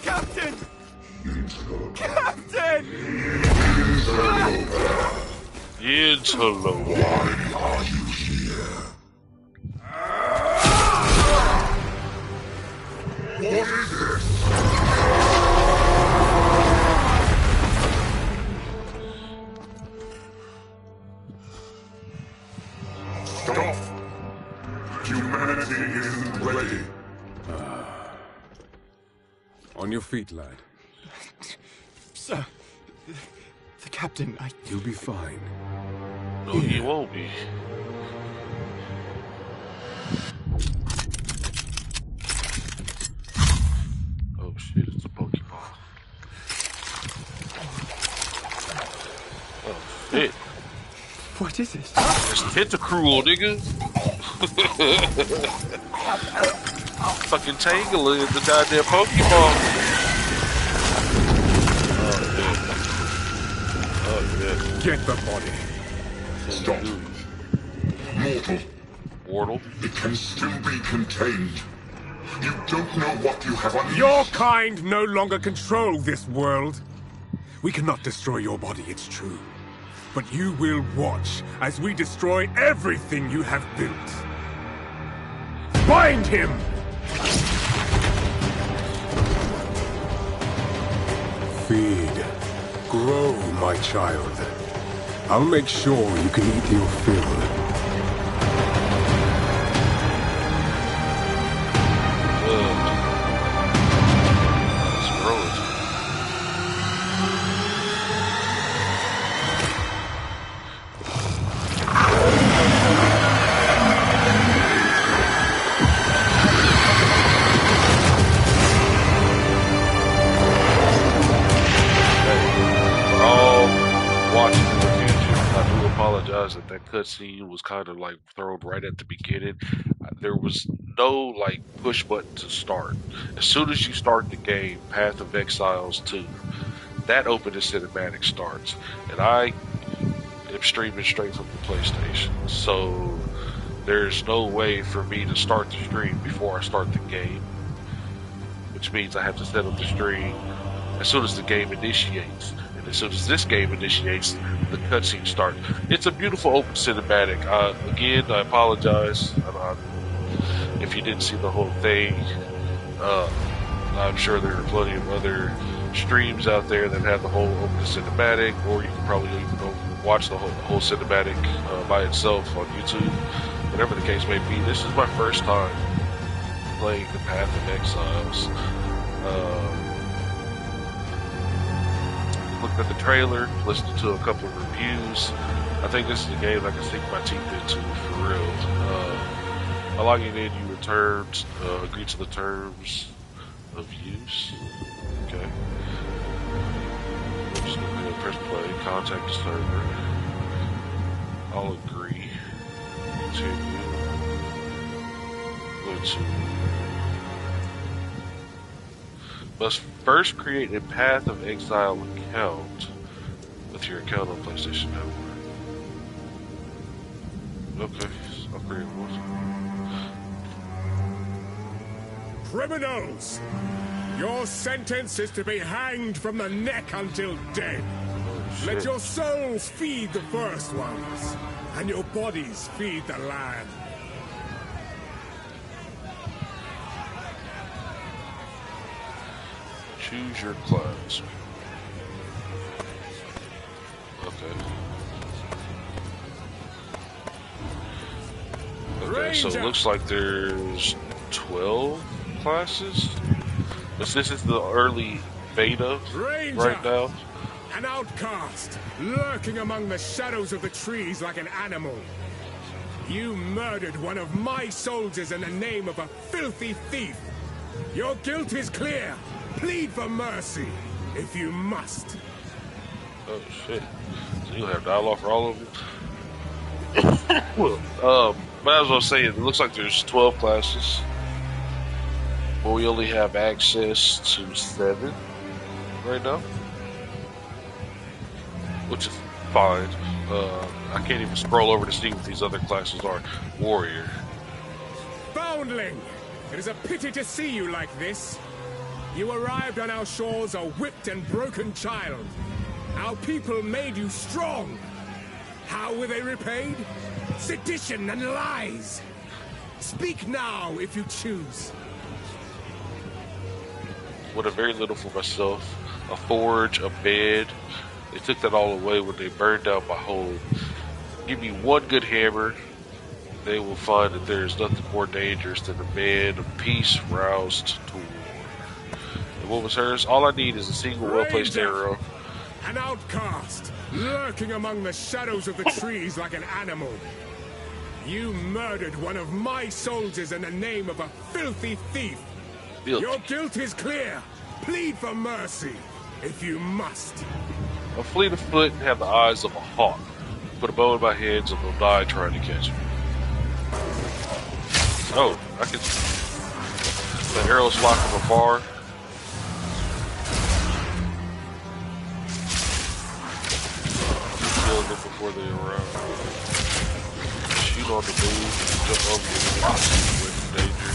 Captain! Captain! Interloper. Why are you here? What is this? Stop! Humanity isn't ready. On your feet, lad. Sir, the captain, You'll be fine. No, he won't be. Oh shit, it's a Pokeball. Oh shit. What is it? It's Tentacruel, nigga. Fucking Tangela in the goddamn Pokeball. Oh yeah. Get the body. Stop. Mortal, Wardle. it can still be contained. You don't know what you have unleashed. Your kind no longer control this world. We cannot destroy your body, it's true. But you will watch as we destroy everything you have built. Bind him! Feed. Grow, my child. I'll make sure you can eat your fill. That cutscene was kind of like thrown right at the beginning. There was no like push button to start. As soon as you start the game, Path of Exiles 2, that opening cinematic starts, and I am streaming straight from the PlayStation. So there's no way for me to start the stream before I start the game, which means I have to set up the stream as soon as the game initiates. As soon as this game initiates, the cutscene starts. It's a beautiful open cinematic. Again, I apologize if you didn't see the whole thing. I'm sure there are plenty of other streams out there that have the whole open cinematic, or you can probably even go watch the whole cinematic by itself on YouTube. Whatever the case may be, this is my first time playing the Path of Exiles. Looked at the trailer, listened to a couple of reviews. I think this is a game I can sink my teeth into for real. By logging in, you agree to the terms of use. Okay. I'm just gonna press play, contact the server. I'll agree. Continue. Go to. Must first create a Path of Exile account with your account on PlayStation Network. Okay, I'll create one. Criminals! Your sentence is to be hanged from the neck until dead. Oh, Let your souls feed the first ones, and your bodies feed the land. Choose your class. Okay. Okay, so it looks like there's 12 classes. But this is the early beta right now. An outcast, lurking among the shadows of the trees like an animal. You murdered one of my soldiers in the name of a filthy thief. Your guilt is clear. Plead for mercy, if you must. Oh shit! So you'll have dialogue for all of them. Well, but as I was saying, it looks like there's 12 classes, but we only have access to 7 right now, which is fine. I can't even scroll over to see what these other classes are. Warrior. Foundling! It is a pity to see you like this. You arrived on our shores a whipped and broken child. Our people made you strong. How were they repaid? Sedition and lies. Speak now if you choose. With a very little for myself. A forge, a bed. They took that all away when they burned down my home. Give me one good hammer. They will find that there is nothing more dangerous than a man of peace roused to war. And what was hers? All I need is a single well-placed arrow. An outcast, lurking among the shadows of the trees like an animal. You murdered one of my soldiers in the name of a filthy thief. Filthy. Your guilt is clear. Plead for mercy, if you must. I'll fleet of foot and have the eyes of a hawk. Put a bow in my hands and they'll die trying to catch me. Oh, I can... The arrows fly from afar. Kill them before they arrive. Shoot on the move. Jump over the rocks away from danger.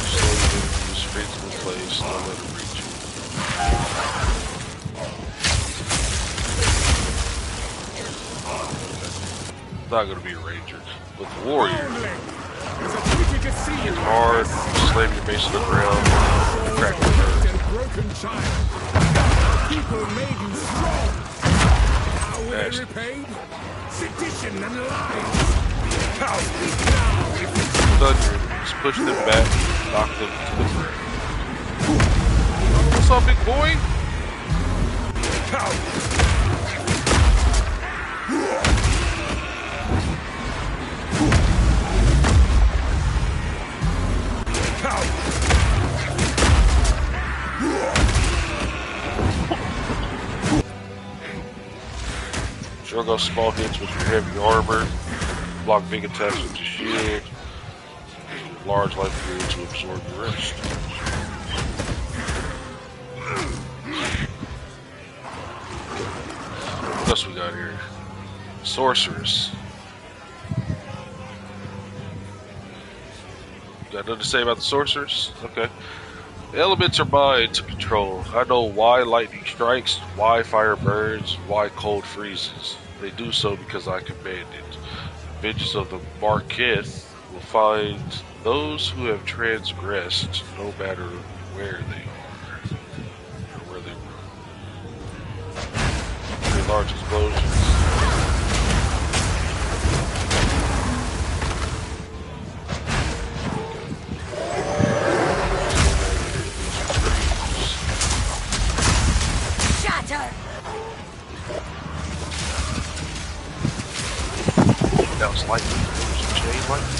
Slowly use springs in place. Don't let it reach you. Not gonna be a ranger, but the warrior. It's hard, slam your base to the ground, crack the bird. People made you strong. How were they repaid? Sedition and lies. Just push them back, knock them to the ground. What's up, big boy? Sure go small hits with your heavy armor, block big attacks with your shield, large life period to absorb the rest. What else we got here? Sorceress. Got nothing to say about the sorcerers? Okay. The elements are mine to control. I know why lightning strikes, why fire burns, why cold freezes. They do so because I command it. The vengeance of the Marketh will find those who have transgressed, no matter where they are, or where they were. Very large explosions. That was lightning. There's chain lightning.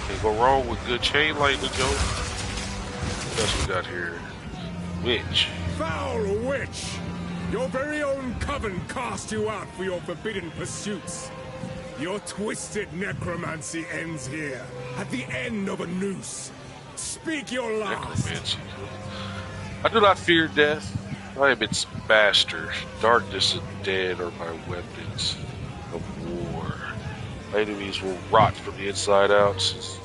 Can't go wrong with good chain lightning, Joe. What else we got here? Witch. Foul witch! Your very own coven cast you out for your forbidden pursuits. Your twisted necromancy ends here, at the end of a noose. Speak your last. Necromancy. I do not fear death. I am its master. Darkness and dead are my weapons of war. My enemies will rot from the inside out. This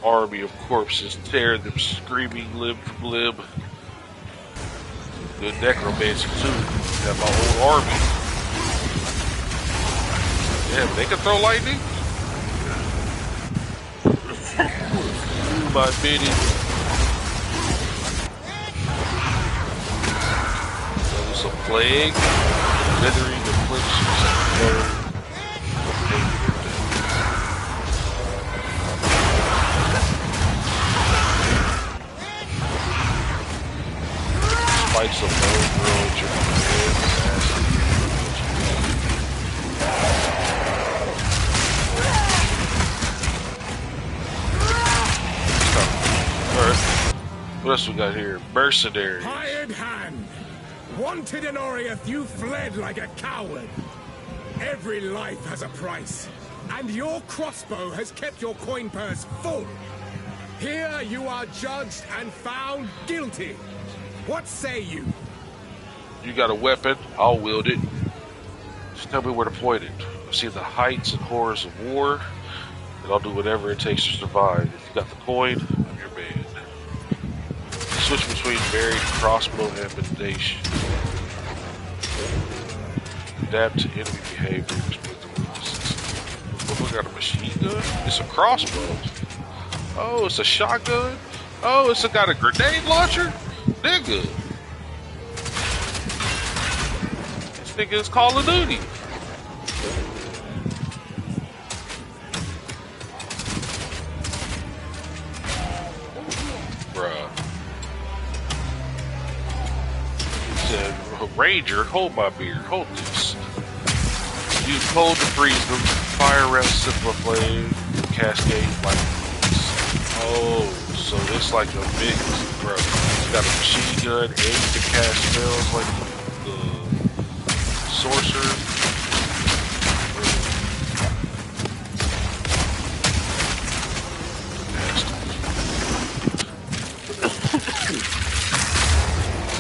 army of corpses tear them screaming limb from limb. Good necromancy too. Have my whole army. Damn, they can throw lightning? My minions. Some plague, withering afflictions, spikes of bone growing your Alright, what else we got here? Mercenaries. Hired hand. Wanted in Oriath, you fled like a coward. Every life has a price, and your crossbow has kept your coin purse full. Here you are judged and found guilty. What say you? You got a weapon, I'll wield it. Just tell me where to point it. I've seen the heights and horrors of war, and I'll do whatever it takes to survive. If you got the coin, I'm your man. Switch between varied crossbow ammunition. Adapt to enemy behaviors with the weaknesses. Oh, we got a machine gun? It's a crossbow. Oh, it's a shotgun? Oh, it's got a grenade launcher? Nigga. This nigga is Call of Duty. Bruh. He said, Ranger, hold my beer, hold this. Use cold to freeze them, fire around simple flame, cascade like. Oh, so it's like a big, bro. You got a machine gun, and you can cast spells like the sorcerer.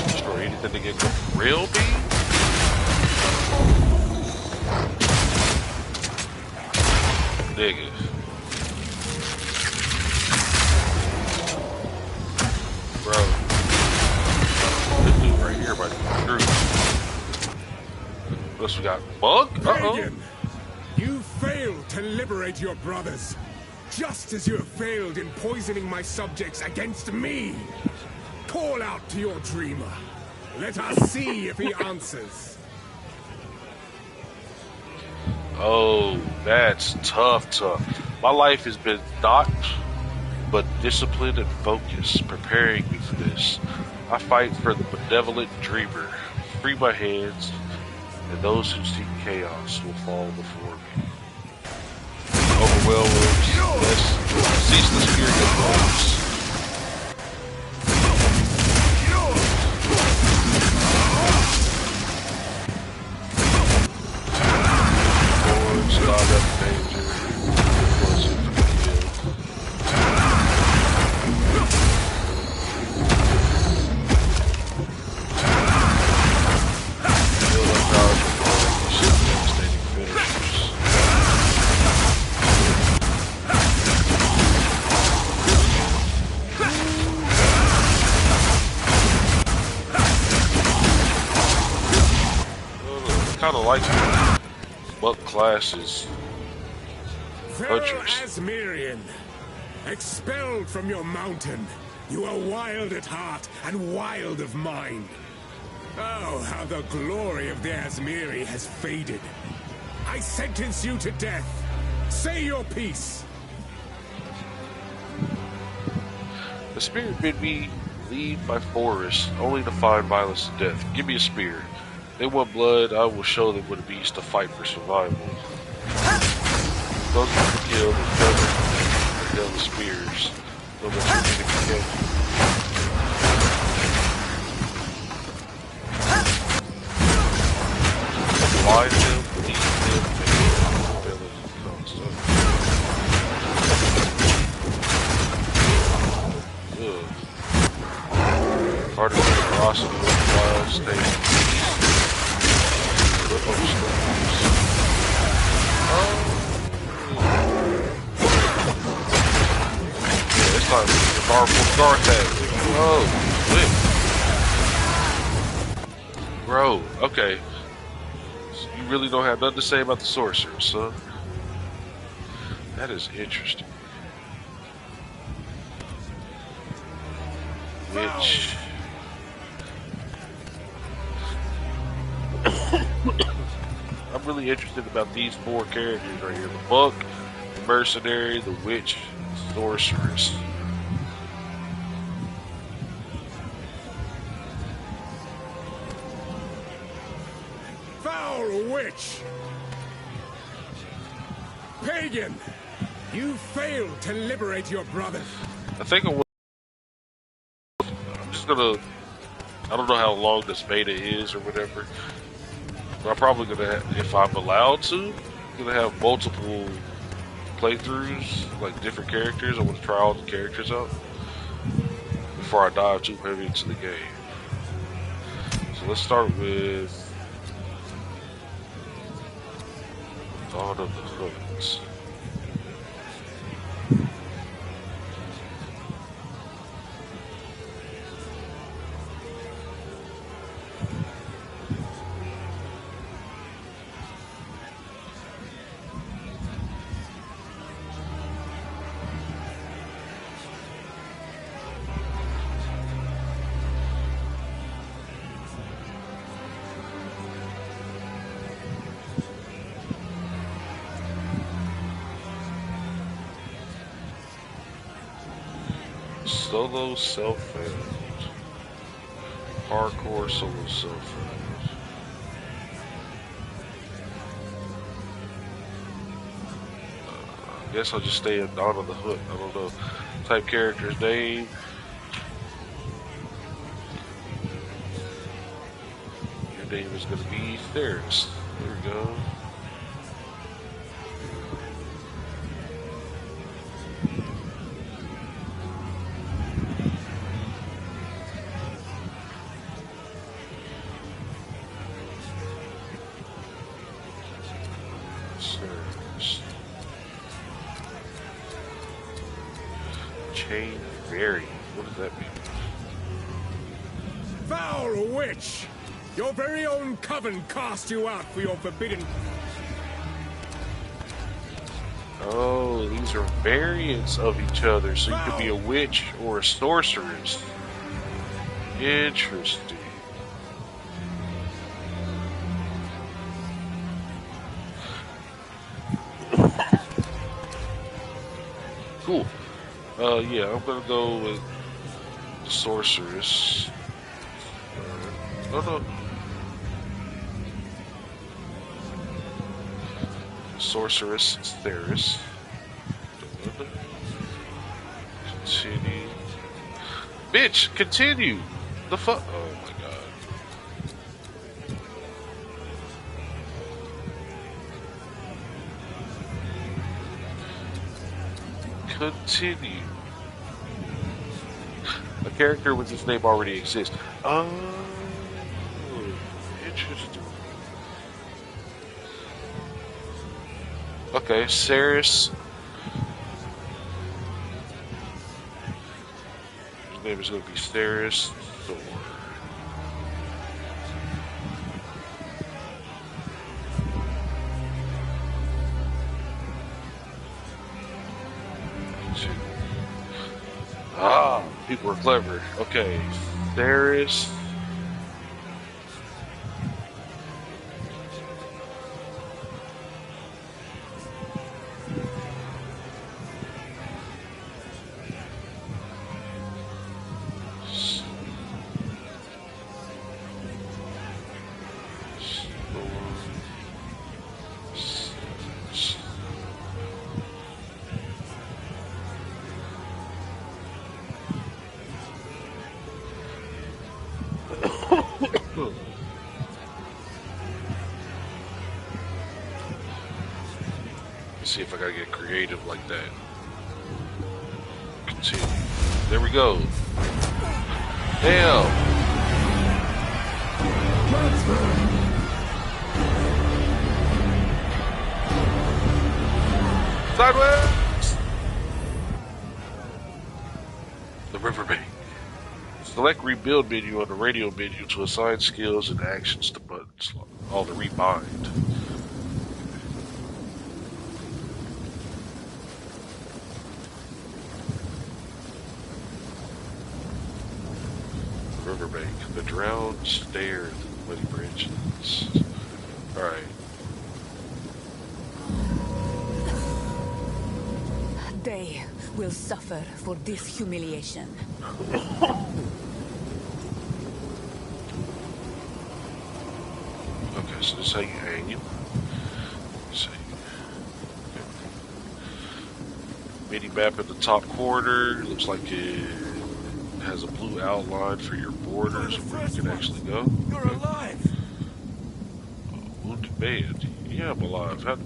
Destroy anything to get the real beam? Nigga. Bro, this dude right here might be through. What else we got? Bug? Pagan, you failed to liberate your brothers, just as you have failed in poisoning my subjects against me. Call out to your dreamer. Let us see if he answers. Oh, that's tough. My life has been not but disciplined and focused, preparing me for this. I fight for the benevolent dreamer. Free my hands, and those who seek chaos will fall before me. Overwhelm them. Let's cease the spirit of bones. God of danger. Kind of like Buck classes. Fellow Asmirian, expelled from your mountain, you are wild at heart and wild of mind. Oh, how the glory of the Asmiri has faded. I sentence you to death. Say your piece. The spirit bid me leave my forest, only to find violence and death. Give me a spear. They want blood, I will show them what it means to fight for survival. Those who are killed and covered and the spears. No much for me to catch. Blind them, lead them, and ability to constant. Part of the generosity of the wild state. It's time to guard that. Oh, quick. Bro, okay. So you really don't have nothing to say about the sorcerer, son. That is interesting. Which... I'm really interested about these four characters right here. The monk, the mercenary, the witch, the sorceress. Foul witch! Pagan! You failed to liberate your brothers. I think I'm just gonna... I don't know how long this beta is or whatever. But I'm probably gonna, if I'm allowed to, gonna have multiple playthroughs, like different characters. I want to try all the characters out before I dive too heavy into the game. So let's start with Dawn of the Hoods. Solo self-found. Hardcore solo self-found. I guess I'll just stay at Dawn of the Hood. I don't know. Type character's name. Your name is going to be Theris. There we go. Chain Fairy. What does that mean? Foul witch! Your very own coven cast you out for your forbidden... Oh, these are variants of each other, so you could be a witch or a sorceress. Interesting. Cool. Yeah, I'm gonna go with the sorceress. Oh no. Sorceress Theris. Continue. Bitch, continue! The fuck? Oh my god. Continue. A character with this name already exists. Oh, interesting. Okay, Ceres. His name is going to be Ceres Thor. Ah, people are clever. Okay, Ceres. See if I gotta get creative like that. Continue. There we go. Damn. Sideways. The riverbank. Select rebuild menu on the radio menu to assign skills and actions to buttons. All the rebind. Riverbank. The drowned stare at the muddy branches. Alright. They will suffer for this humiliation. Okay, so this is how you aim. See. Okay. Mini map at the top corner. Looks like it has a blue outline for your borders of where you can actually go. You're alive! Wounded man. Yeah, I'm alive. How...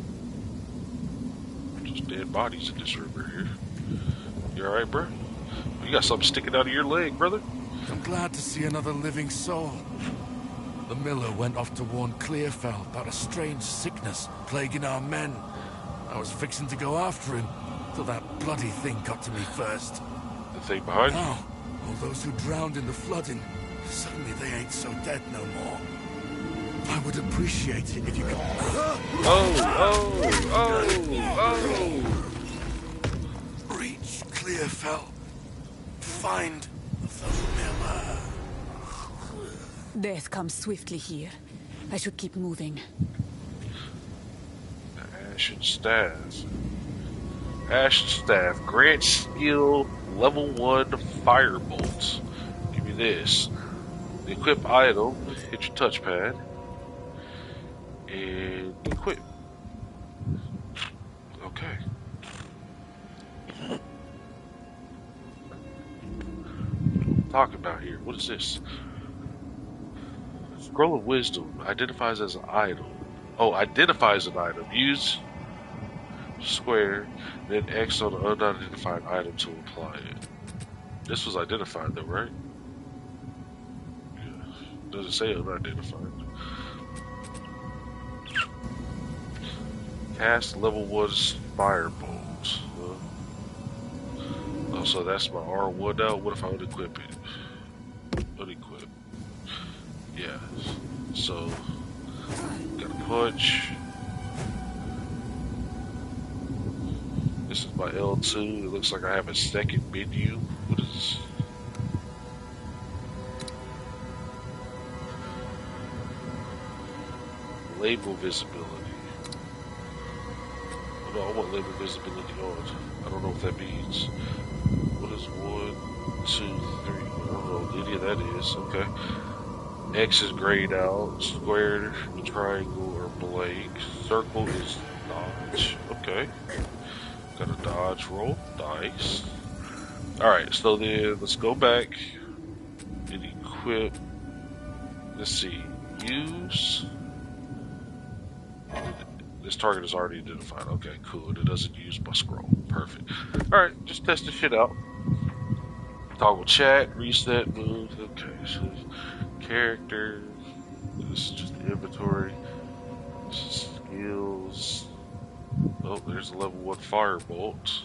Just some dead bodies in this room right here. You alright, bro? You got something sticking out of your leg, brother? I'm glad to see another living soul. The miller went off to warn Clearfell about a strange sickness plaguing our men. I was fixing to go after him, till that bloody thing got to me first. The thing behind you? Now, all those who drowned in the flooding, suddenly they ain't so dead no more. I would appreciate it if you could... Oh! Reach Clearfell. Find the miller. Death comes swiftly here. I should keep moving. Ashen Staff. Ashen Staff. Grant skill level 1 Firebolt. Give me this. The equip item. Hit your touchpad. And equip. Okay. Talking about here. What is this? Scroll of Wisdom identifies as an item. Oh, identifies an item. Use square, then X on an unidentified item to apply it. This was identified though, right? Yeah. Doesn't say unidentified. Cast level 1 Firebolt. Oh, so that's my R1 now. What if I unequip it? Unequip. Yeah. So, got a punch. This is my L2. It looks like I have a second menu. What is this? Label visibility. Oh, no, I want label visibility on. I don't know what that means. What is 1, 2, 3? I don't know what any of that is. Okay. X is grayed out. Square, triangle, or blank. Circle is dodge. Okay. Got a dodge roll. Nice. Alright, so then let's go back and equip. Let's see. Use. This target is already identified. Okay, cool. It doesn't use my scroll. Perfect. Alright, just test this shit out. Toggle chat, reset moves. Okay, so character. This is just inventory. This is skills. Oh, there's a level 1 Firebolt.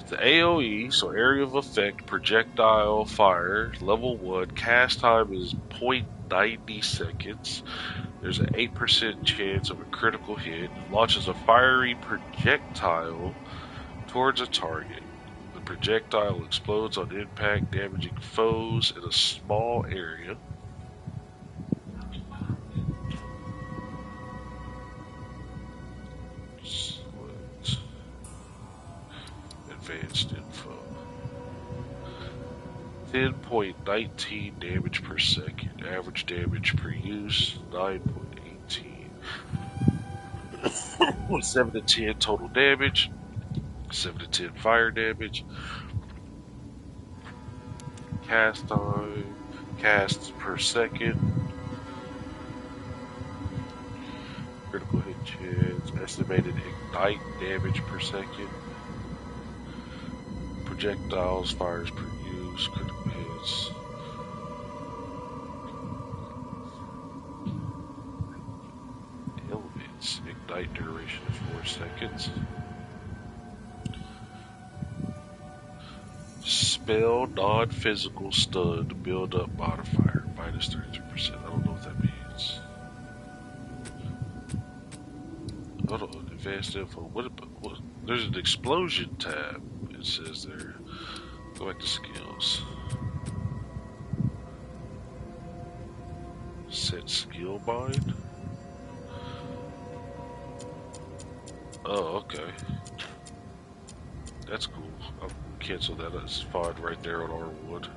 The AoE, so area of effect, projectile fire, level 1. Cast time is 0.90 seconds. There's an 8% chance of a critical hit. Launches a fiery projectile towards a target. The projectile explodes on impact, damaging foes in a small area. Select advanced info. 10.19 damage per second. Average damage per use, 9.18. 7 to 10 total damage. 7 to 10 fire damage. Cast time. Casts per second. Critical hit chance. Estimated ignite damage per second. Projectiles, fires per use. Critical hits. Elements. Ignite duration of 4 seconds. Spell non-physical stun build up modifier minus 33%. I don't know what that means. Hold on, advanced info. What? There's an explosion tab. It says there. Go back to skills. Set skill bind. Oh, okay. That's cool. I'll cancel that. That's fine right there on R1.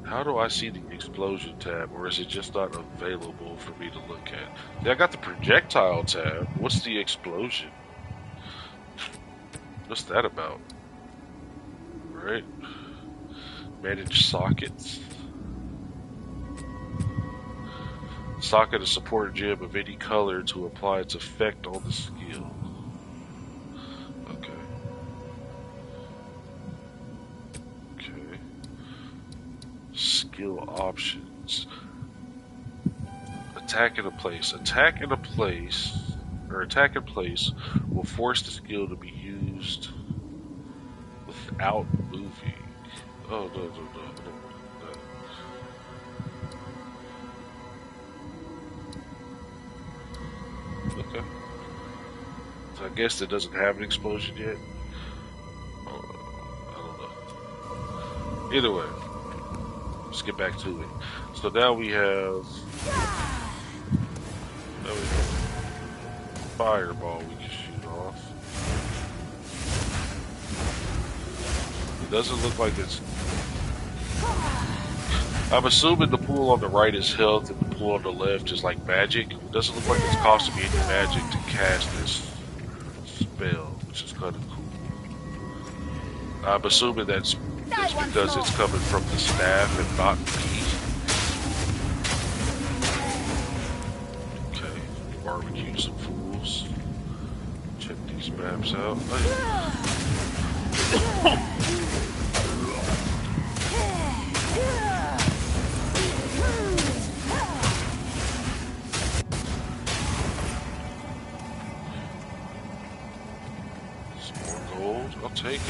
How do I see the explosion tab, or is it just not available for me to look at? Yeah, I got the projectile tab. What's the explosion? What's that about? Right? Manage sockets. Socket a support gem of any color to apply its effect on the skill. Okay. Okay. Skill options. Attack in a place. Attack in place will force the skill to be used without moving. Oh, no, no, no, I don't want that. Okay. So I guess it doesn't have an explosion yet. I don't know. Either way, let's get back to it. So now we have fireball we can shoot off. It doesn't look like it's... I'm assuming the pool on the right is health and the pool on the left is like magic. It doesn't look like it's costing me any magic to cast this spell, which is kind of cool. I'm assuming that's because it's coming from the staff and not me. Okay, barbecue some fools. Check these maps out. Oh, yeah. I'll take it.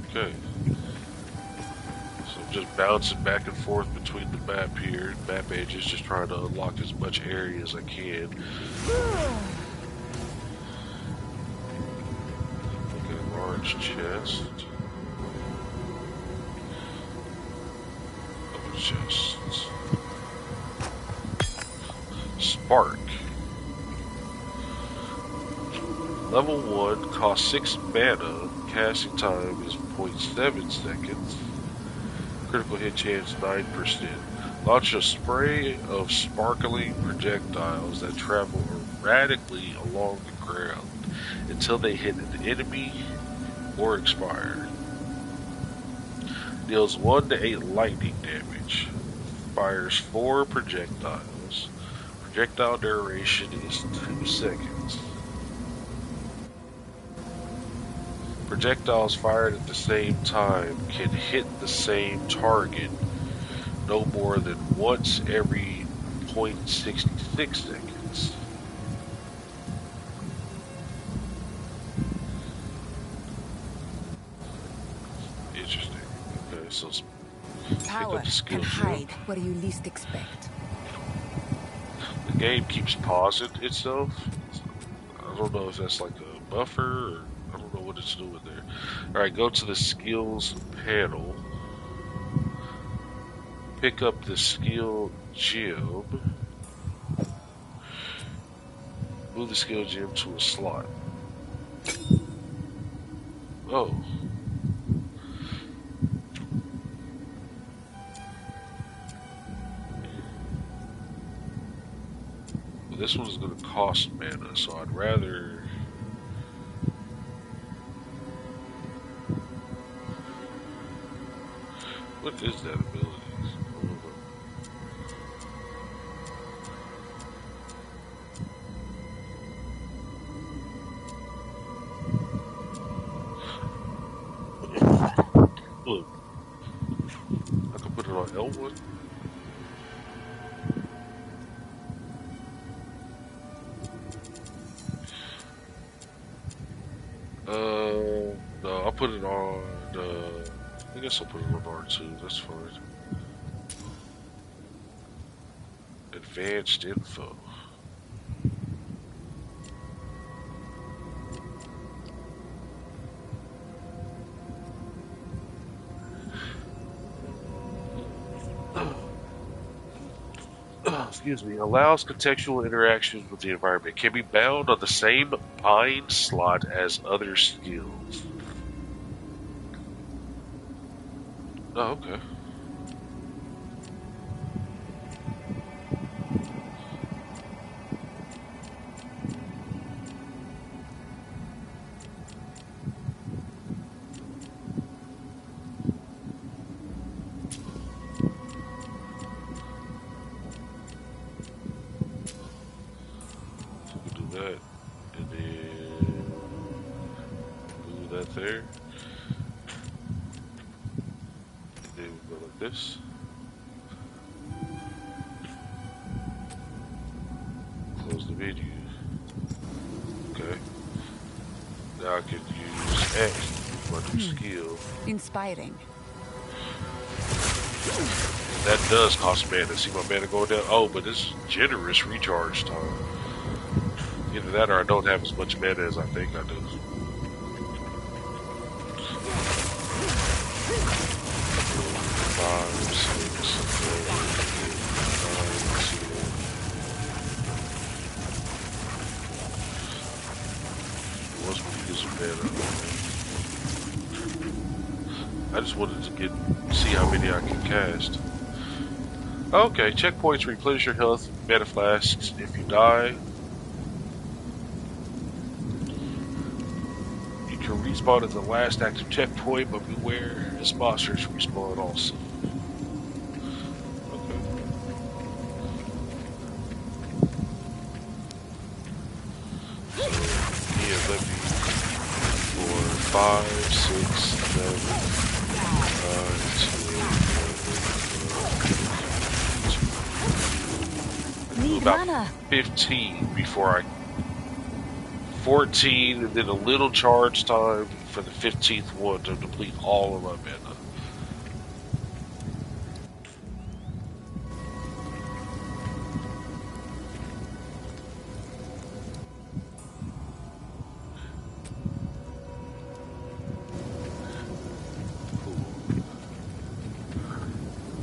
Okay. So I'm just bouncing back and forth between the map here, map edges, just trying to unlock as much area as I can. Look at a large chest. Couple chests. Spark. Level 1 costs 6 mana. Casting time is 0.7 seconds. Critical hit chance 9%. Launch a spray of sparkling projectiles that travel erratically along the ground until they hit an enemy or expire. Deals 1 to 8 lightning damage. Fires 4 projectiles. Projectile duration is 2 seconds. Projectiles fired at the same time can hit the same target no more than once every 0.66 seconds. Interesting. Okay, so Power can hide where you least expect. The game keeps pausing itself. I don't know if that's like a buffer or I don't know what it's doing there. Alright, go to the skills panel. Pick up the skill gem. Move the skill gem to a slot. Oh. Well, this one's going to cost mana, so I'd rather... What is that ability? Look, I can put it on L1. No, I'll put it on. I guess I'll put it on R2. That's fine. Advanced info. Excuse me, allows contextual interactions with the environment. Can be bound on the same bind slot as other skills. Oh, okay. So we can do that, and then move that there, and then we go like this. Close the menu. Okay. Now I can use X to my new skill. Inspiring. That does cost mana. See my mana going down? Oh, but it's generous recharge time. Either that or I don't have as much mana as I think I do. Five, six, seven, 8, 9, 10. Once we use some mana. I just wanted to see how many I can cast. Okay, checkpoints replenish your health, mana flasks. If you die, you can respawn at the last active checkpoint, but beware, as monsters respawn also. Okay. So, yeah, let me for 5, 6, 7, 8, 9, 10, 11, 12, 13, Need about mana. 15 before I 14 and then a little charge time for the 15th one to deplete all of my mana.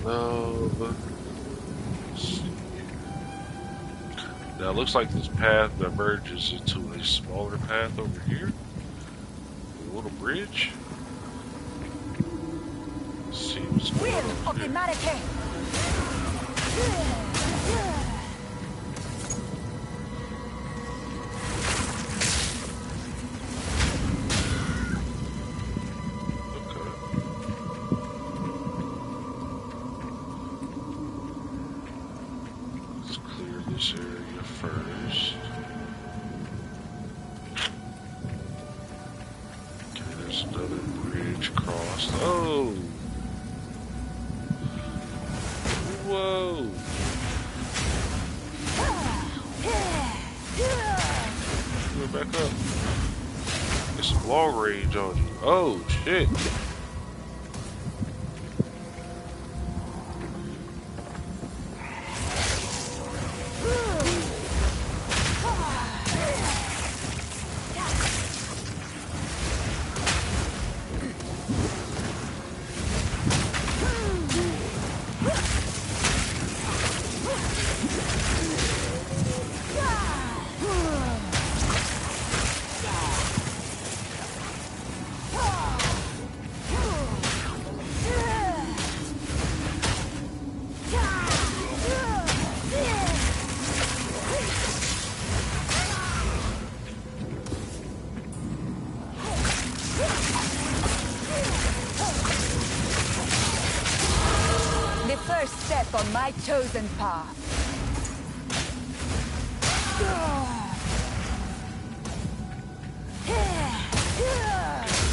Love. Now it looks like this path diverges into a smaller path over here. A little bridge. Let's see what's going Will on of over the here. Marite. Okay. Let's clear this area first. Okay, there's another bridge crossed. Oh! Whoa! Go back up. Get some long range on you. Oh, shit. The first step on my chosen path.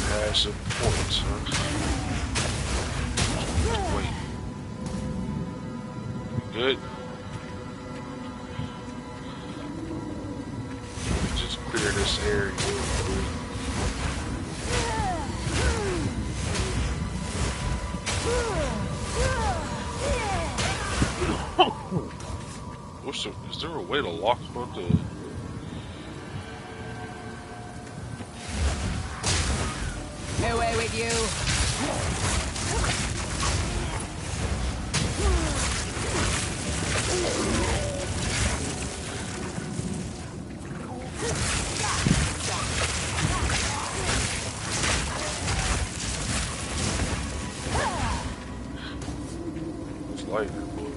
Has some points, huh? Wait. Good. Just clear this area. Is there a way to lock on the... Away with you.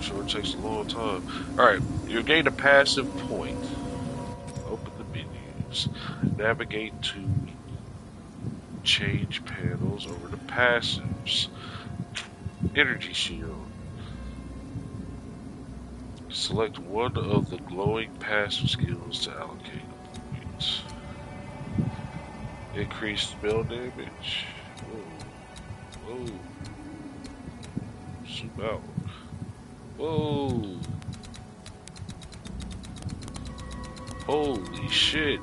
Sure takes a long time. Alright, you've gained a passive point. Open the menus. Navigate to change panels over to passives. Energy shield. Select one of the glowing passive skills to allocate points. Increase spell damage. Whoa. Whoa. Zoom out. Whoa. Holy shit.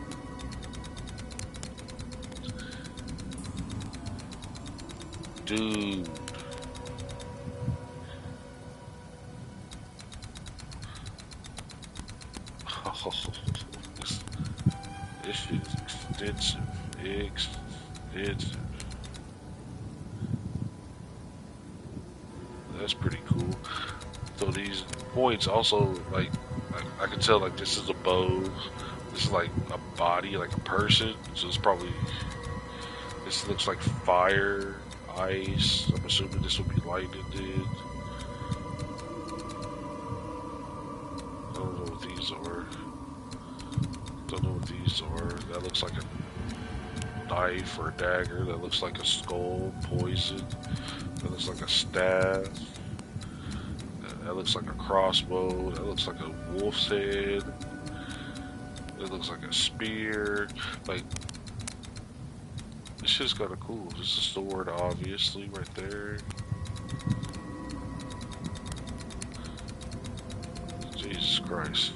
Dude. This shit is extensive. Extensive. That's pretty cool. So these points also, like I can tell, like, this is a bow. This is like a body, like a person. So it's probably, this looks like fire, ice. I'm assuming this will be lightning. I don't know what these are. Don't know what these are. That looks like a knife or a dagger. That looks like a skull, poison. That looks like a staff. That looks like a crossbow. That looks like a wolf's head. That looks like a spear. Like, this shit's kind of cool. This is a sword, obviously, right there. Jesus Christ.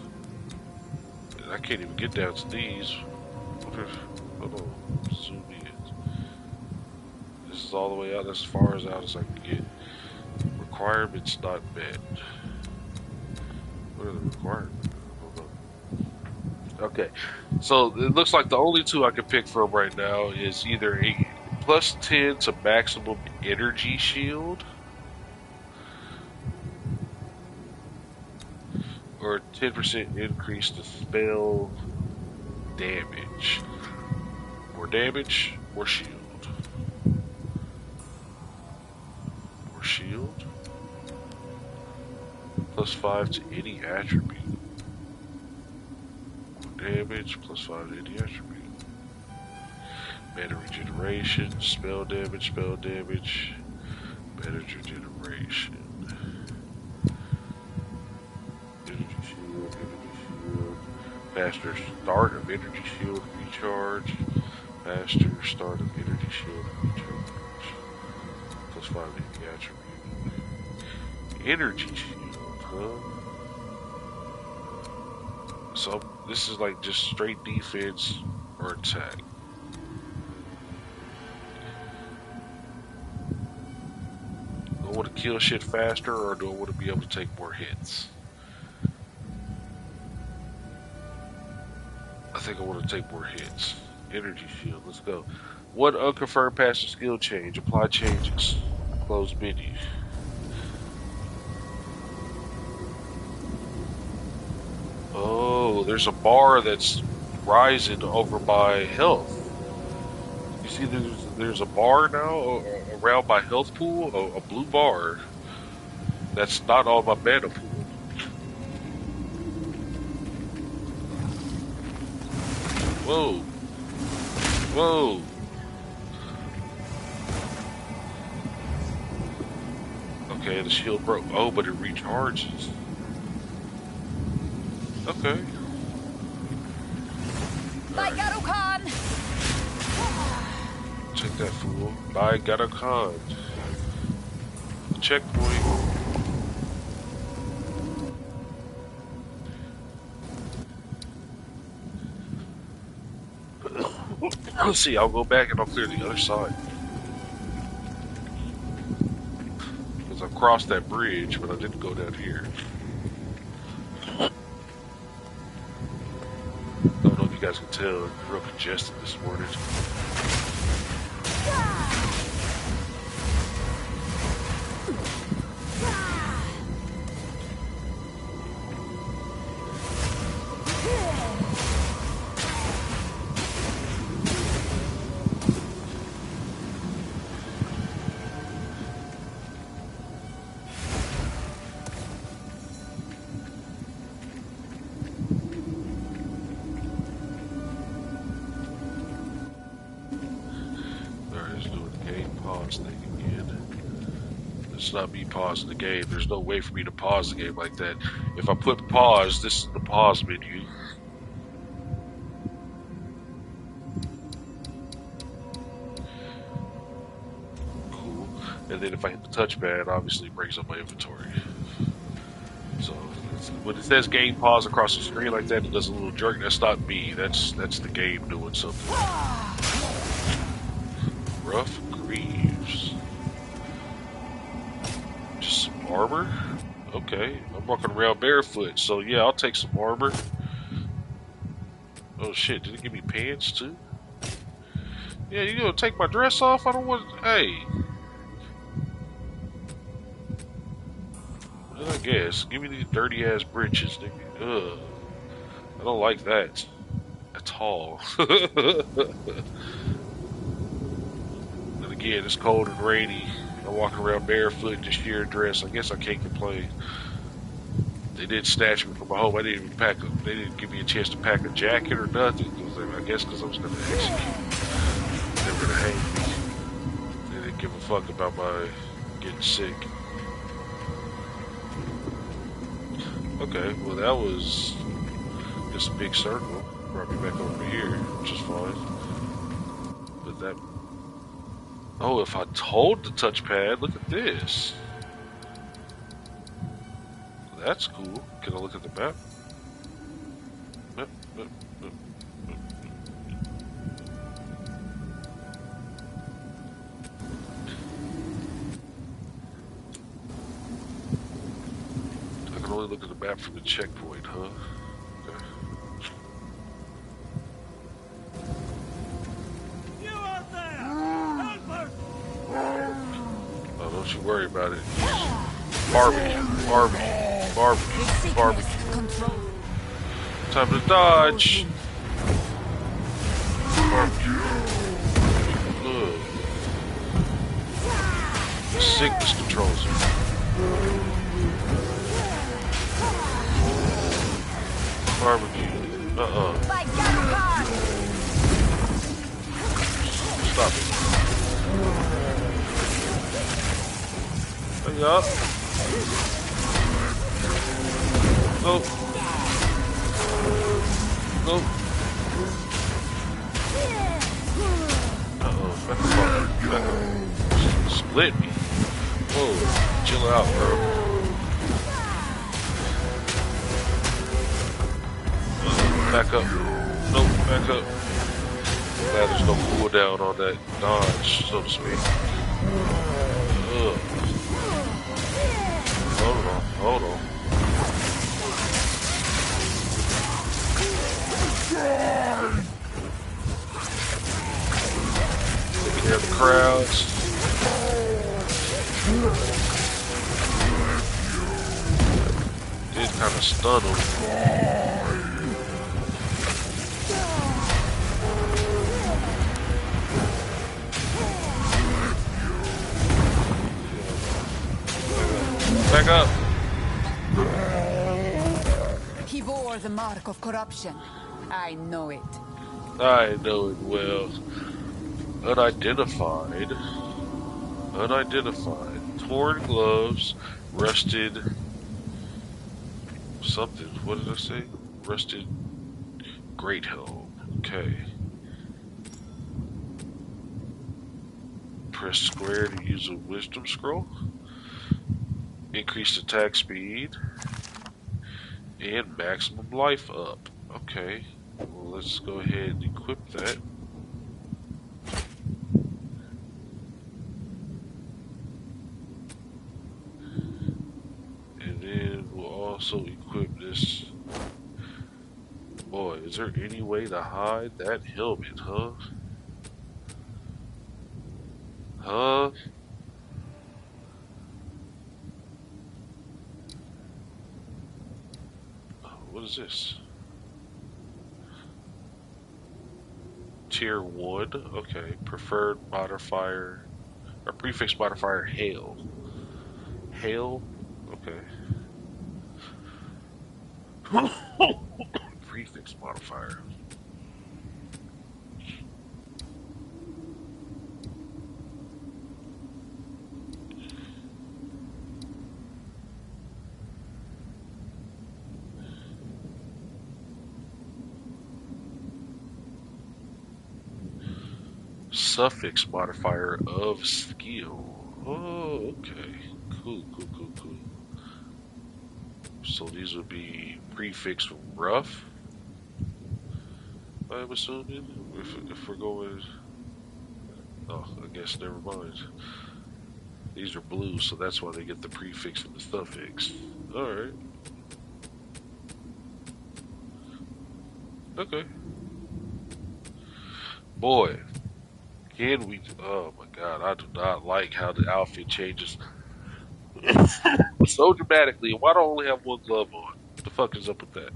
I can't even get down to these. Hold on. Zoom in. This is all the way out. That's as far as out as I can get. Requirements not met. What are the requirements? Hold on. Okay. So it looks like the only two I can pick from right now is either a plus 10 to maximum energy shield, or 10% increase to spell damage. More damage, more shield. More shield. Plus 5 to any attribute. More damage, plus 5 to any attribute. Mana regeneration, spell damage, mana regeneration. Faster start of energy shield recharge. Faster start of energy shield recharge. Plus 5 any attribute. Energy shield, huh? So this is like just straight defense or attack. Do I want to kill shit faster, or do I want to be able to take more hits? I think I want to take more hits. Energy shield, let's go. One unconfirmed passive skill change. Apply changes. Close menu. Oh, there's a bar that's rising over my health. You see, there's a bar now around my health pool, a blue bar. That's not on my mana pool. Whoa. Whoa. Okay, the shield broke. Oh, but it recharges. Okay. By Garukan! Check that, fool. By Garukan. Checkpoint. Let's see, I'll go back and I'll clear the other side. Because I've crossed that bridge, but I didn't go down here. I don't know if you guys can tell, I'm real congested this morning. It's not me pausing the game. There's no way for me to pause the game like that. If I put pause, this is the pause menu. Cool. And then if I hit the touchpad, obviously it brings up my inventory. So when it says game pause across the screen like that, it does a little jerk. That's not me. That's the game doing something. Rough Greaves. Just some armor? Okay. I'm walking around barefoot, so yeah, I'll take some armor. Oh shit, did it give me pants too? Yeah, you gonna take my dress off? I don't want. Hey. Well, I guess. Give me these dirty ass breeches, nigga. Ugh. I don't like that. At all. And again, it's cold and rainy. I'm walking around barefoot in this sheer dress. I guess I can't complain. They did snatch me from my home. I didn't even pack. They didn't give me a chance to pack a jacket or nothing. I guess because I was going to execute. They were going to hang me. They didn't give a fuck about my getting sick. Okay, well that was just a big circle. Brought me back over here, which is fine. But that... Oh, if I hold the touchpad, look at this. That's cool. Can I look at the map? Map. I can only look at the map from the checkpoint, huh? Okay. You out there! Help us! Oh, don't you worry about it. Barbecue. Time to dodge. Barbecue. Ugh. Sickness controls him. Barbecue. Stop it. Hang up. Nope. Nope. Back up. Split me. Whoa. Chill out, bro. Back up. Nope, back up. Glad there's no cooldown on that dodge, so to speak. Ugh. Hold on. Taking care of the crowds. Did kind of stun him. Back up. He bore the mark of corruption. I know it. I know it well. Unidentified. Torn gloves. Rusted. Something. What did I say? Rusted. Great helm. Okay. Press square to use a wisdom scroll. Increased attack speed. And maximum life up. Okay. Well, let's go ahead and equip that. And then we'll also equip this. Boy, is there any way to hide that helmet, huh? Huh? What is this? Tier 1, okay. Preferred modifier, or prefix modifier, hail. Hail? Okay. Prefix modifier. Suffix modifier of skill. Oh, okay. Cool, cool, cool, cool. So these would be prefix rough, I'm assuming. If we're going. Oh, I guess never mind. These are blue, so that's why they get the prefix and the suffix. Alright. Okay. Boy, can we. Oh my god, I do not like how the outfit changes so dramatically. Why do I only have one glove on? What the fuck is up with that?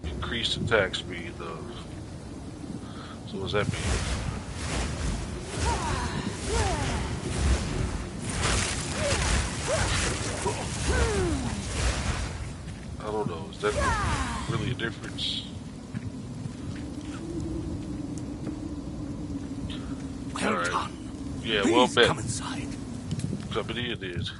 Increased attack speed, though. So what does that mean? I don't know. Is that really a difference? Well Alright. done. Yeah, Please well met. come inside. Company it is.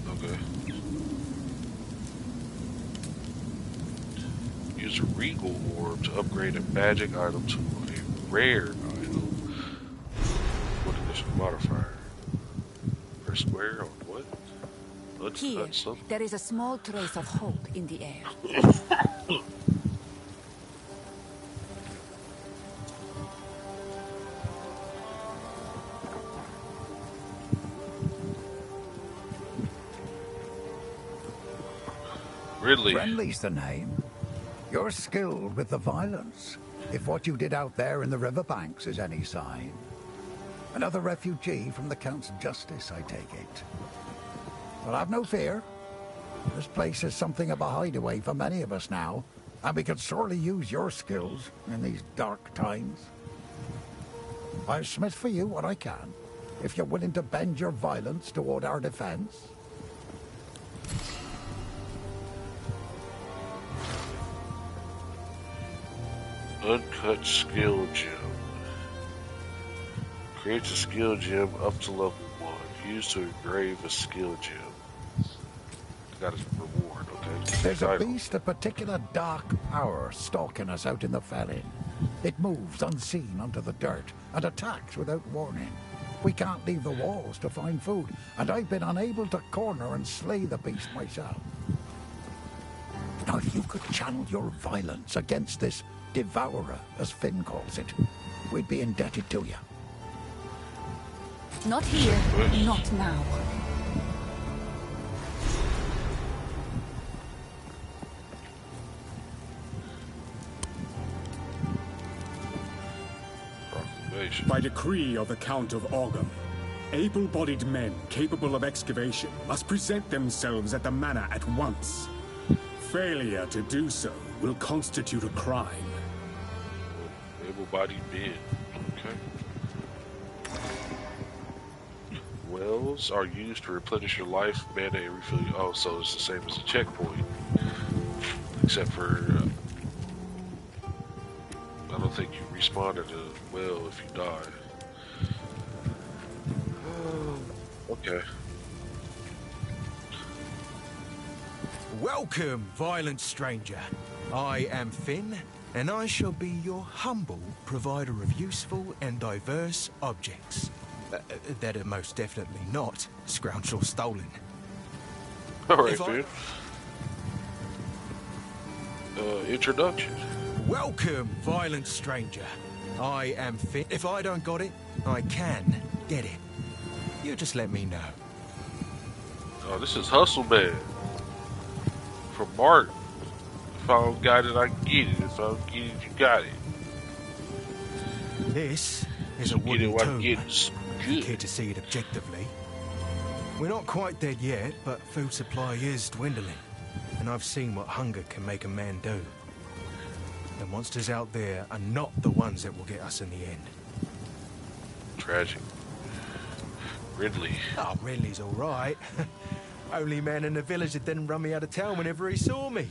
Okay. Use a regal orb to upgrade a magic item to a rare item. What additional modifier? Per square on what? Here, Uncut something? there is a small trace of hope in the air. Ridley. Friendly's the name. You're skilled with the violence, if what you did out there in the riverbanks is any sign. Another refugee from the Count's justice, I take it. Well, have no fear. This place is something of a hideaway for many of us now, and we could sorely use your skills in these dark times. I'll smith for you what I can, if you're willing to bend your violence toward our defense. Uncut skill gem. Creates a skill gem up to level 1. Used to engrave a skill gem. Got a reward, okay? There's a Title. beast of particular dark power stalking us out in the felling. It moves unseen onto the dirt and attacks without warning. We can't leave the walls to find food, and I've been unable to corner and slay the beast myself. Now, if you could channel your violence against this devourer, as Finn calls it, we'd be indebted to you. Not here, not now. Proclamation. By decree of the Count of Ogham, able-bodied men capable of excavation must present themselves at the manor at once. Failure to do so will constitute a crime. Able-bodied men. Okay. Wells are used to replenish your life, mana, and refill your... Oh, so it's the same as a checkpoint. Except for... I don't think you respawn at a well if you die. Okay. Welcome, violent stranger. I am Finn, and I shall be your humble provider of useful and diverse objects. That are most definitely not scrounged or stolen. Alright, If I- Finn. Introduction. Welcome, violent stranger. I am Finn. If I don't got it, I can get it. You just let me know. Oh, this is Hustle Man. From Mark. If I don't got it, I can get it. If I don't get it, you got it. This is a So get it wooden while tomb. it's If you good. care to see it objectively. We're not quite dead yet, but food supply is dwindling. And I've seen what hunger can make a man do. The monsters out there are not the ones that will get us in the end. Tragic. Ridley. Oh, Ridley's all right. Only man in the village that didn't run me out of town whenever he saw me.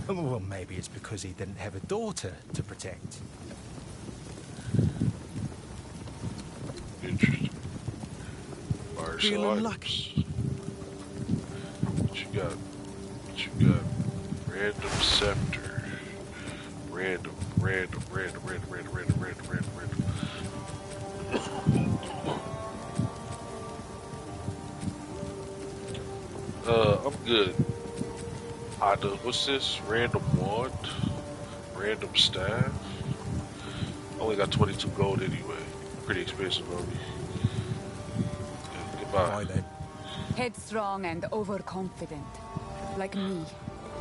Well, maybe it's because he didn't have a daughter to protect. Interesting. Fire Feeling slides. lucky. What you got? What you got? Random scepter. Random. I'm good. What's this? Random wand? Random staff? Only got 22 gold anyway. Pretty expensive on me. Goodbye. Bye then. Headstrong and overconfident. Like me.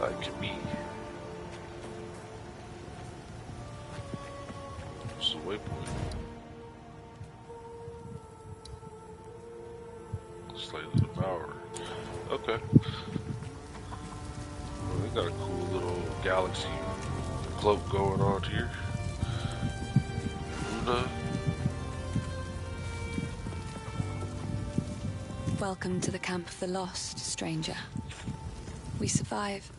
Like me. What's the waypoint? Slightly devoured. Okay. Well, they got a cool little galaxy cloak going on here. Luna. Welcome to the camp of the lost, stranger. We survive,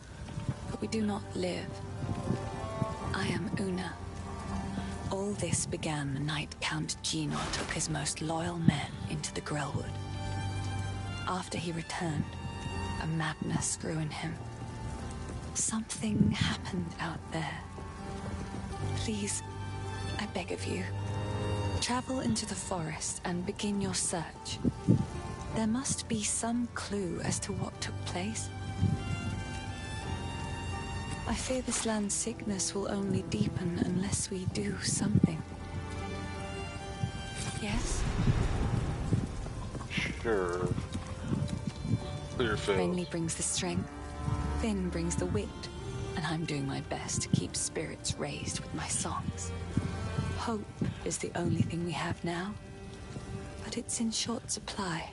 but we do not live. I am Una. All this began the night Count Gino took his most loyal men into the Grellwood. After he returned, a madness grew in him. Something happened out there. Please, I beg of you, travel into the forest and begin your search. There must be some clue as to what took place. I fear this land's sickness will only deepen unless we do something. Yes? Sure. Clear fails. Renly brings the strength, Finn brings the wit, and I'm doing my best to keep spirits raised with my songs. Hope is the only thing we have now, but it's in short supply.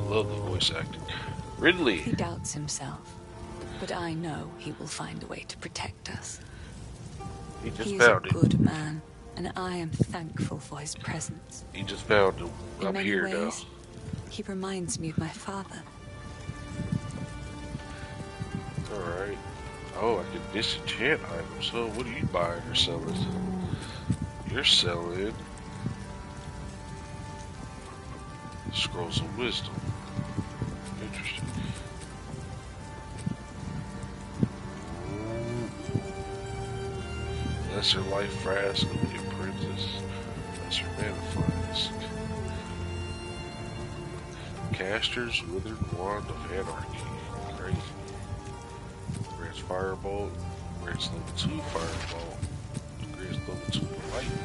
Love the voice acting. He Ridley. doubts himself, but I know he will find a way to protect us. He just He is a found it. good man, and I am thankful for his presence. He just found it. In I'm many here ways, now. he reminds me of my father. Alright. Oh, I can disenchant items. So what are you buying or selling? You're selling Scrolls of Wisdom. Interesting. Lesser Life Flask of the Apprentice. Lesser Mana Flask. Caster's Withered Wand of Anarchy. Crazy. Grants Firebolt. Grants level 2 Firebolt. Grants level 2 Lightning.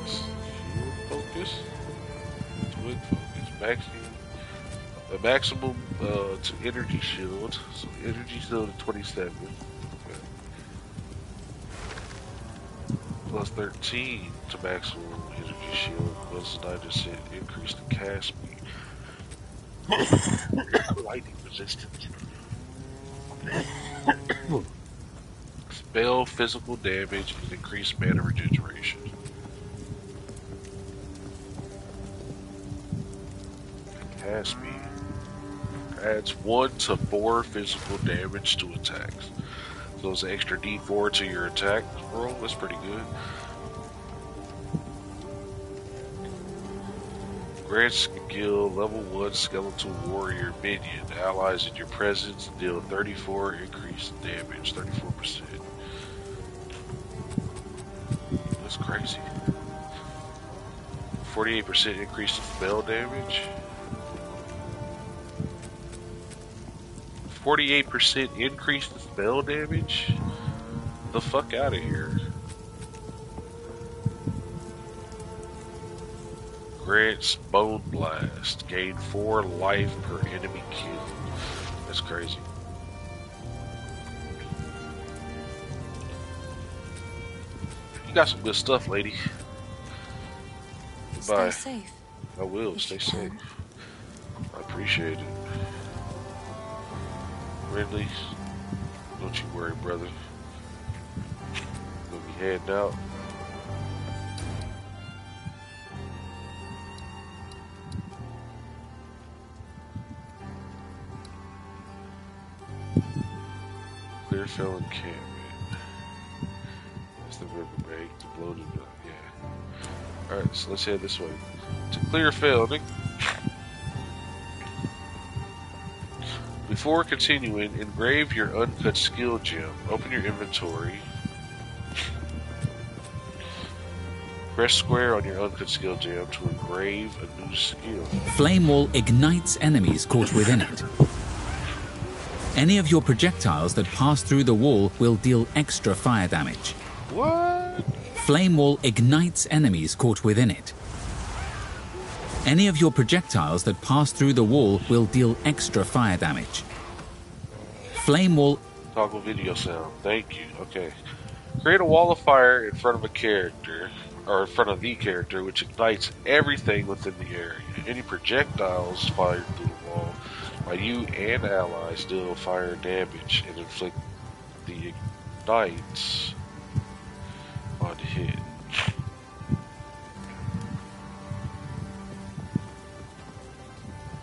Shield Focus. Twin Focus. Maximum to Energy Shield. So Energy Shield at 27. Okay. Plus 13 to maximum Energy Shield. Plus 9% increase to cast speed. Lightning resistance. Spell physical damage and increased mana regeneration. Cast speed. Adds 1 to 4 physical damage to attacks. So it's an extra d4 to your attack roll. That's pretty good. Grant skill level 1 skeletal warrior minion. Allies in your presence deal 34 increased damage. 34%. That's crazy. 48% increase in spell damage. 48% increase in spell damage? The fuck out of here. Grants Bone Blast. Gain 4 life per enemy killed. That's crazy. You got some good stuff, lady. Goodbye. Stay safe. I will. If Stay you safe. can. I appreciate it. Ridley, don't you worry, brother. We'll be heading out. clear fell encampment. That's the riverbank, the bloated, yeah. Alright, so let's head this way. To clear fell, Nick. Before continuing, engrave your uncut skill gem. Open your inventory. Press square on your uncut skill gem to engrave a new skill. Flame Wall ignites enemies caught within it. Any of your projectiles that pass through the wall will deal extra fire damage. What? Flame Wall ignites enemies caught within it. Any of your projectiles that pass through the wall will deal extra fire damage. Flame Wall... Toggle video sound. Thank you. Okay. Create a wall of fire in front of a character, or in front of the character, which ignites everything within the area. Any projectiles fired through the wall by you and allies deal fire damage and inflict the ignites on hit.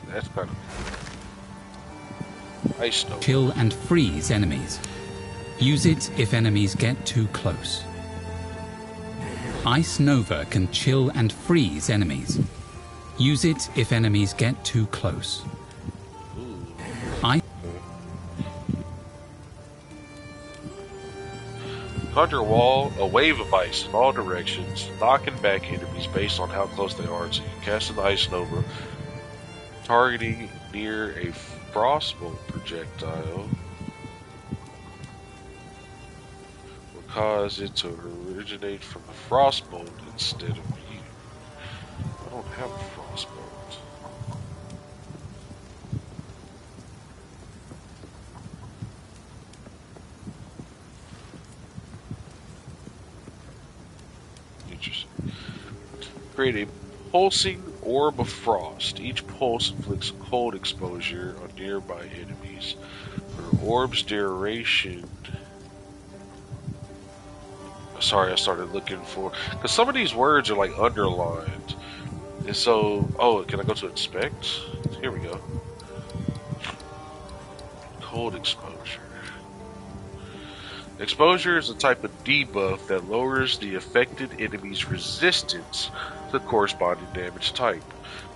That's kind of ice nova. Kill and freeze enemies. Use it if enemies get too close. Ice Nova can chill and freeze enemies. Use it if enemies get too close. Conjure a wave of ice in all directions, knocking back enemies based on how close they are. So you can cast an Ice Nova, targeting near a frostbolt projectile will cause it to originate from a frostbolt instead of you. I don't have a frostbolt. Interesting. Create a pulsing orb of frost. Each pulse inflicts cold exposure on nearby enemies. For the orb's duration... Sorry, I started looking for... Because some of these words are like underlined. And so... Oh, can I go to inspect? Here we go. Cold exposure. Exposure is a type of debuff that lowers the affected enemy's resistance to the corresponding damage type.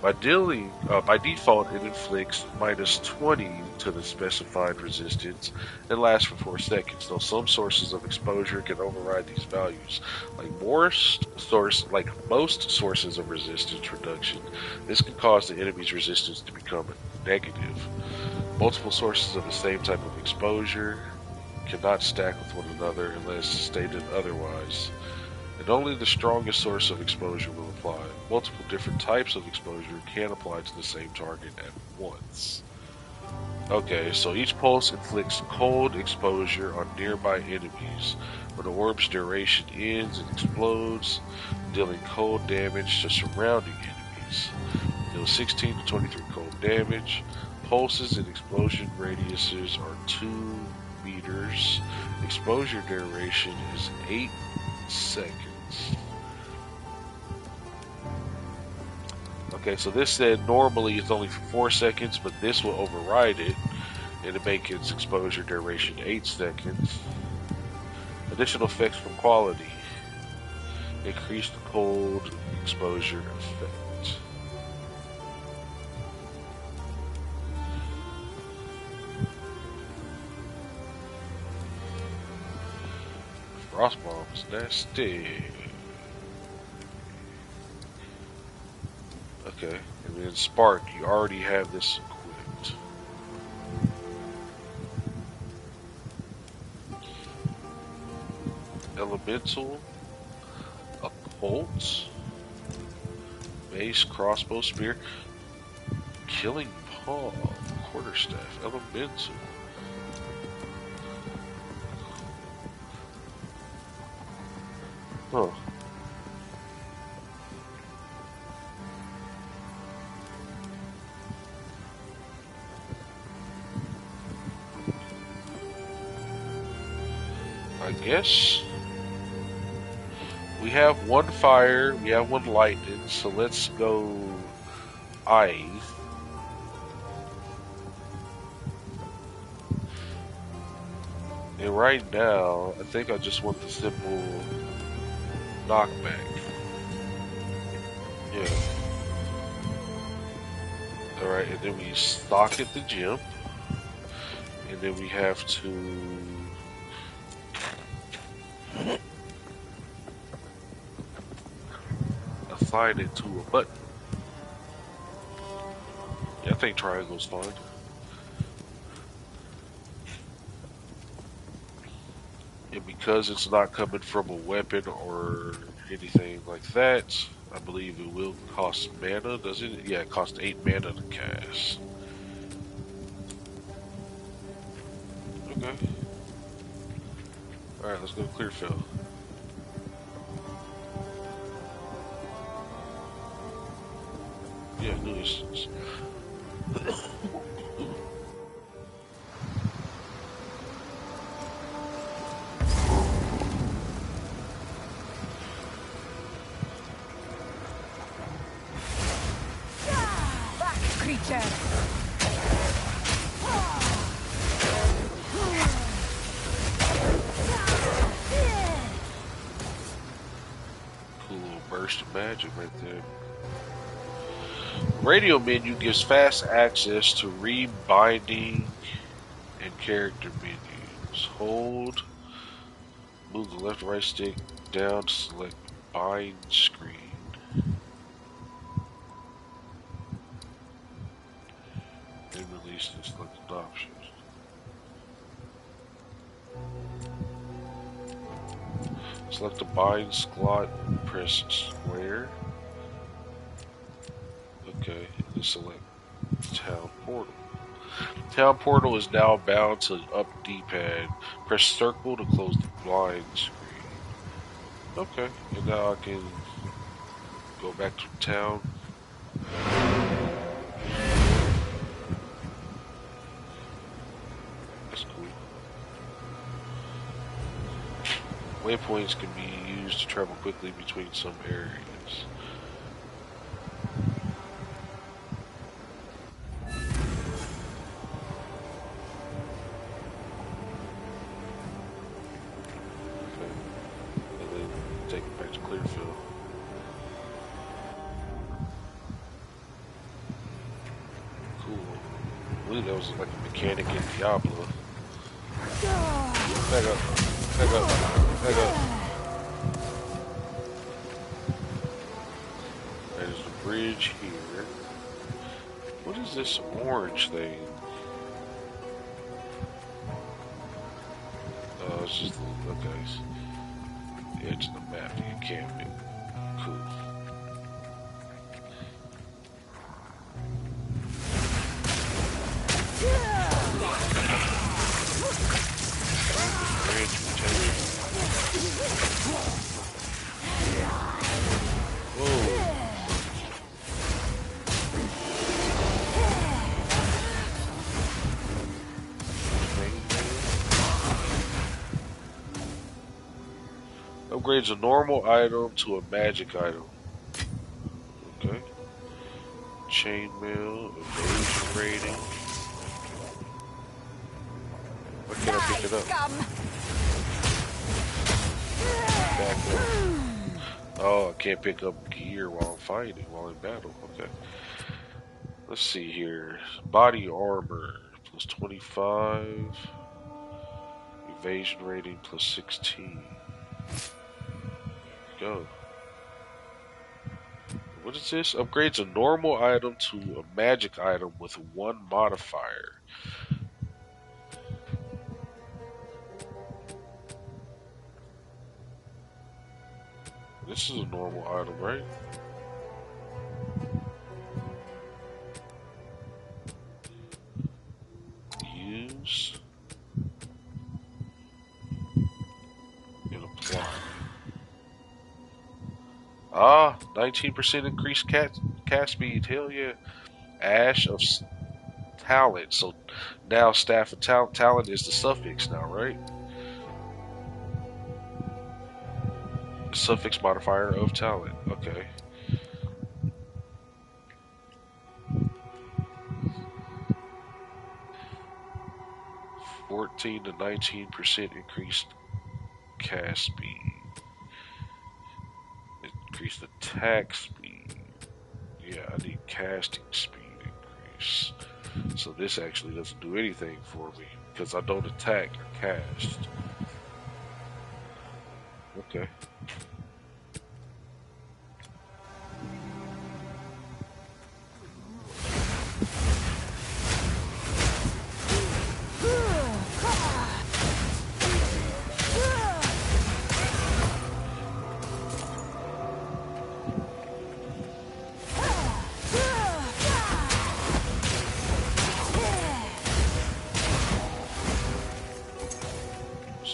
By default, it inflicts -20 to the specified resistance and lasts for 4 seconds, though some sources of exposure can override these values. Like most sources of resistance reduction, this can cause the enemy's resistance to become negative. Multiple sources of the same type of exposure cannot stack with one another unless stated otherwise, and only the strongest source of exposure will apply. Multiple different types of exposure can apply to the same target at once. Okay, so each pulse inflicts cold exposure on nearby enemies. When the orb's duration ends, it explodes, dealing cold damage to surrounding enemies. Deal 16 to 23 cold damage. Pulses and explosion radiuses are 2 meters. Exposure duration is 8 seconds. Okay, so this said normally it's only for 4 seconds, but this will override it and to make its exposure duration 8 seconds. Additional effects from quality. Increased cold exposure effect. Frost bombs, nasty. Okay, and then Spark, you already have this equipped. Elemental, Occult, Mace, Crossbow, Spear, Killing Paw, Quarterstaff, Elemental. Huh. I guess we have one fire, we have one lightning, so let's go ice. And right now, I think I just want the simple knockback. Yeah. Alright, and then we stock at the gym. And then we have to assign it to a button. Yeah, I think triangle's fine. And because it's not coming from a weapon or anything like that, I believe it will cost mana, does it? Yeah, it costs 8 mana to cast. Okay. Alright, let's go to Clearfield. Yeah, new instance. Back, creature! Cool little burst of magic right there. Radio menu gives fast access to rebinding and character menus. Hold, move the left or right stick down to select bind screen. Then release the selected options. Select the bind slot, press square. Okay, and then select town portal. Town portal is now bound to up D-pad. Press circle to close the blind screen. Okay, and now I can go back to town. That's cool. Waypoints can be used to travel quickly between some areas. That was like a mechanic in Diablo. Back up. Back up. Back up. There's a bridge here. What is this orange thing? Oh, it's just okay. The edge of the map you can't be. Cool. Upgrades a normal item to a magic item. Okay. Chainmail, evasion rating. Why can't I pick it up? Back up. Oh, I can't pick up gear while I'm fighting, while in battle. Okay. Let's see here. Body armor plus 25. Evasion rating plus 16. Go. What is this? Upgrades a normal item to a magic item with one modifier. This is a normal item, right? Use and apply. Ah, 19% increased cast speed. Hell yeah. Ash of Talent. So now Staff of Talent is the suffix now, right? Suffix modifier of talent. Okay. 14 to 19% increased cast speed. Increased attack speed. Yeah, I need casting speed increase. So this actually doesn't do anything for me because I don't attack or cast. Okay.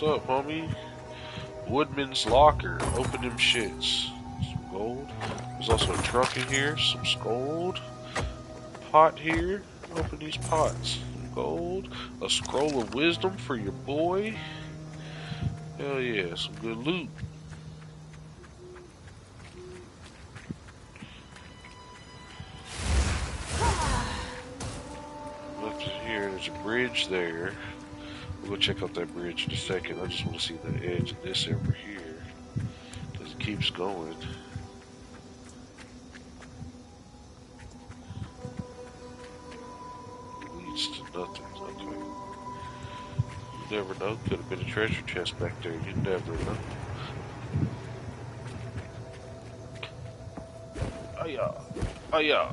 What's up, homie? Woodman's Locker. Open them shits. Some gold. There's also a trunk in here. Some gold. Pot here. Open these pots. Some gold. A scroll of wisdom for your boy. Hell yeah, some good loot. Up to here, there's a bridge there. We'll go check out that bridge in a second. I just want to see the edge of this over here. Because it keeps going. Leads to nothing. Okay. You never know. Could have been a treasure chest back there. You never know. Oh yeah. Oh yeah.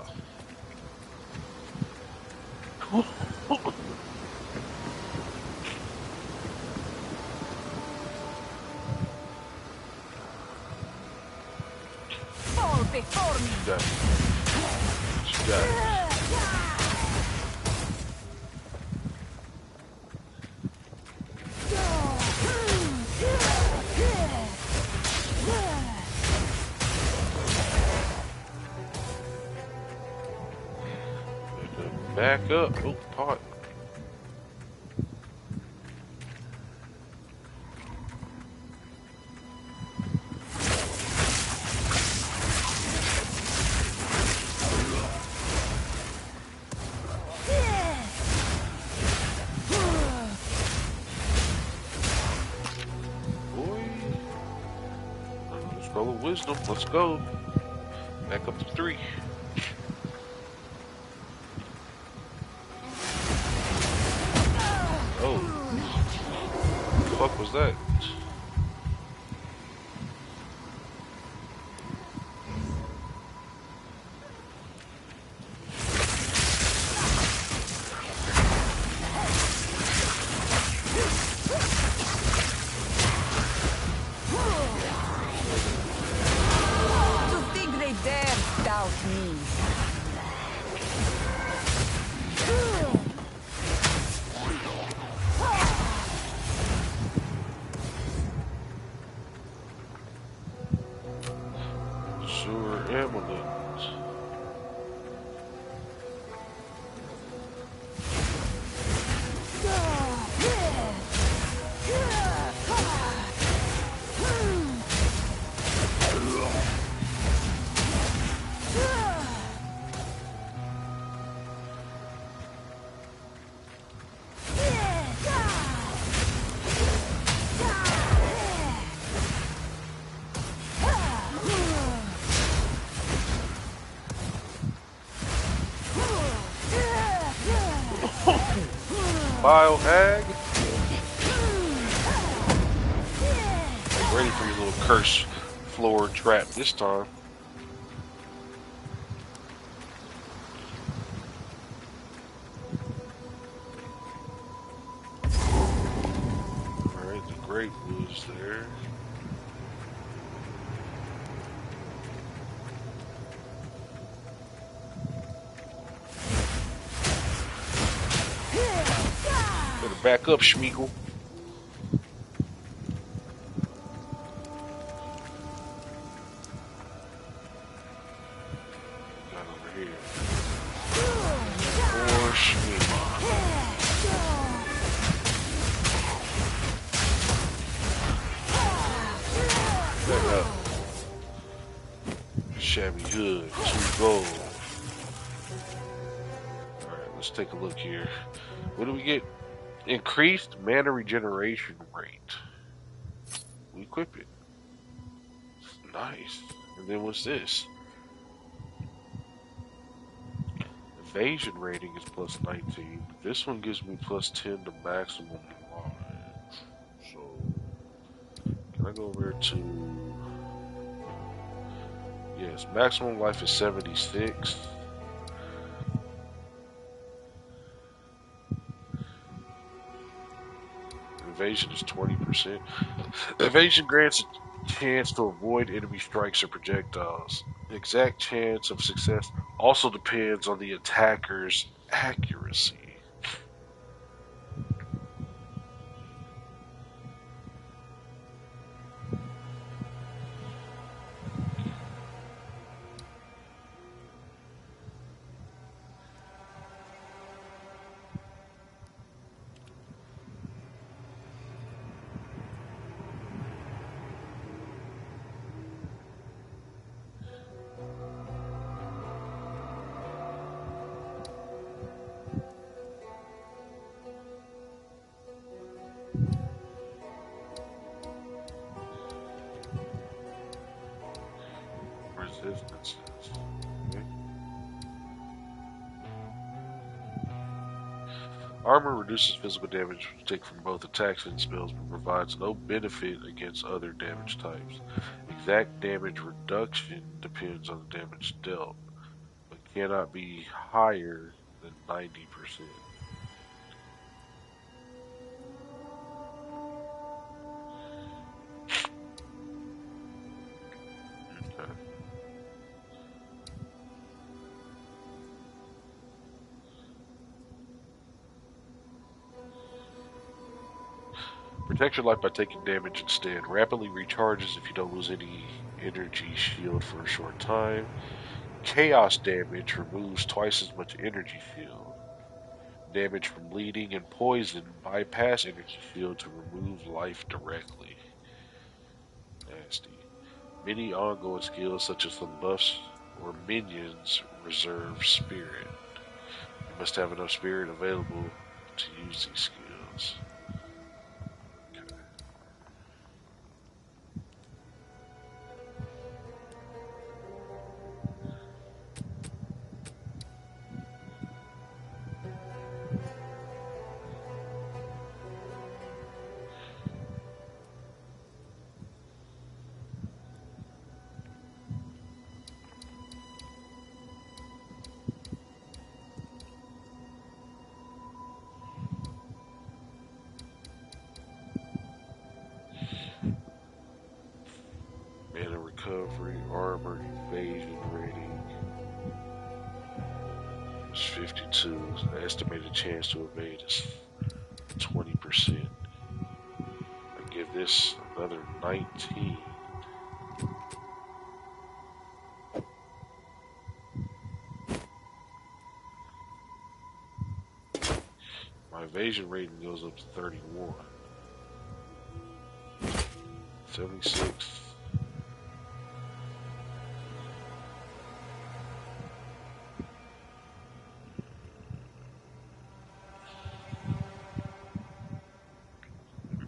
Before me. Got it. She got it. Back up. Oh, pot. Scroll of wisdom. Let's go. Back up to 3. Oh. What the fuck was that? Sewer amulet. Biohag. Ready for your little curse floor trap this time. Alright, the grape was there. Better back up, Schmeagle. Got over here. More Schmeagle. Back up. Shabby hood. 2 gold. Alright, let's take a look here. What do we get? Increased mana regeneration rate. We equip it. Nice. And then what's this? Evasion rating is plus 19. This one gives me plus 10 to maximum life. So, can I go over to... Yes, maximum life is 76. Evasion is 20%. Evasion grants a chance to avoid enemy strikes or projectiles. The exact chance of success also depends on the attacker's accuracy. Resistance. Okay. Armor reduces physical damage taken from both attacks and spells, but provides no benefit against other damage types. Exact damage reduction depends on the damage dealt, but cannot be higher than 90%. Okay. Protect your life by taking damage instead. Rapidly recharges if you don't lose any energy shield for a short time. Chaos damage removes twice as much energy shield. Damage from bleeding and poison bypass energy shield to remove life directly. Nasty. Many ongoing skills such as some buffs or minions reserve spirit. You must have enough spirit available to use these skills. Mana recovery, armor, evasion rating is 52. The estimated chance to evade is 20%. I give this another 19. My evasion rating goes up to 31. 76.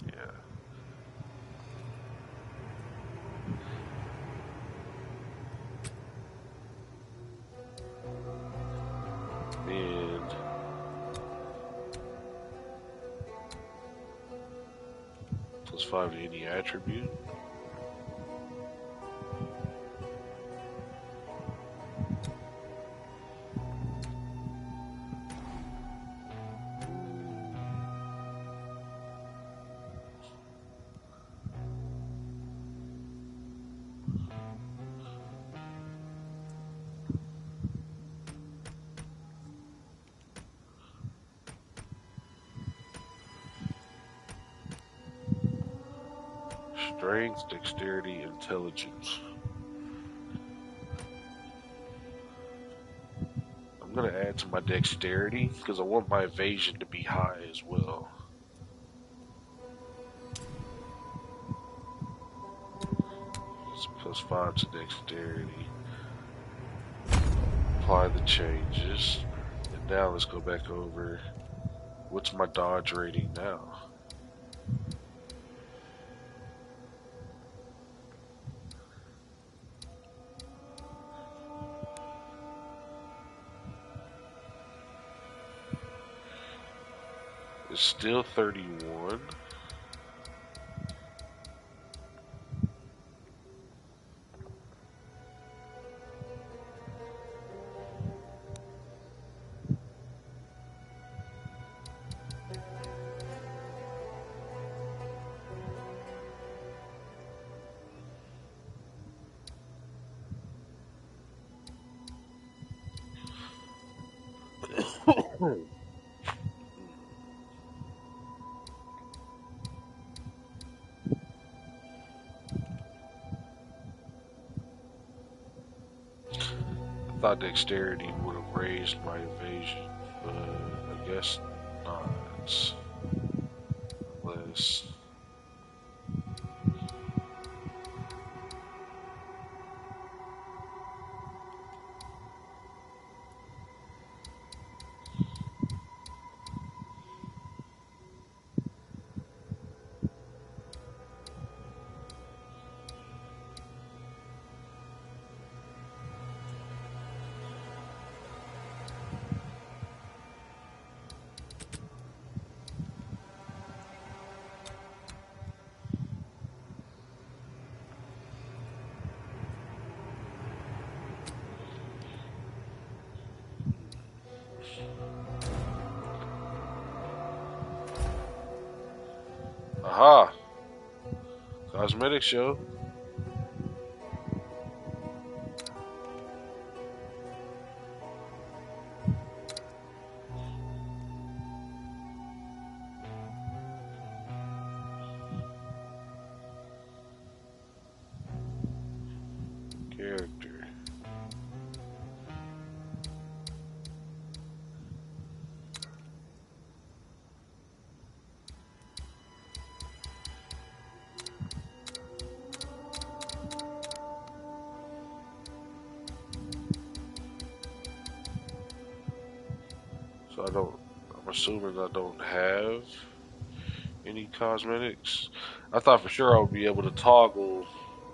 Yeah. And plus 5 to any attribute. Strength, dexterity, intelligence. I'm gonna add to my dexterity because I want my evasion to be high as well. It's plus 5 to dexterity. Apply the changes. And now let's go back over What's my dodge rating now? It's still 31. I thought dexterity would have raised my evasion, but I guess not. Unless. Aha! Cosmetic show. Character. So I'm assuming I don't have any cosmetics. I thought for sure I would be able to toggle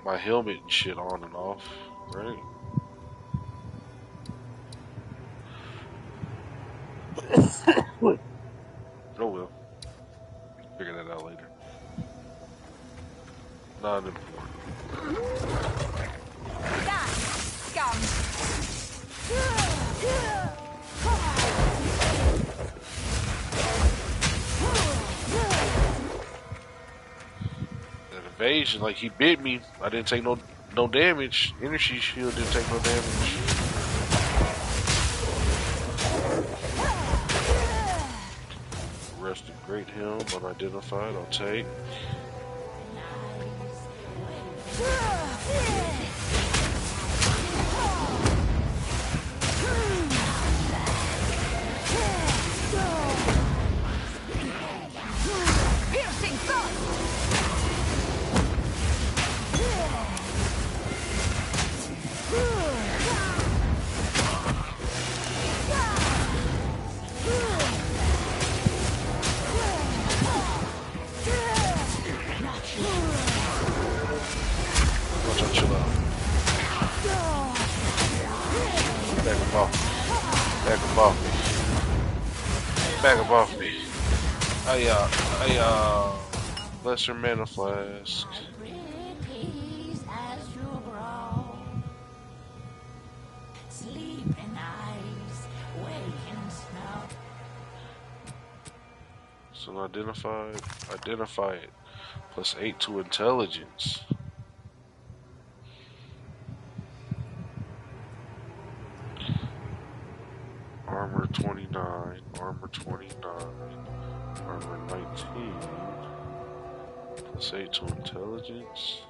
my helmet and shit on and off, right? Oh well. Figure that out later. Not important. That evasion, like he bit me. I didn't take no damage. Energy shield didn't take no damage. Rusted great helm unidentified. I'll take. Back up off me. Lesser mana flask. So identify it. +8 to intelligence. Armor 29, armor 29, armor 19, +8 to intelligence.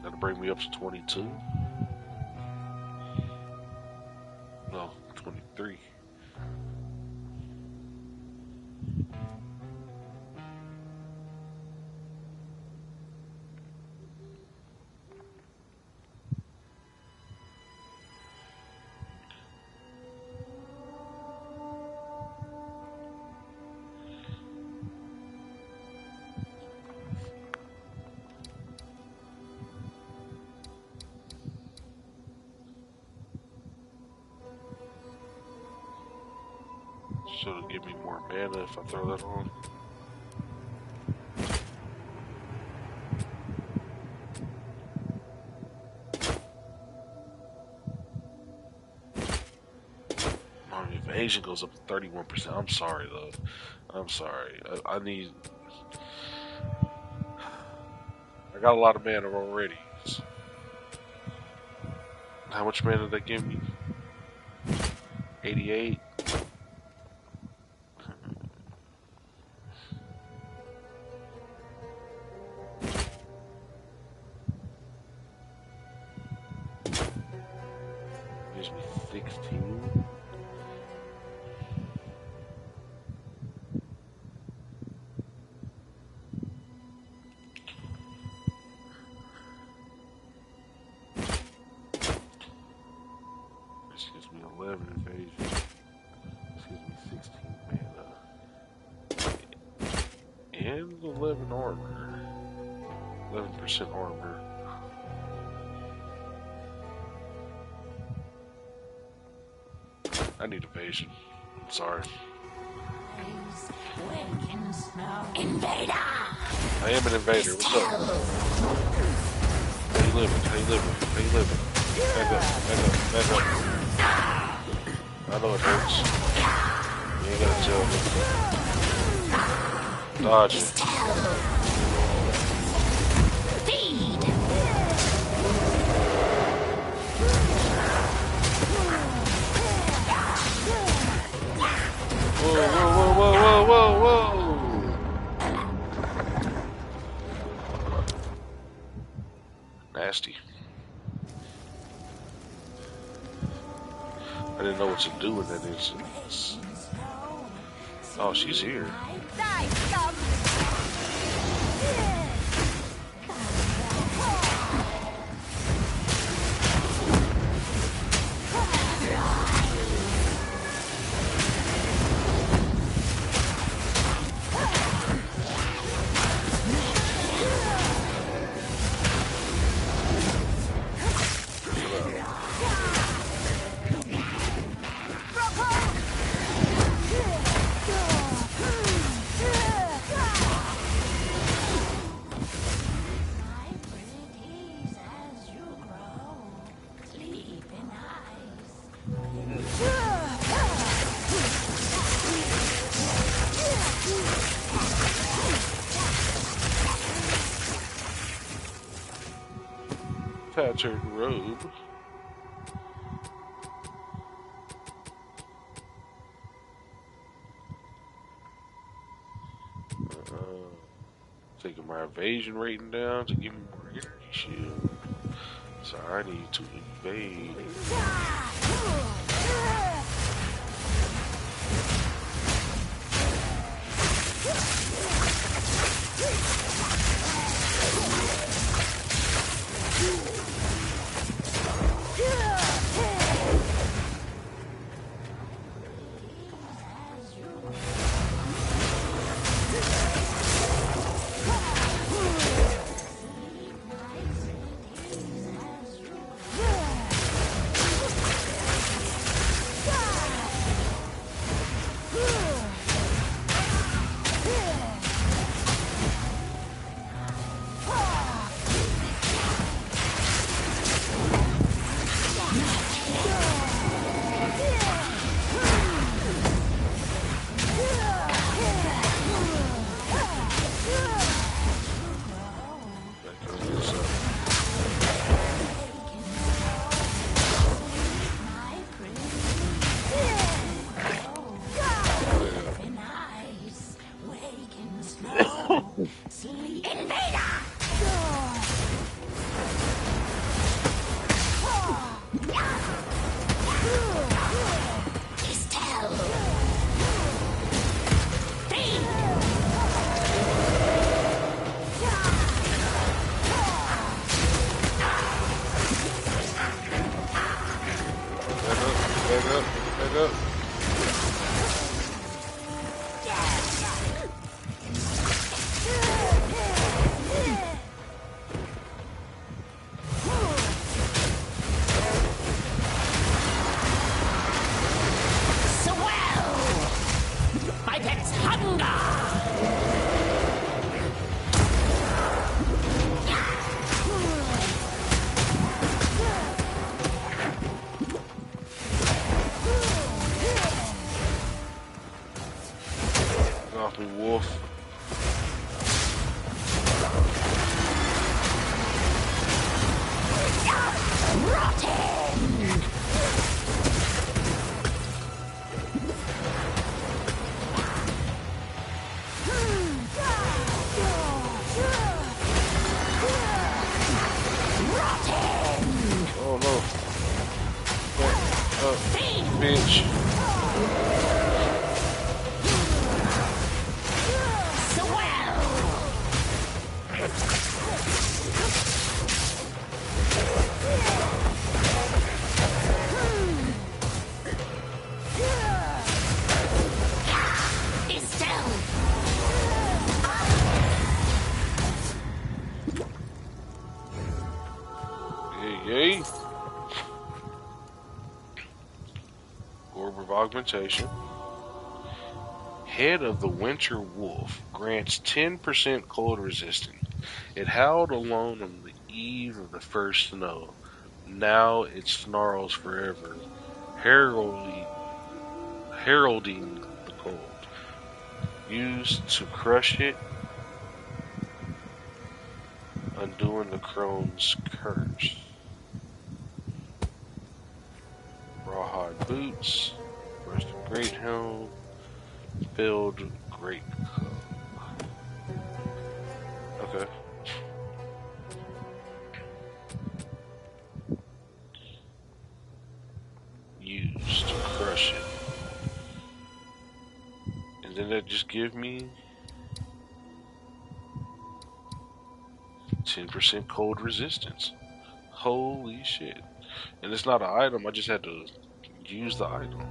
That'll bring me up to 22. No, 23. So it'll give me more mana if I throw that on. My evasion goes up to 31%. I'm sorry, though. I'm sorry. I need... I got a lot of mana already. How much mana did they give me? 88? Gives me 16? This gives me 11 evasion. This gives me 16 mana. And 11 armor. 11% armor. I need evasion. I'm sorry. Invader! I am an invader. What's up? How you living? How you living? How you living? Back up, back up, back up. I know it hurts. You ain't gotta tell me. Dodge it. Feed! Whoa, whoa, whoa, whoa, whoa, whoa, whoa! Nasty. I didn't know what to do in that instance. Oh, she's here. Patterned robe. Taking my evasion rating down to give me more energy shield. So I need to evade. Stop me, wolf. Oh no. Bitch. Yay. Orb of Augmentation. Head of the Winter Wolf grants 10% cold resistance. It howled alone on the eve of the first snow. Now it snarls forever, heralding the cold. Used to crush it, undoing the crone's curse. Rawhide boots, rusted great helm, filled great coat. Okay. Used to crush it. And then that just give me 10% cold resistance. Holy shit. And it's not an item, I just had to use the item.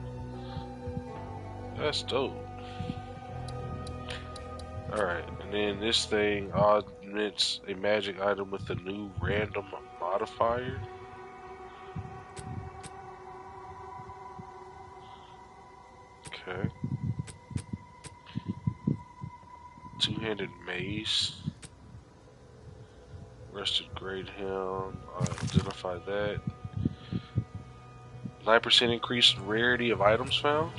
That's dope. Alright, and then this thing augments a magic item with a new random modifier. Okay. Two-handed mace. Rusted great helm. I identify that. 9% increased rarity of items found.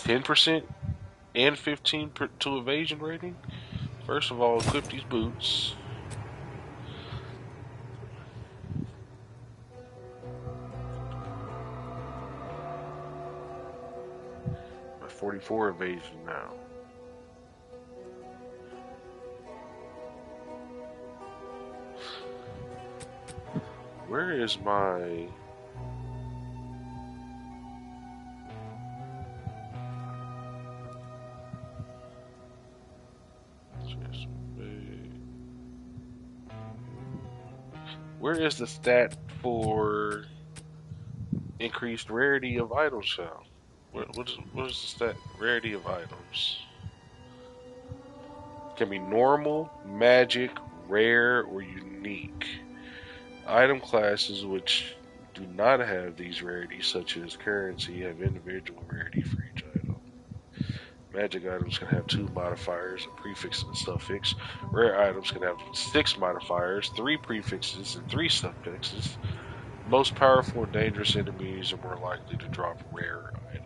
%, and 15 to evasion rating. First of all, equip these boots. My 44 evasion now. Where is my... Where is the stat for increased rarity of items found? What is the stat? Rarity of items. Can be normal, magic, rare, or unique. Item classes which do not have these rarities, such as currency, have individual rarity for each item. Magic items can have 2 modifiers, a prefix and a suffix. Rare items can have 6 modifiers, 3 prefixes, and 3 suffixes. Most powerful and dangerous enemies are more likely to drop rare items.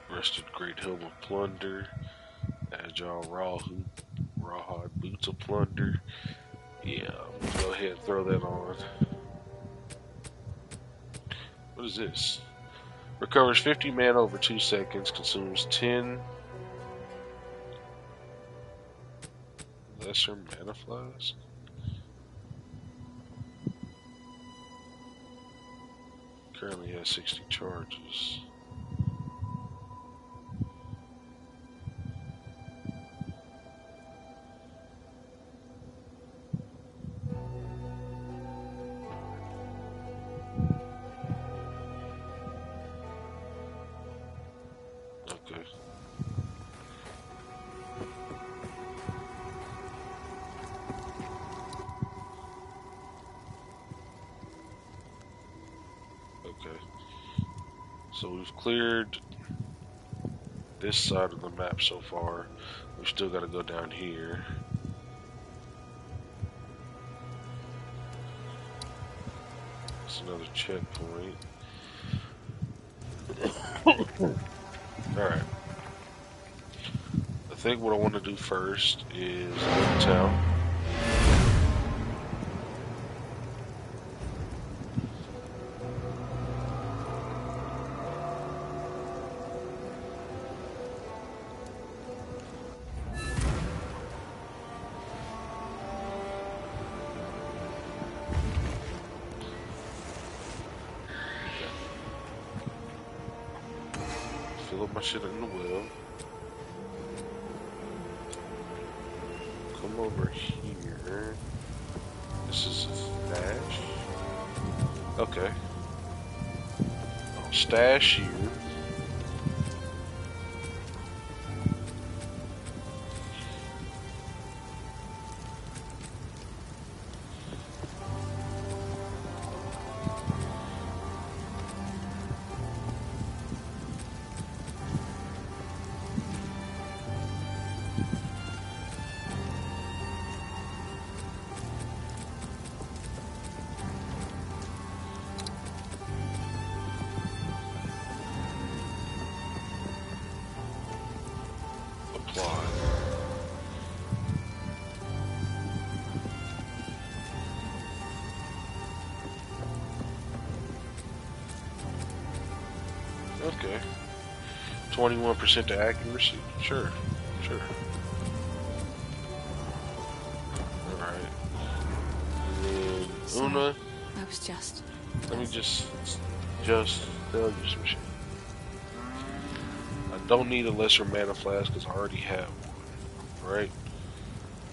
Rusted great helm of plunder. Agile rawhide boots of plunder. Yeah, I'm gonna go ahead and throw that on. What is this? Recovers 50 mana over 2 seconds. Consumes 10 lesser mana flask. Currently has 60 charges. Okay. So we've cleared this side of the map so far. We've still got to go down here. That's another checkpoint. Alright. I think what I want to do first is go to town. Fill up my shit in the well. Come over here. This is a stash. Okay. I'll stash you. Apply. Okay. 21% to accuracy. Sure. Sure. Alright. And then Una. I was just. Let me just tell you some shit. I don't need a lesser mana flask because I already have one. Right?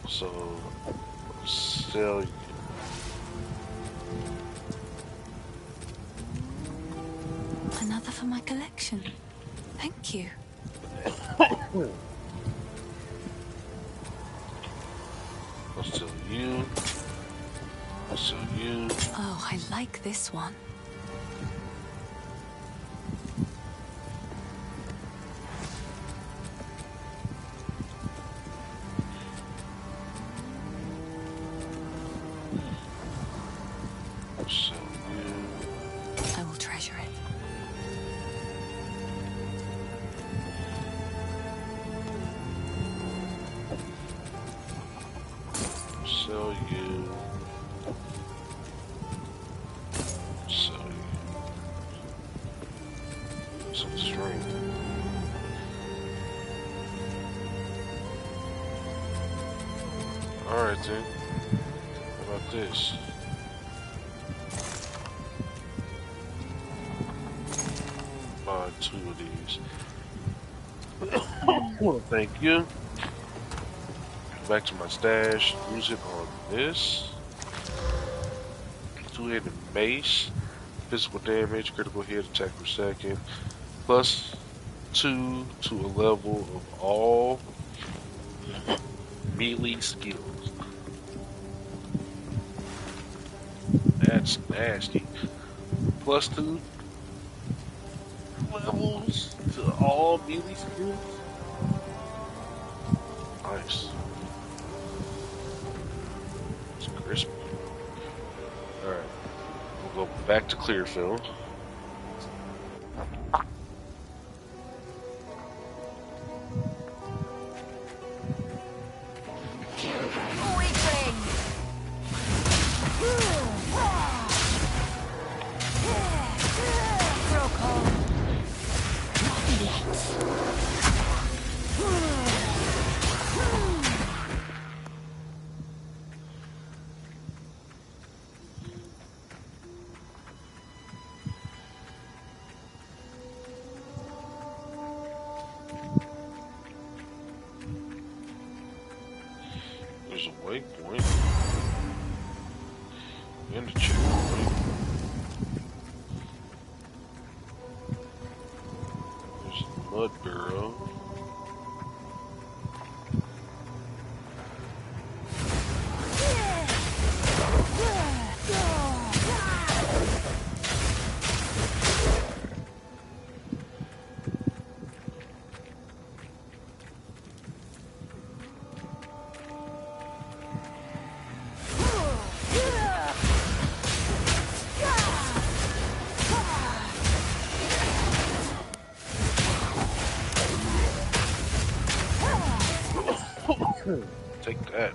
So sell you. Another for my collection. Thank you. I'll sell you. I'll sell you. Oh, I like this one. I'll sell you. I will treasure it. Sell you. Sell you. Some string. Alright then. How about this? Buy 2 of these. Well, thank you. Back to my stash. Use it on this. 2-handed mace. Physical damage, critical hit, attack per second. Plus 2 to a level of all melee skills. That's nasty. Plus 2 levels to all melee skills. Nice. It's crispy. Alright. We'll go back to Clearfield. There's a waypoint and a checkpoint. There's a mud burrow. that.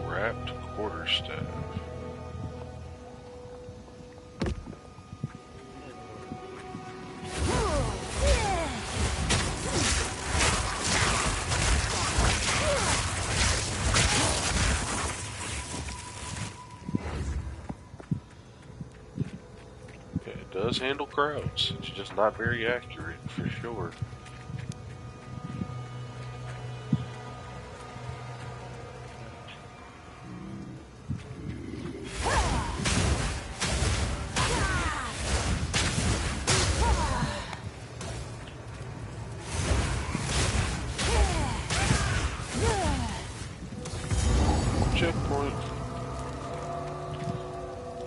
Wrapped quarterstaff. Okay, it does handle crowds. It's just not very accurate for sure. Checkpoint.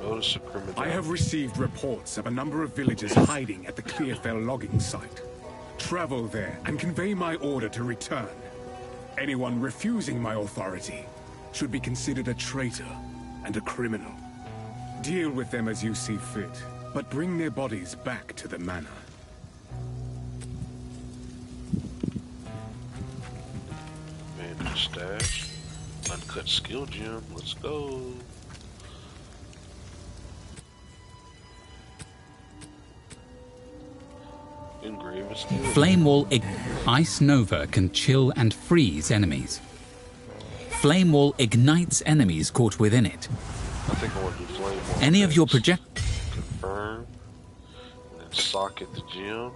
Notice a primitive. I have received reports of a number of villagers hiding at the Clearfell logging site. Travel there and convey my order to return. Anyone refusing my authority should be considered a traitor and a criminal. Deal with them as you see fit, but bring their bodies back to the manor. Bandage stash. Uncut skill gem. Let's go. Engraven skill. Flame Wall Ice Nova can chill and freeze enemies. Flame Wall ignites enemies caught within it. I think I want to do flame wall. Any of your Confirm. And then socket the gem.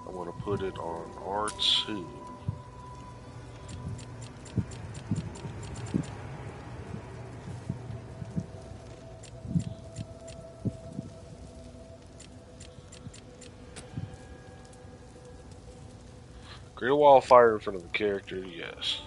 I want to put it on R2. Create a wall of fire in front of the character, yes.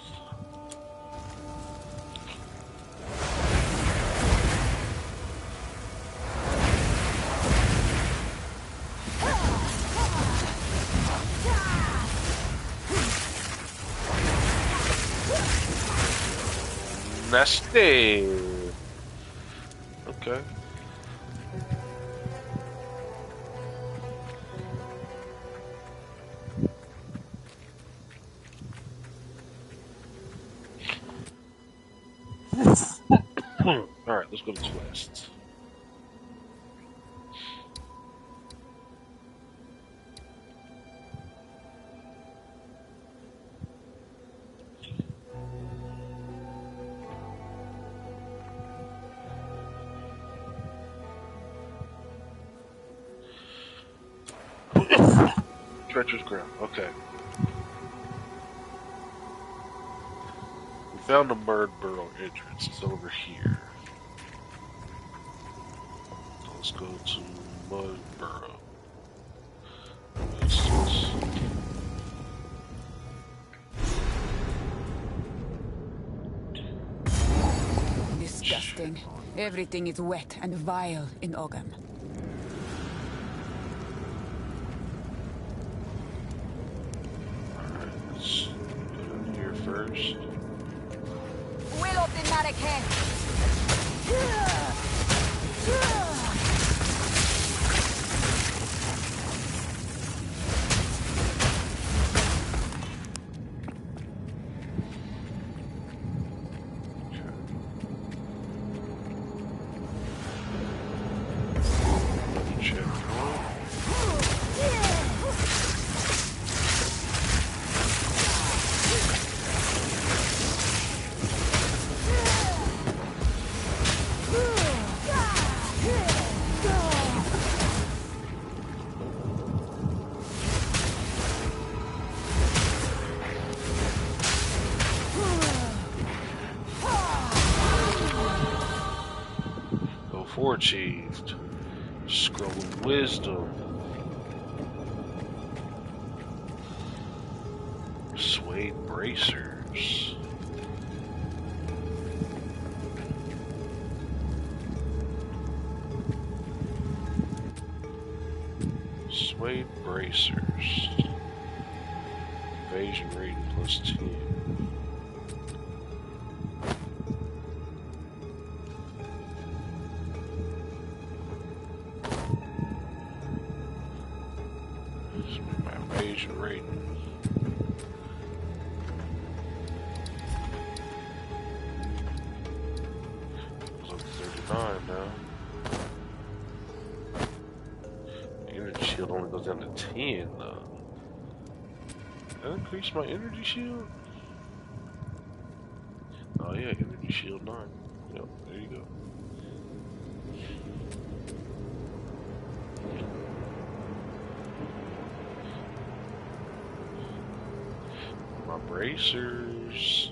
Nasty. Okay. Alright, let's go to quests. Treacherous ground, okay. We found the Mud Burrow entrance. It's over here. Let's go to Mud Burrow. Disgusting. Everything is wet and vile in Ogham. Alright, let's go down here first. Will of the Marrakesh! Achieved. Scroll of Wisdom. Persuade Suede bracers. Suede bracers. Evasion rating plus 10. My evasion rating. Goes up to 39 now. Energy shield only goes down to 10 though. That increased my energy shield? Oh yeah, energy shield 9. Yep, there you go. My bracers.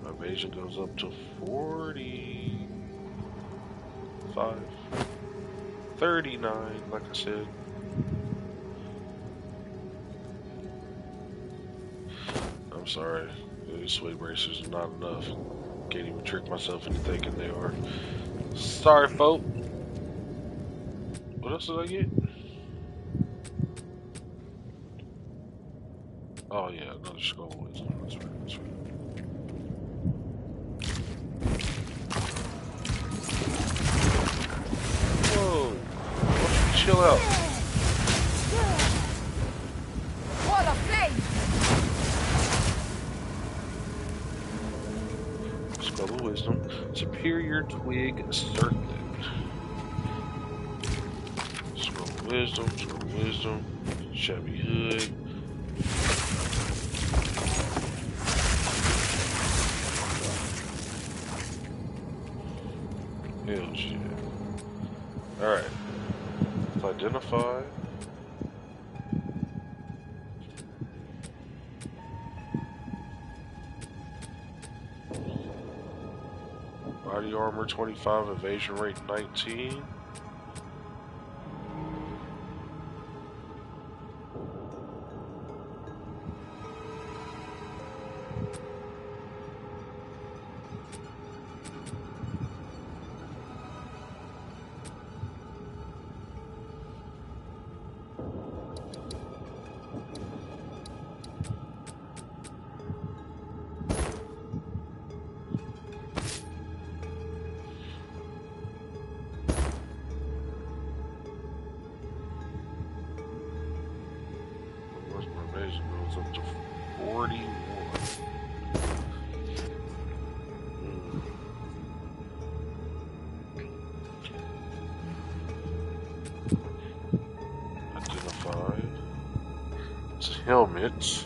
My evasion goes up to 45. 39, like I said. I'm sorry. These suede bracers are not enough. Can't even trick myself into thinking they are. Sorry, folk. What else did I get? Oh yeah, another skull wisdom. That's right. That's right. Whoa! Why don't you chill out? Wall of flame! Skull of wisdom. Superior twig circlet. Skull of wisdom. Skull of wisdom. Shabby hood. Hell shit. Alright. Let's identify. Body armor 25, evasion rate 19. Goes up to 41. Identified. It's a helmet.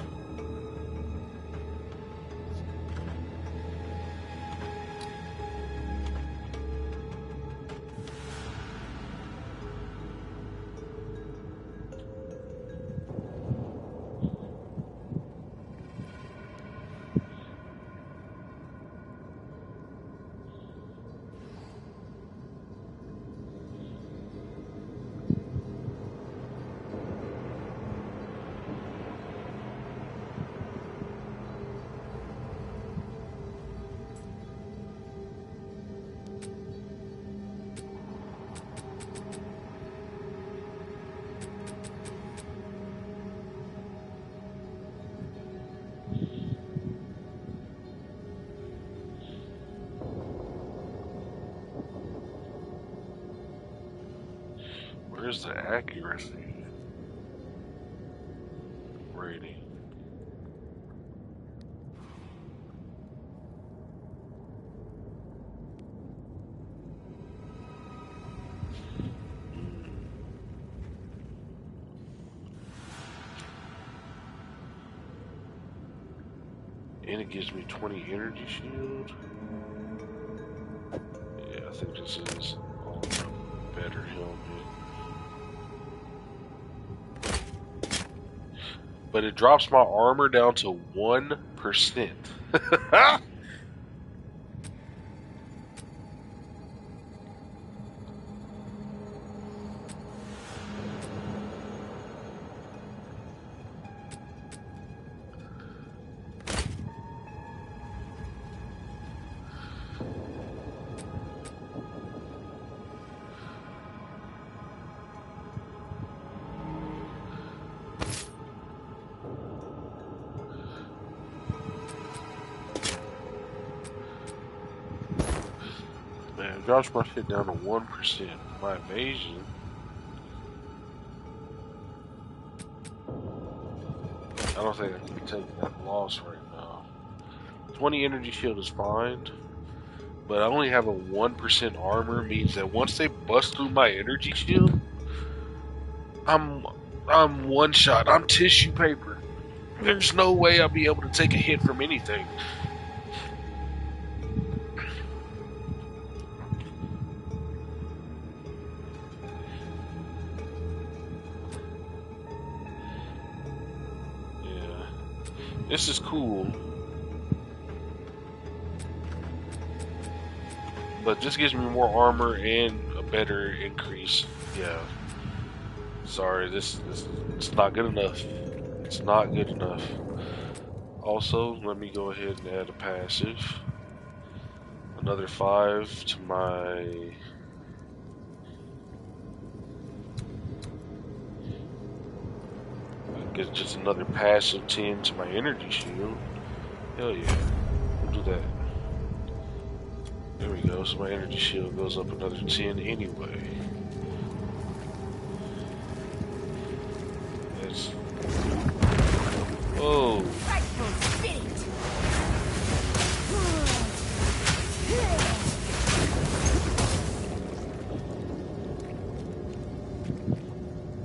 Where's the accuracy rating? And it gives me 20 energy shield. Yeah, I think this is all better helmet. But it drops my armor down to 1%. Man, it drops my shit down to 1%. My evasion. I don't think I can take that loss right now. 20 energy shield is fine, but I only have a 1% armor, means that once they bust through my energy shield, I'm one shot. I'm tissue paper. There's no way I'll be able to take a hit from anything. Yeah. This is cool. But this gives me more armor and a better increase. Yeah. Sorry, this it's not good enough. It's not good enough. Also, let me go ahead and add a passive. Another 5 to my... Get just another passive 10 to my energy shield. Hell yeah. We'll do that. There we go. So my energy shield goes up another 10 anyway. That's... Oh.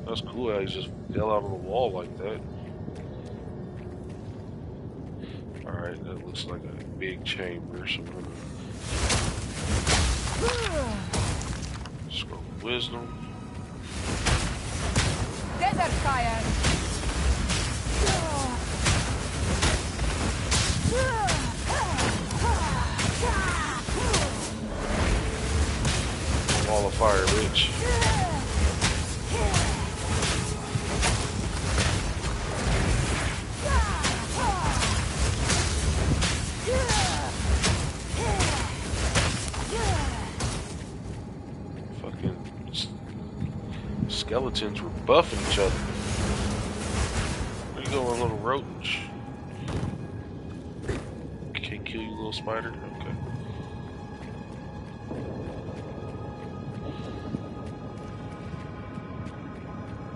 That's cool how he just fell out of the wall like that. Alright, that looks like a big chamber, so I'm gonna scroll wisdom. Desert fire. Wall of fire, bitch. Skeletons were buffing each other. Where you going, little roach? Can't kill you, little spider? Okay.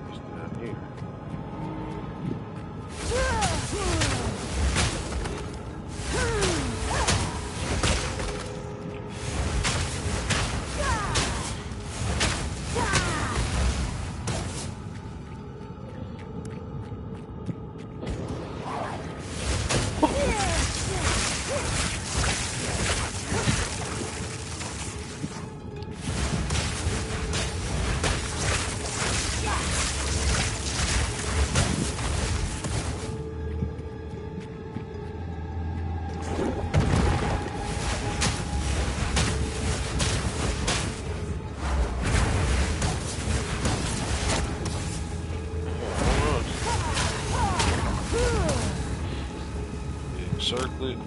What's down here? Circle it.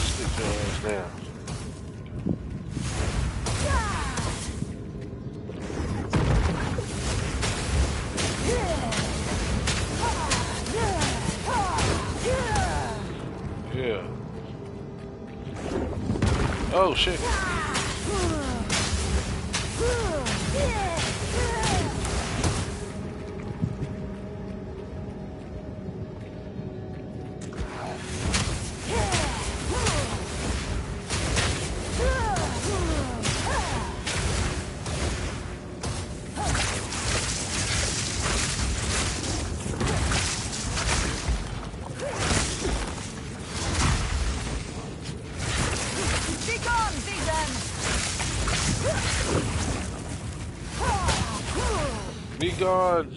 Stick your ass down. Yeah. Oh shit. Be gone.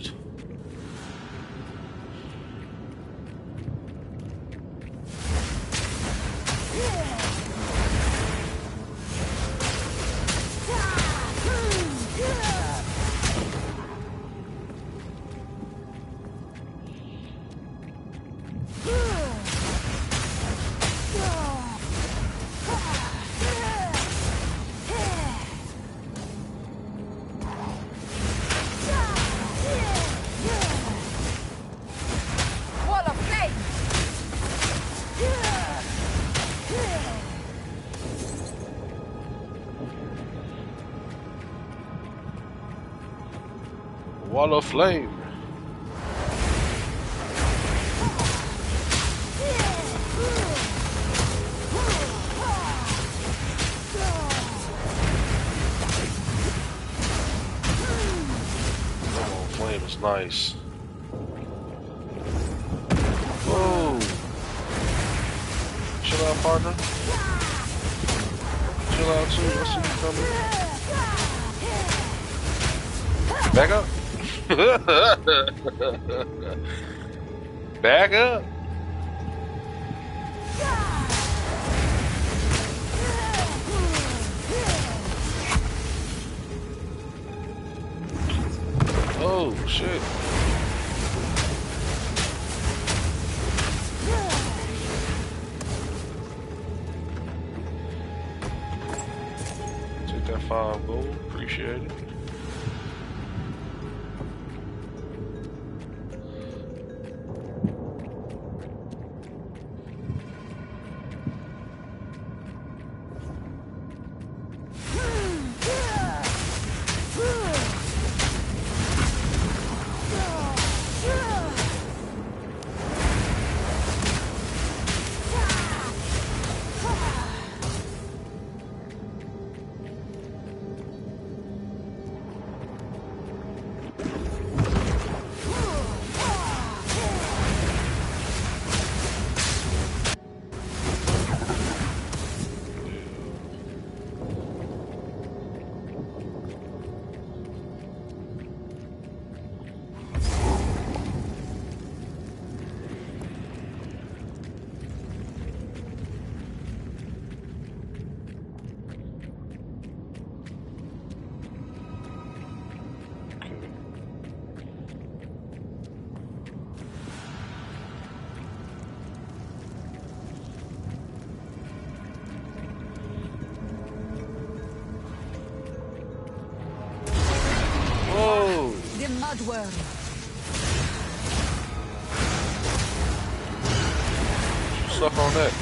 Wall of flame. Flame is nice. Whoa. Chill out, partner. Chill out too. I see you coming. Back up. Back up. Oh shit. Take that 5 gold, appreciate it. The mudworm. Stuck on that.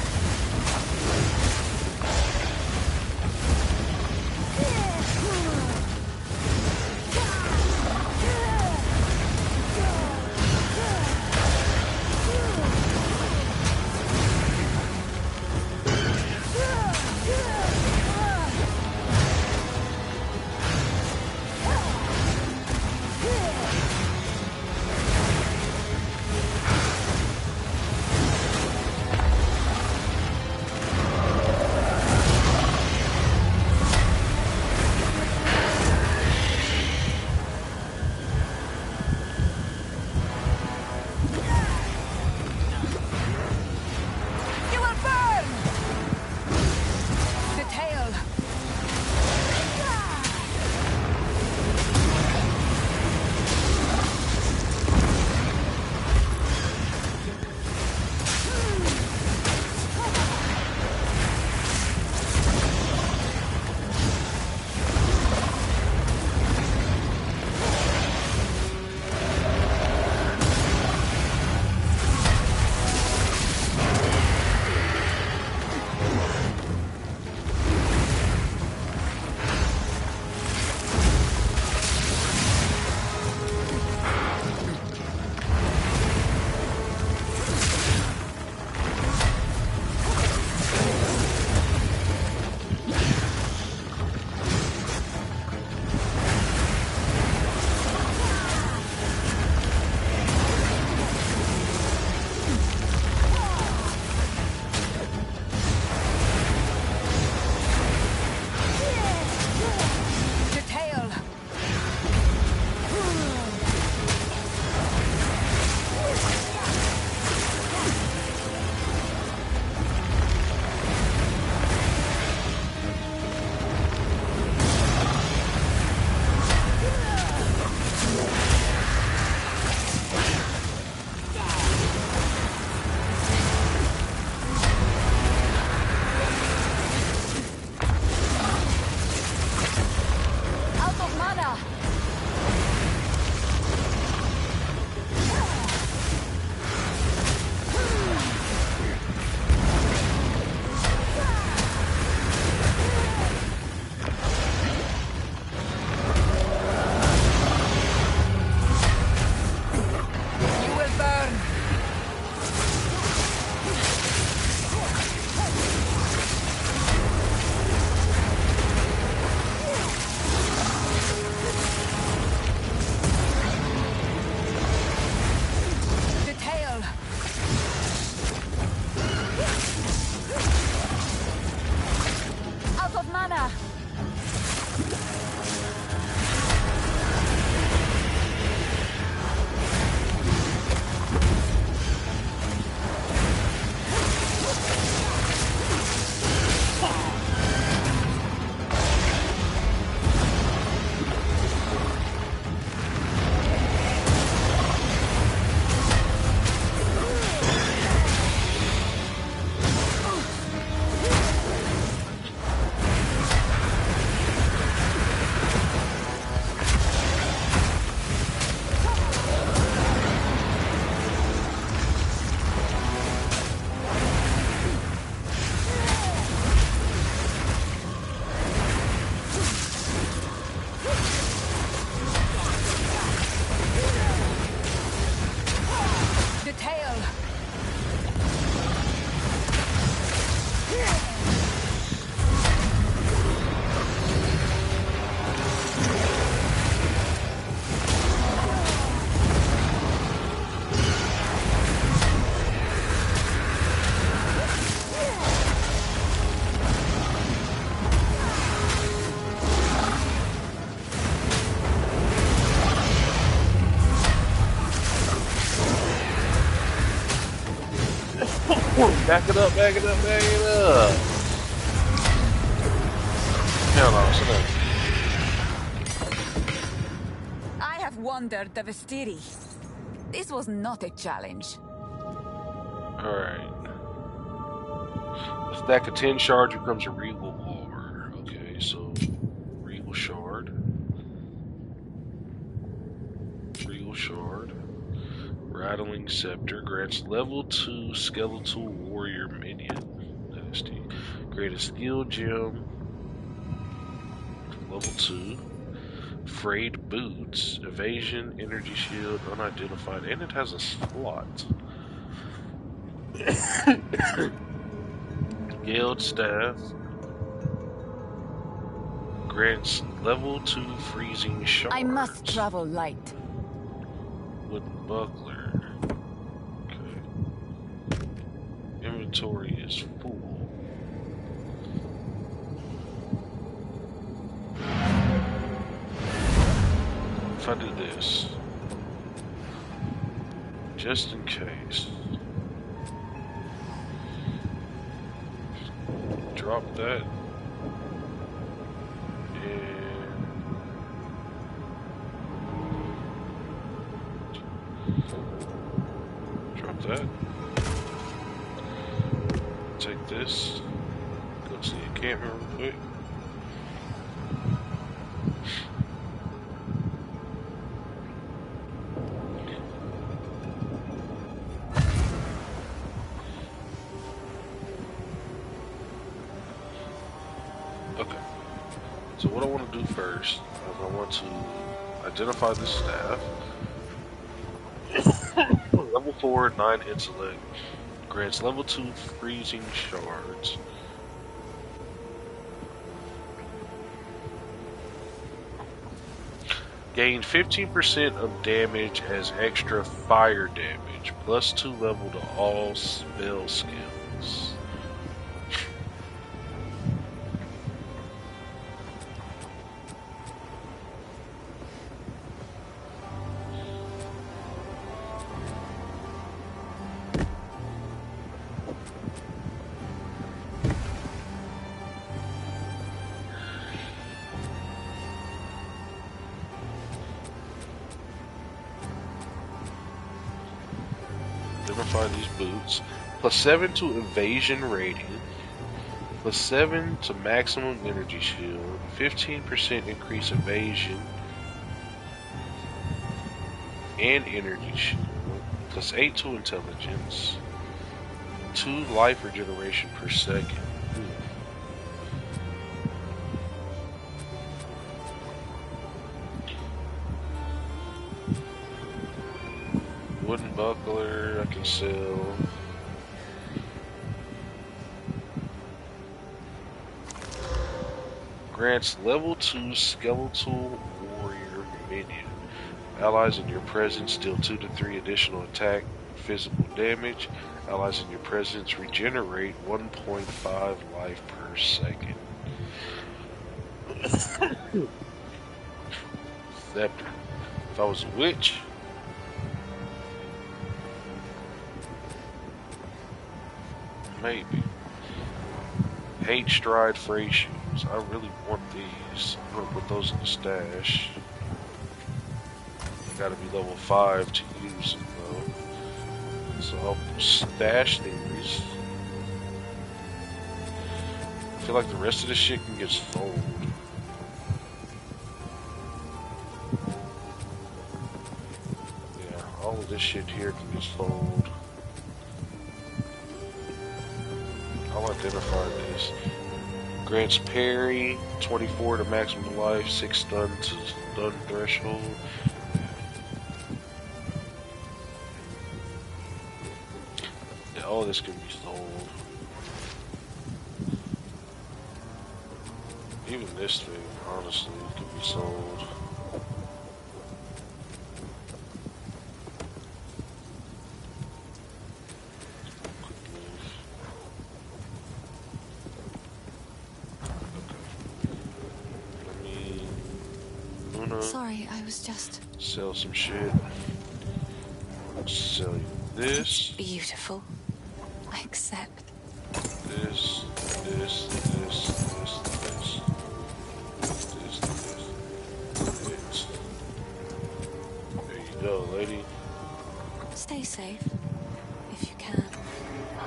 Back it up, back it up, back it up. Hell no, so no. I have wandered the Vestiri. This was not a challenge. Alright. A stack of 10 shards becomes a regal armor. Okay, so regal shard. Regal shard. Rattling scepter grants level 2 skeletal warrior minion. Nasty. Create a skill gem. Level 2. Frayed boots. Evasion, energy shield, unidentified, and it has a slot. Gilded staff. Grants level 2 freezing shards. I must travel light. Wooden buckler. Okay. Inventory is full. If I do this, just in case, drop that, and drop that, take this, go to the encampment real quick. Okay, so what I want to do first is I want to identify the staff. Level 4, 9 intellect. Grants level 2 freezing shards. Gain 15% of damage as extra fire damage. Plus 2 level to all spell skills. Identify these boots. Plus 7 to evasion rating. Plus 7 to maximum energy shield. 15% increase evasion and energy shield. Plus 8 to intelligence. 2 life regeneration per second. Wooden buckler, I can sell. Grants level 2 skeletal warrior minion. Allies in your presence deal 2 to 3 additional attack physical damage. Allies in your presence regenerate 1.5 life per second. Scepter. If I was a witch, maybe. Hate stride fray shoes. I really want these. I'm gonna put those in the stash. You gotta be level 5 to use them though. So I'll stash these. I feel like the rest of this shit can get sold. Yeah, all of this shit here can get sold. I'll identify this. Grants parry, 24 to maximum life, 6 stun to stun threshold. Yeah, all this can be sold. Even this thing, honestly, could be sold. Sorry, I was just... Sell some shit. Sell you this. Beautiful. I accept.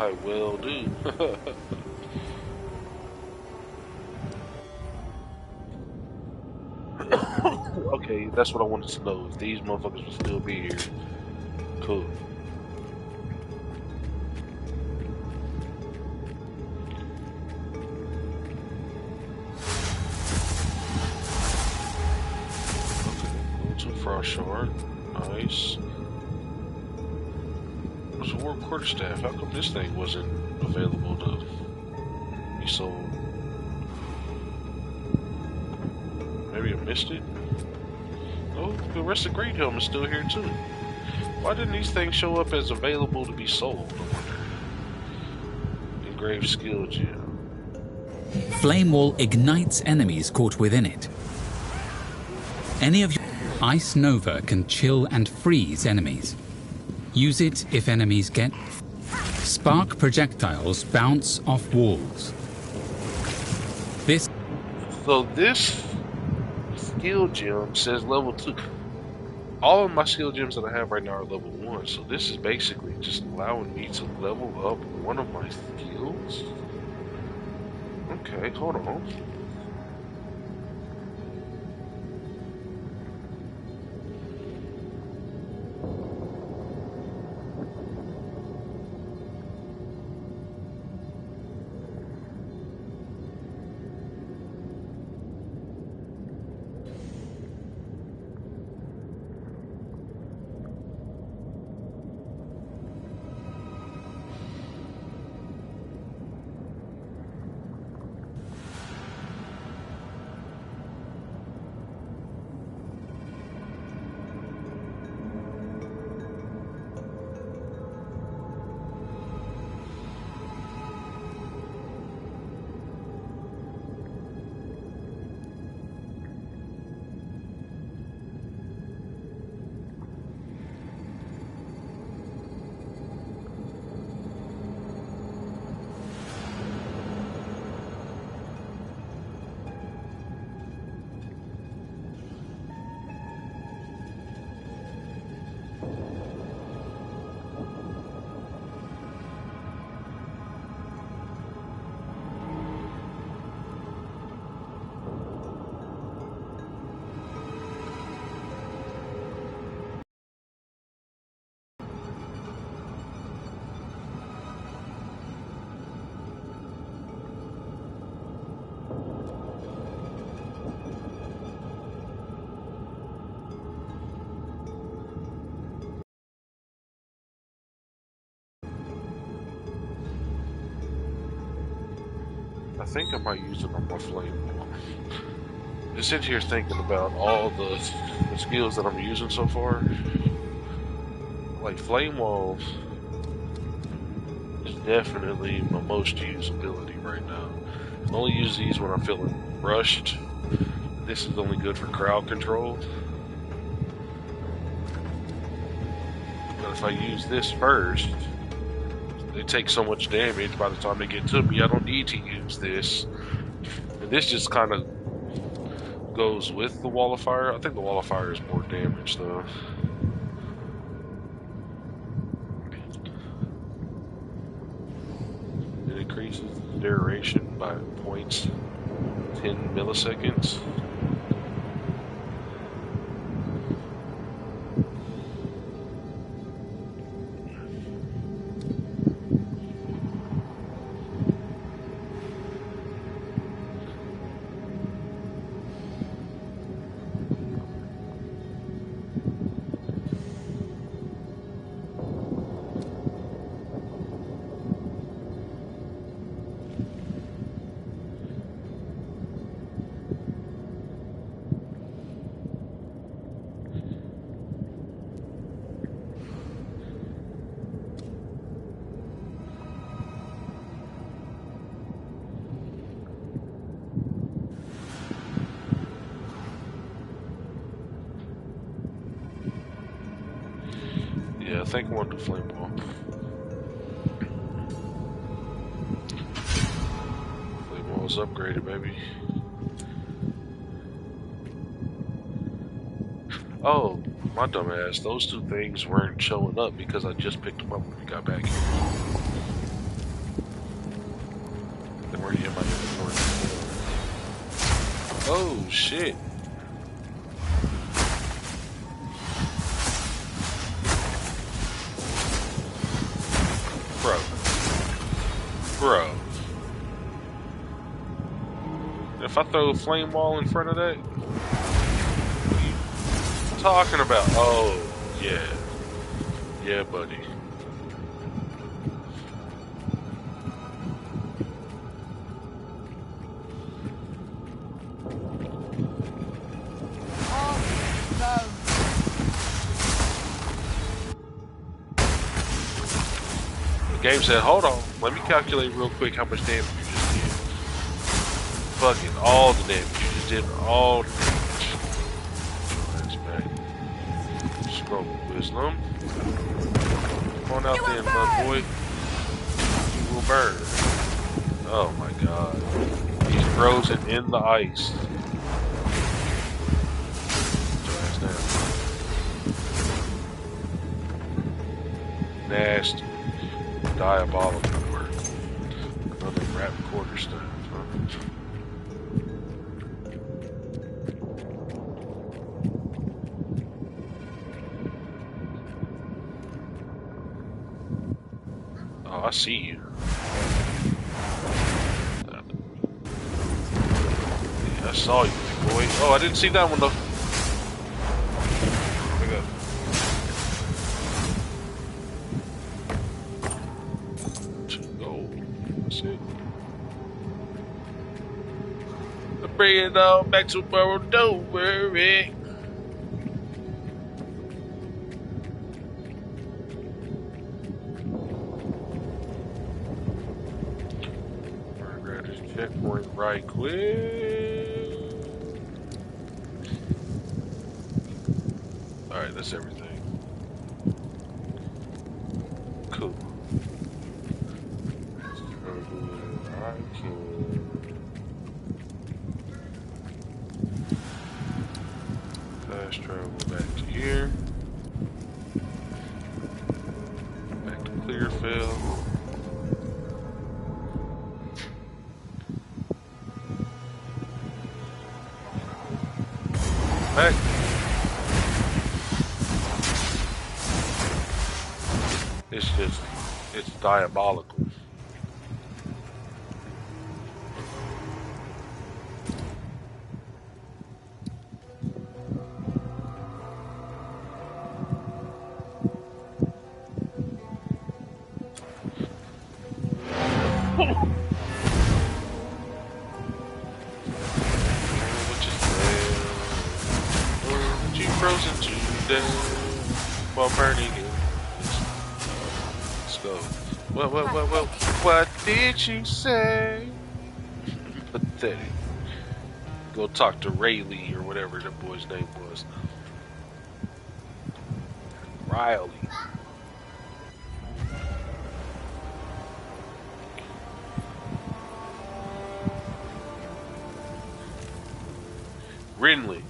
I will do. Okay, that's what I wanted to know. If these motherfuckers will still be here. Cool. Okay, go to Frost Shard. Nice. There's a Warp Quarterstaff. How come this thing wasn't available to be sold? Maybe I missed it? Oh, the rest of Great Helm is still here too. Why didn't these things show up as available to be sold? I wonder. Engraved Skill Gem. Flame Wall ignites enemies caught within it. Any of your Ice Nova can chill and freeze enemies. Use it if enemies get... Spark projectiles bounce off walls. So this skill gem says level 2. All of my skill gems that I have right now are level 1, so this is basically just allowing me to level up one of my skills? Okay, hold on. I think I might use it on my flame wall. Just sitting here thinking about all the skills that I'm using so far. Like flame walls is definitely my most used ability right now. I only use these when I'm feeling rushed. This is only good for crowd control. But if I use this first, they take so much damage by the time they get to me, I don't need to use this. And this just kind of goes with the Wall of Fire. I think the Wall of Fire is more damage though. It increases the duration by 0.10 milliseconds. Yeah, I think I want to do flame wall. Flame wall is upgraded, baby. Oh, my dumb ass. Those two things weren't showing up because I just picked them up when we got back here. already in my inventory. Oh shit. Bro. If I throw a flame wall in front of that, what are you talking about? Oh, yeah. Yeah, buddy. The game said, hold on, let me calculate real quick how much damage you just did. Fucking all the damage. You just did all the damage. That's bad. Scroll wisdom. Come on out there, bud boy. You will burn. Oh my god. He's frozen in the ice. Nasty. Diabolical work. Another rap quarterstaff, huh? Oh, I see you. Yeah, I saw you, big boy. Oh, I didn't see that one though. Bring it on back to tomorrow, don't worry. Alright, grab this checkpoint right quick. Alright, that's everything. Cool. I can. Fast travel back to here. Back to Clearfield. Back. It's diabolical. Frozen to death while burning it. Let's go. What did she say? Pathetic. Go talk to Rayleigh or whatever that boy's name was. Riley. Rinley.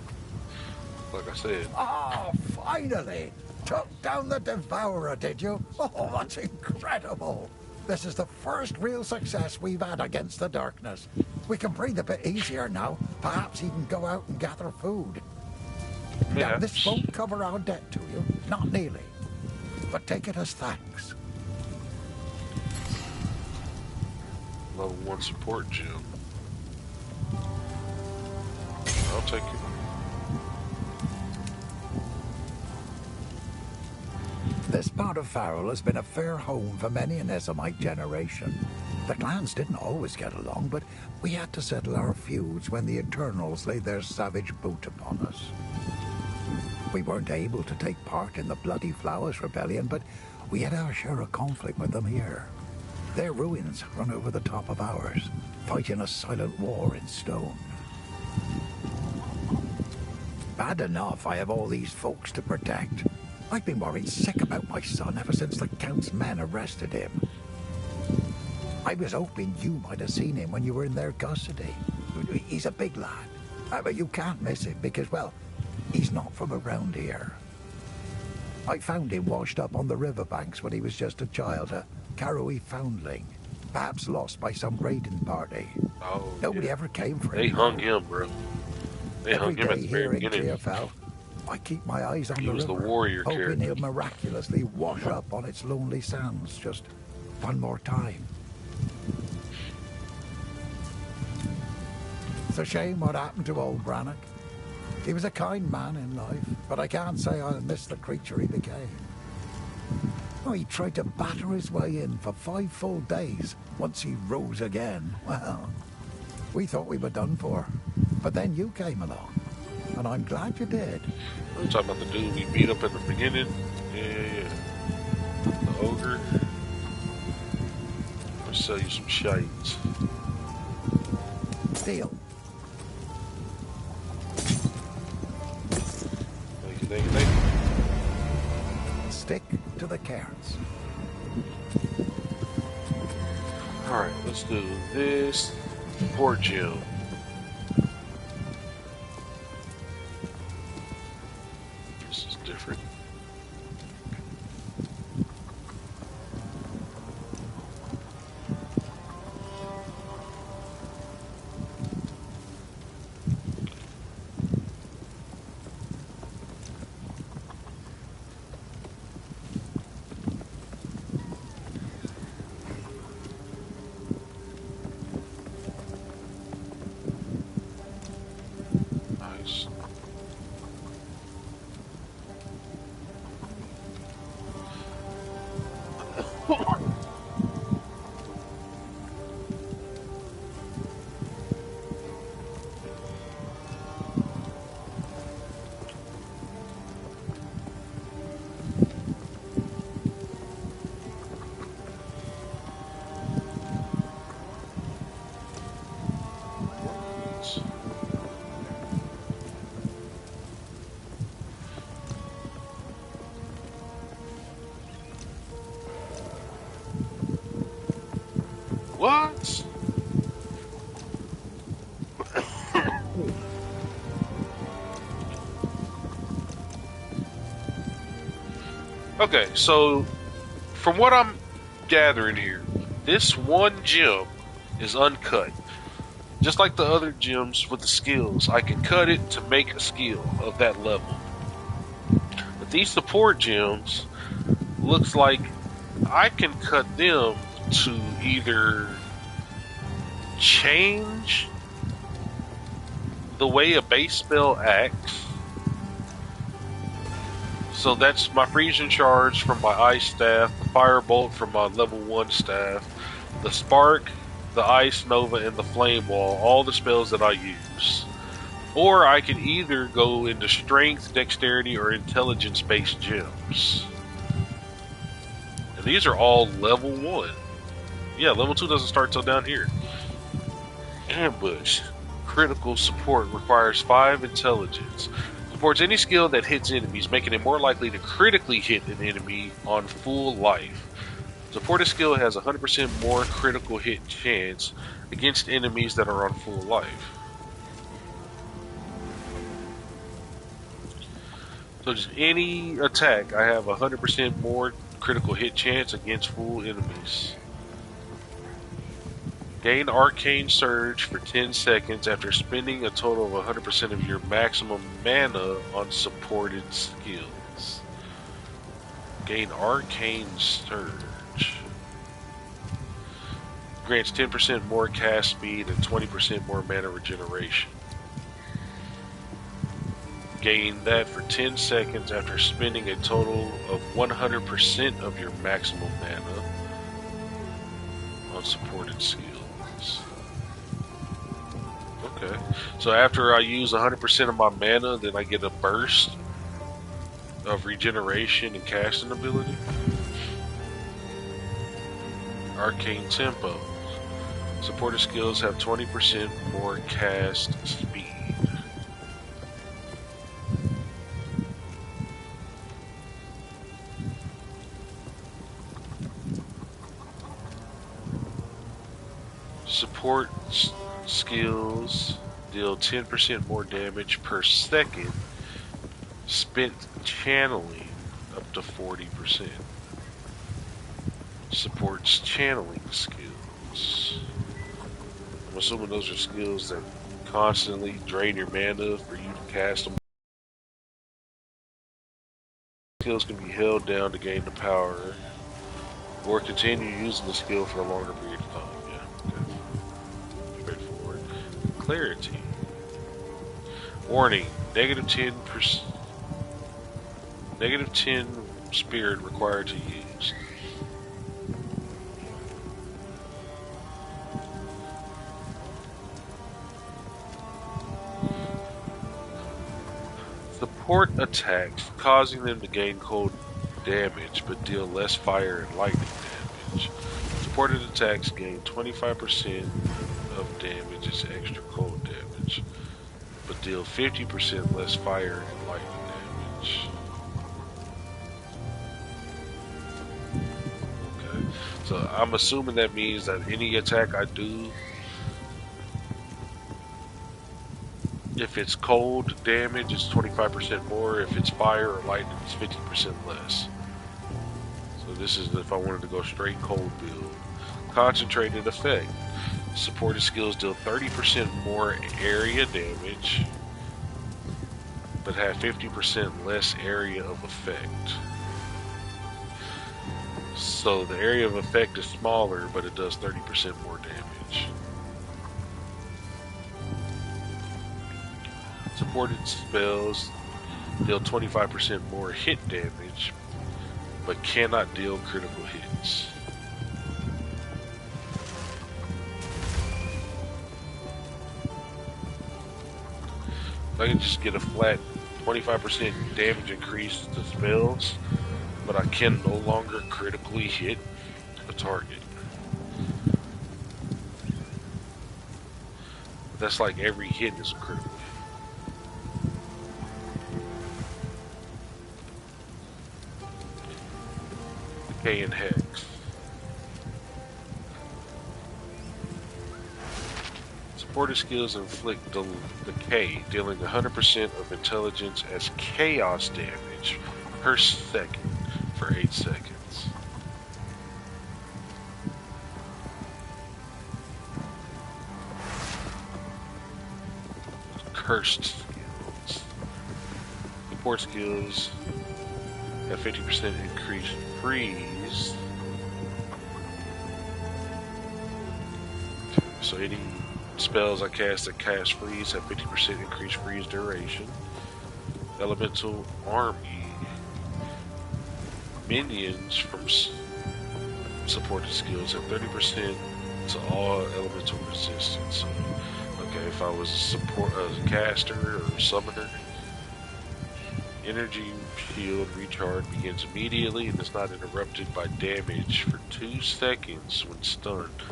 Like I said. Oh, finally! Took down the Devourer, did you? Oh, that's incredible! This is the first real success we've had against the darkness. We can breathe a bit easier now. Perhaps even go out and gather food. Yeah. Now, this won't cover our debt to you. Not nearly. But take it as thanks. Level 1 support gem. I'll take it. This part of Farrell has been a fair home for many an Esomite generation. The clans didn't always get along, but we had to settle our feuds when the Eternals laid their savage boot upon us. We weren't able to take part in the Bloody Flowers Rebellion, but we had our share of conflict with them here. Their ruins run over the top of ours, fighting a silent war in stone. Bad enough I have all these folks to protect. I've been worried sick about my son ever since the Count's men arrested him. I was hoping you might have seen him when you were in their custody. He's a big lad, but you can't miss him because, well, he's not from around here. I found him washed up on the riverbanks when he was just a child, a Karoi foundling. perhaps lost by some raiding party. Oh, Nobody yeah. ever came for They him. hung him, bro. They Every hung him at day the very here in beginning. Clearfell, I keep my eyes on He the was the river, warrior hoping character. he'll miraculously wash up on its lonely sands just one more time. It's a shame what happened to old Brannock. He was a kind man in life, but I can't say I'll miss the creature he became. Oh, he tried to batter his way in for 5 full days once he rose again. Well, we thought we were done for, but then you came along, and I'm glad you did. I'm talking about the dude we beat up at the beginning. Yeah. The ogre. I'll sell you some shites. Deal. Thank you. Stick to the cairns. Alright, let's do this. Port gem. This is different. Nice. What? Okay, so from what I'm gathering here, this one gem is uncut. Just like the other gems with the skills, I can cut it to make a skill of that level. But these support gems, looks like I can cut them to either change the way a base spell acts. So that's my freezing charge from my ice staff, the firebolt from my level 1 staff, the spark, the ice nova, and the flame wall, all the spells that I use. Or I can either go into strength, dexterity, or intelligence based gems. And these are all level 1. Yeah, level 2 doesn't start till down here. Ambush. Critical support requires 5 intelligence. Supports any skill that hits enemies, making it more likely to critically hit an enemy on full life. Supported skill has 100% more critical hit chance against enemies that are on full life. So just any attack, I have 100% more critical hit chance against full enemies. Gain Arcane Surge for 10 seconds after spending a total of 100% of your maximum mana on supported skills. Gain Arcane Surge. Grants 10% more cast speed and 20% more mana regeneration. Gain that for 10 seconds after spending a total of 100% of your maximum mana on supported skills. Okay, so after I use 100% of my mana, then I get a burst of regeneration and casting ability. Arcane Tempo. Supported skills have 20% more cast speed. Support skills deal 10% more damage per second spent channeling up to 40%. Supports channeling skills. I'm assuming those are skills that constantly drain your mana for you to cast them. Skills can be held down to gain the power, or continue using the skill for a longer period of time. Yeah, okay. Straightforward. Clarity. Warning: -10%. -10 spirit required to use. Support attacks, causing them to gain cold damage but deal less fire and lightning damage. Supported attacks gain 25% of damage as extra cold damage, but deal 50% less fire and lightning damage. Okay, so I'm assuming that means that any attack I do, if it's cold damage, it's 25% more. If it's fire or lightning, it's 50% less. So this is if I wanted to go straight cold build. Concentrated effect. Supported skills deal 30% more area damage, but have 50% less area of effect. So the area of effect is smaller, but it does 30% more damage. Supported spells deal 25% more hit damage, but cannot deal critical hits. I can just get a flat 25% damage increase to spells, but I can no longer critically hit a target. That's like every hit is a critical hit. Decay and Hex. Supported skills inflict decay, dealing 100% of intelligence as chaos damage per second for 8 seconds. Cursed skills. Support skills have 50% increased freeze. So any spells I cast that cast freeze have 50% increased freeze duration. Elemental army. Minions from supported skills have 30% to all elemental resistance. So, okay, if I was a caster or summoner, energy shield recharge begins immediately and is not interrupted by damage for 2 seconds when stunned.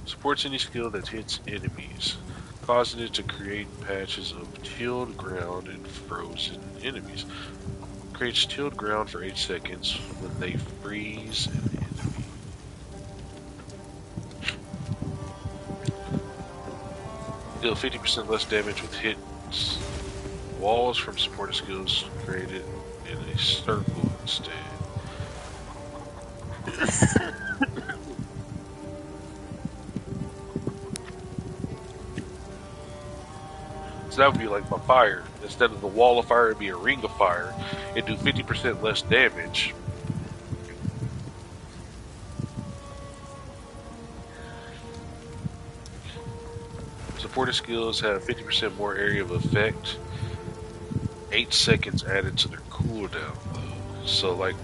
Supports any skill that hits enemies, causing it to create patches of tilled ground and frozen enemies. Creates tilled ground for 8 seconds when they freeze an enemy. Deal 50% less damage with hits. Walls from supported skills created in a circle instead. So that would be like my fire. Instead of the wall of fire, it'd be a ring of fire. It'd do 50% less damage. Supported skills have 50% more area of effect. 8 seconds added to their cooldown. So like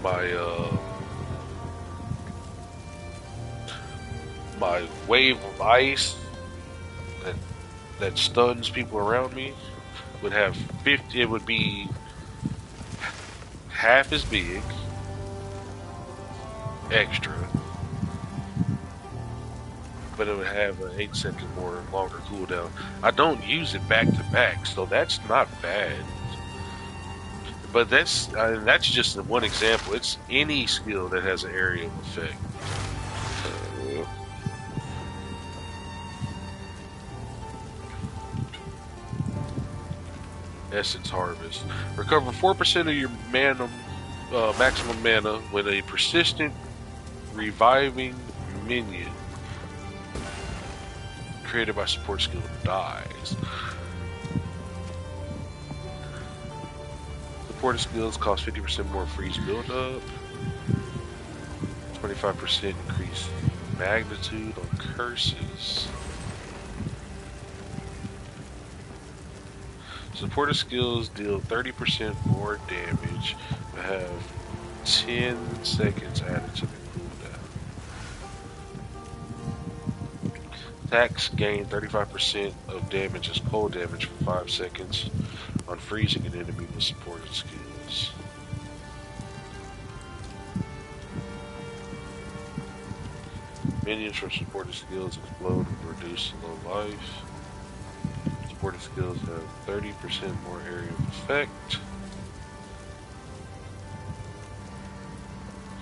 my wave of ice that stuns people around me would have 50. It would be half as big extra, but it would have an 8 second more longer cooldown. I don't use it back to back, so that's not bad. But that's just one example. It's any skill that has an area of effect. Essence Harvest. Recover 4% of your mana, maximum mana when a persistent reviving minion created by support skill dies. Supported skills cost 50% more freeze build up. 25% increase magnitude on curses. Supported skills deal 30% more damage but have 10 seconds added to the cooldown. Attacks gain 35% of damage as cold damage for 5 seconds on freezing an enemy with supported skills. Minions from supported skills explode and reduce low life. Supported skills have 30% more area of effect.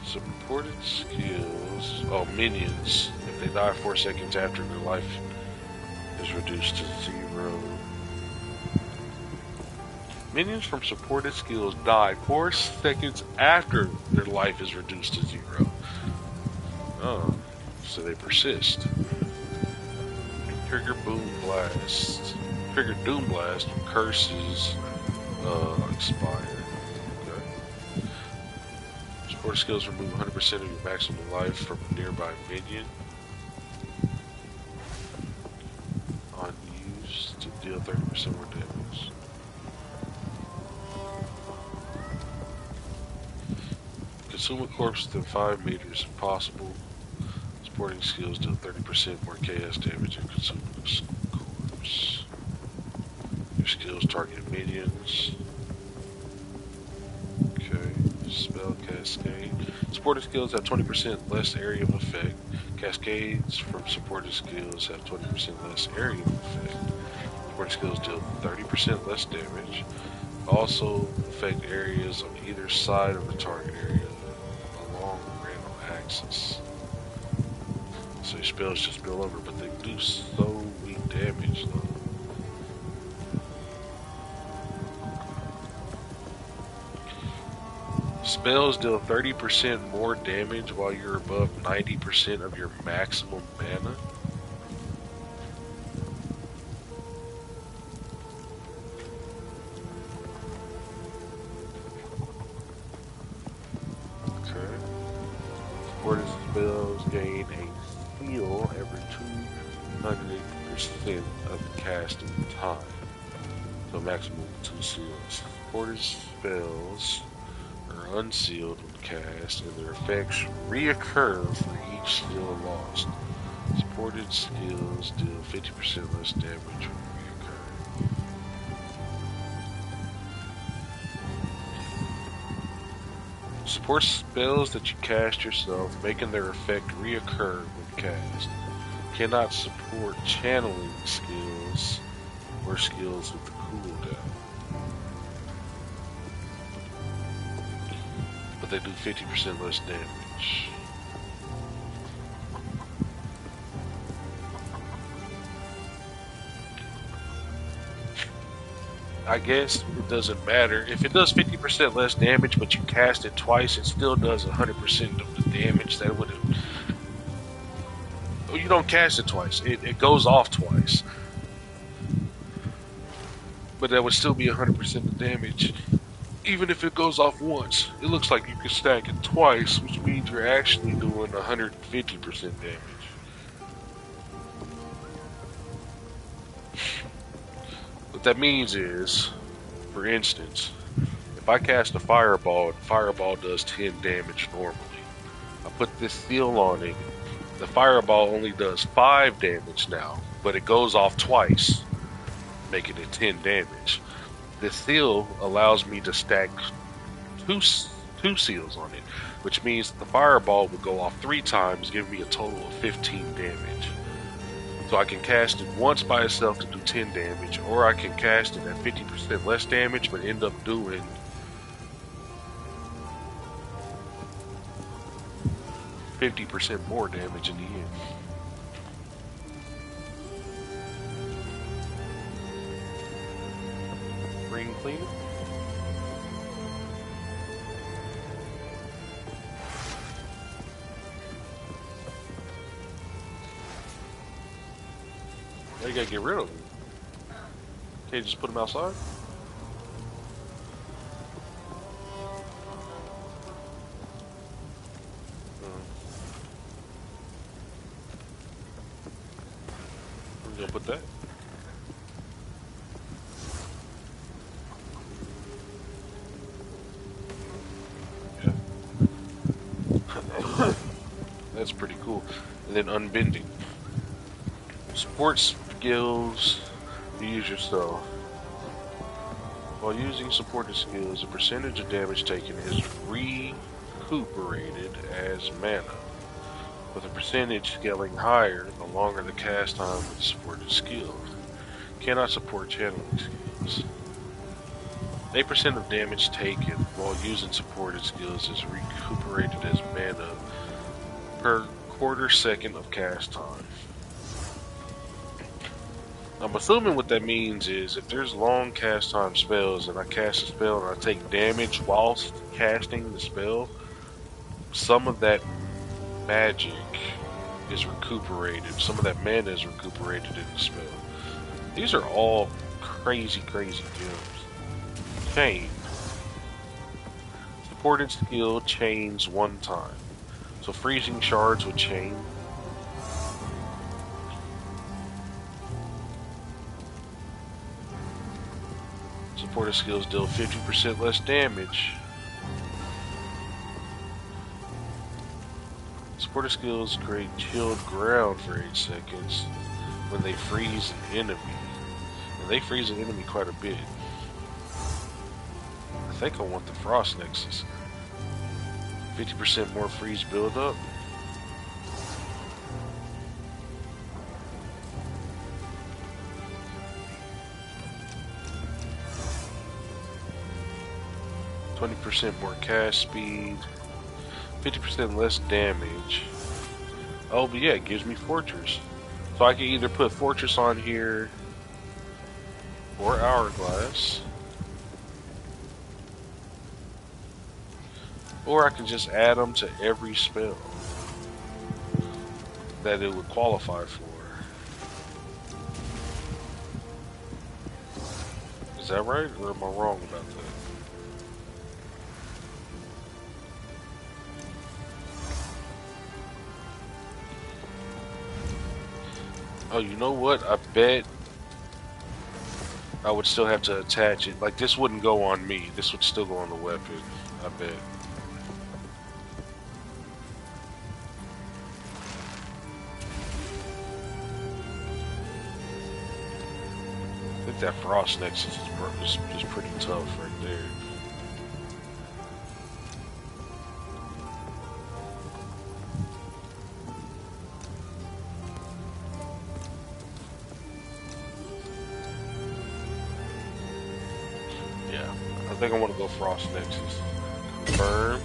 Supported skills... Oh, minions. If they die 4 seconds after their life is reduced to 0. Minions from supported skills die 4 seconds after their life is reduced to 0. Oh, so they persist. Trigger Boom Blast. Trigger Doom Blast when curses expire. Okay. Support skills remove 100% of your maximum life from a nearby minion. Unused to deal 30% more damage. Consume a corpse within 5 meters if possible. Supporting skills deal 30% more chaos damage and consume a corpse. Your skills target minions. Okay. Spell Cascade. Supported skills have 20% less area of effect. Cascades from supported skills have 20% less area of effect. Supported skills deal 30% less damage. Also affect areas on either side of the target area along a random axis. So your spells just spill over, but they do so weak damage though. Spells deal 30% more damage while you're above 90% of your maximum mana. Okay. Supported spells gain a seal every 200% of the casting time. So maximum 2 seals. Supported spells are unsealed when cast, and their effects reoccur for each skill lost. Supported skills deal 50% less damage when reoccurring. Support spells that you cast yourself, making their effect reoccur when cast. Cannot support channeling skills or skills with the cooldown. But they do 50% less damage. I guess it doesn't matter. If it does 50% less damage, but you cast it twice, it still does 100% of the damage that would have... Oh, you don't cast it twice. It goes off twice. But that would still be 100% of damage. Even if it goes off once, it looks like you can stack it twice, which means you're actually doing 150% damage. What that means is, for instance, if I cast a fireball, and fireball does 10 damage normally. I put this seal on it, the fireball only does 5 damage now, but it goes off twice, making it 10 damage. The seal allows me to stack two seals on it, which means the fireball would go off 3 times, giving me a total of 15 damage. So I can cast it once by itself to do 10 damage, or I can cast it at 50% less damage, but end up doing 50% more damage in the end. Spring cleaner. Now you gotta get rid of them. Can't you just put them outside? We're gonna put that. Yeah. That's pretty cool. And then unbending. Support skills. Use yourself. While using supported skills, the percentage of damage taken is recuperated as mana, with the percentage scaling higher the longer the cast time of the supported skill. Cannot support channeling skills. 8% of damage taken while using supported skills is recuperated as mana per quarter second of cast time. I'm assuming what that means is if there's long cast time spells and I cast a spell and I take damage whilst casting the spell, some of that magic is recuperated. Some of that mana is recuperated in the spell. These are all crazy, crazy gems. Chain. Supported skill chains one time. So freezing shards with chain. Supported skills deal 50% less damage. Supported skills create chilled ground for 8 seconds when they freeze an enemy. And they freeze an enemy quite a bit. I think I want the Frost Nexus. 50% more freeze buildup. %, more cast speed, 50% less damage. Oh, but yeah, it gives me Fortress. So I can either put Fortress on here or Hourglass, or I can just add them to every spell that it would qualify for. Is that right, or am I wrong about that? Oh, you know what? I bet I would still have to attach it. Like, this wouldn't go on me. This would still go on the weapon. I bet. I think that Frost Nexus is pretty tough right there. I think I want to go Frost Nexus. Confirm.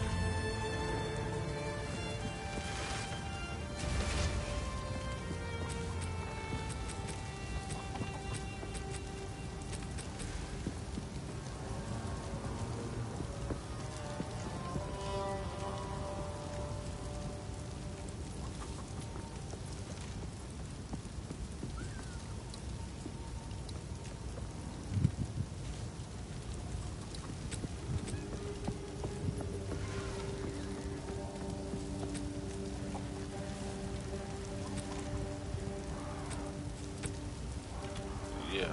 Yeah.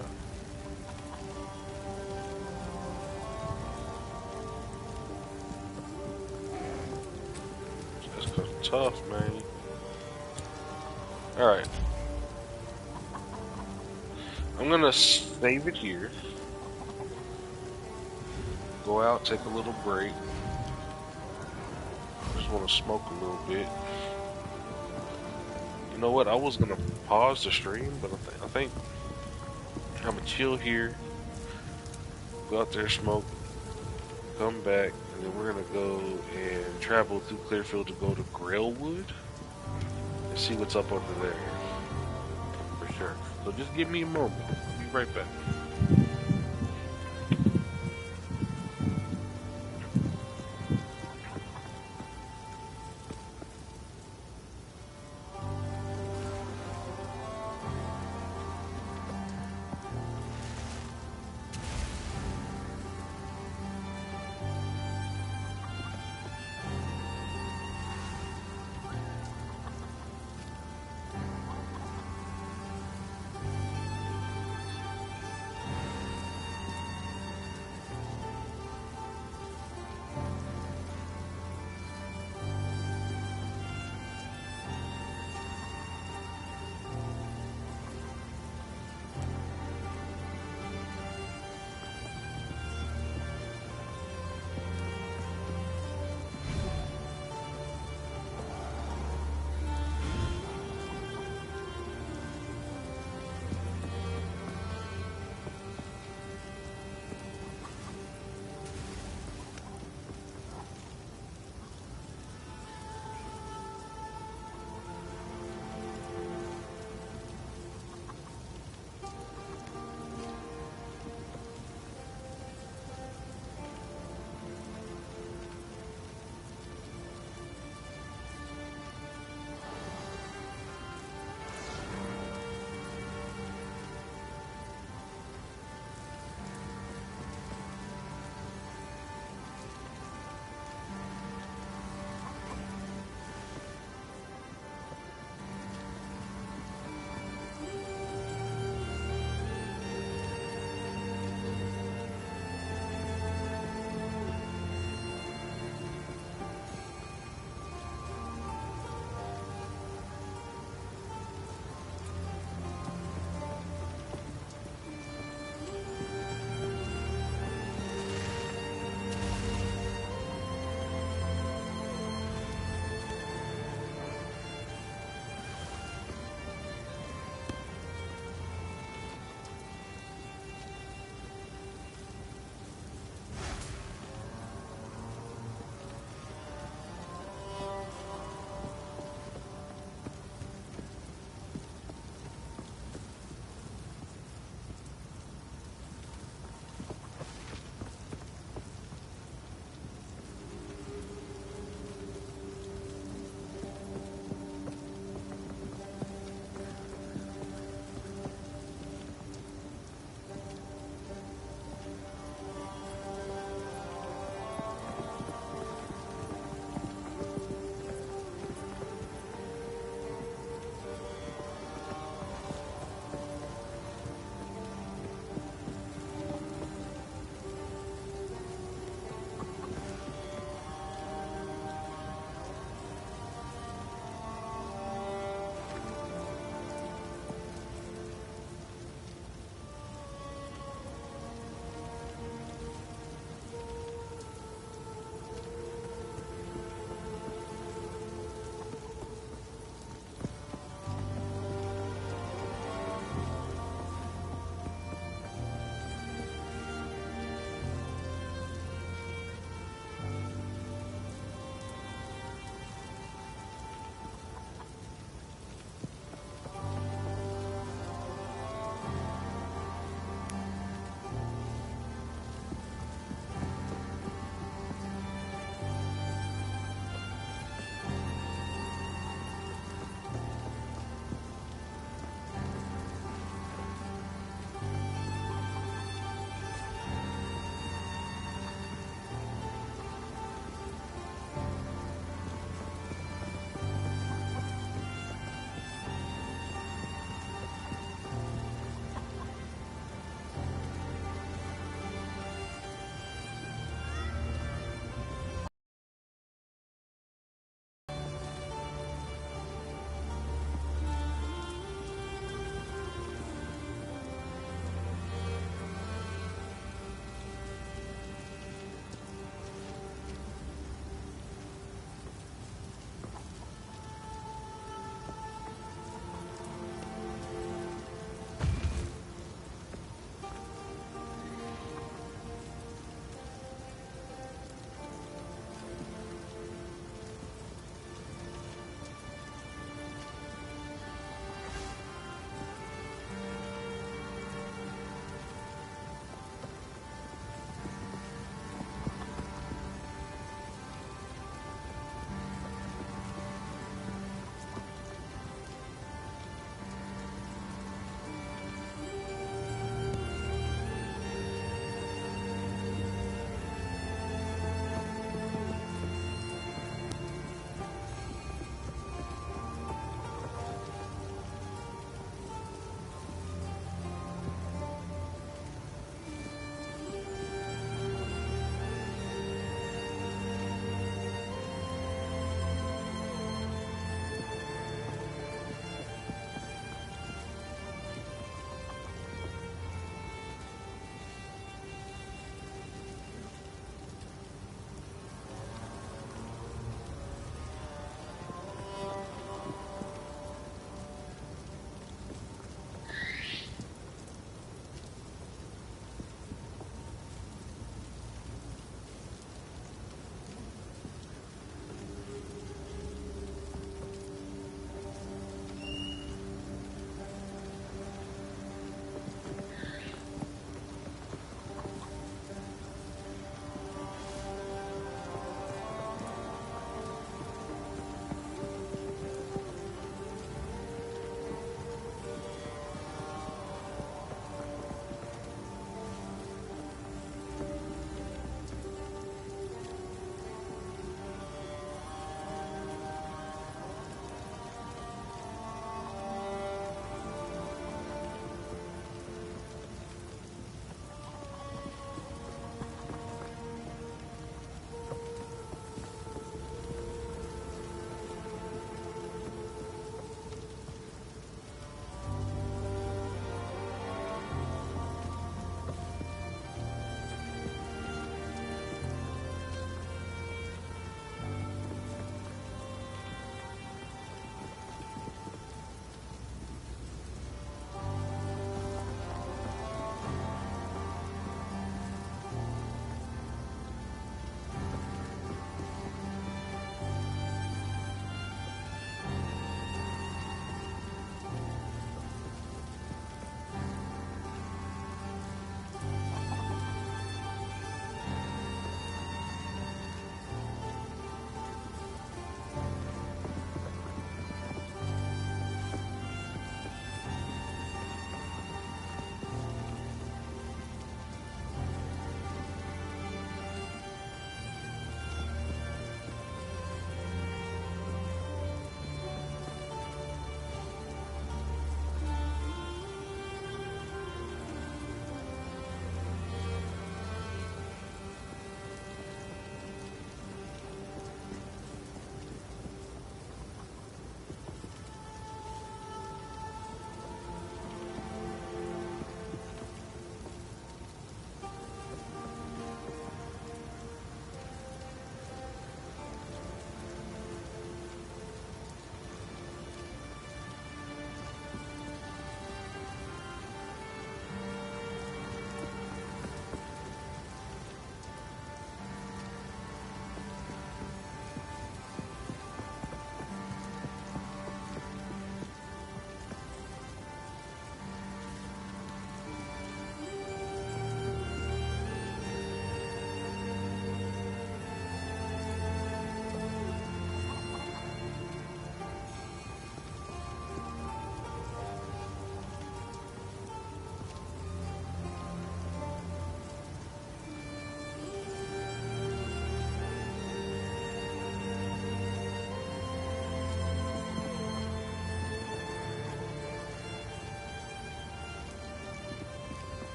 That's kind of tough, man. Alright. I'm gonna save it here. Go out, take a little break. Just want to smoke a little bit. You know what? I was gonna pause the stream, but I think I'm gonna chill here. Go out there, smoke, come back, and then we're gonna go and travel through Clearfield to go to Grailwood and see what's up over there. For sure. So just give me a moment. I'll be right back.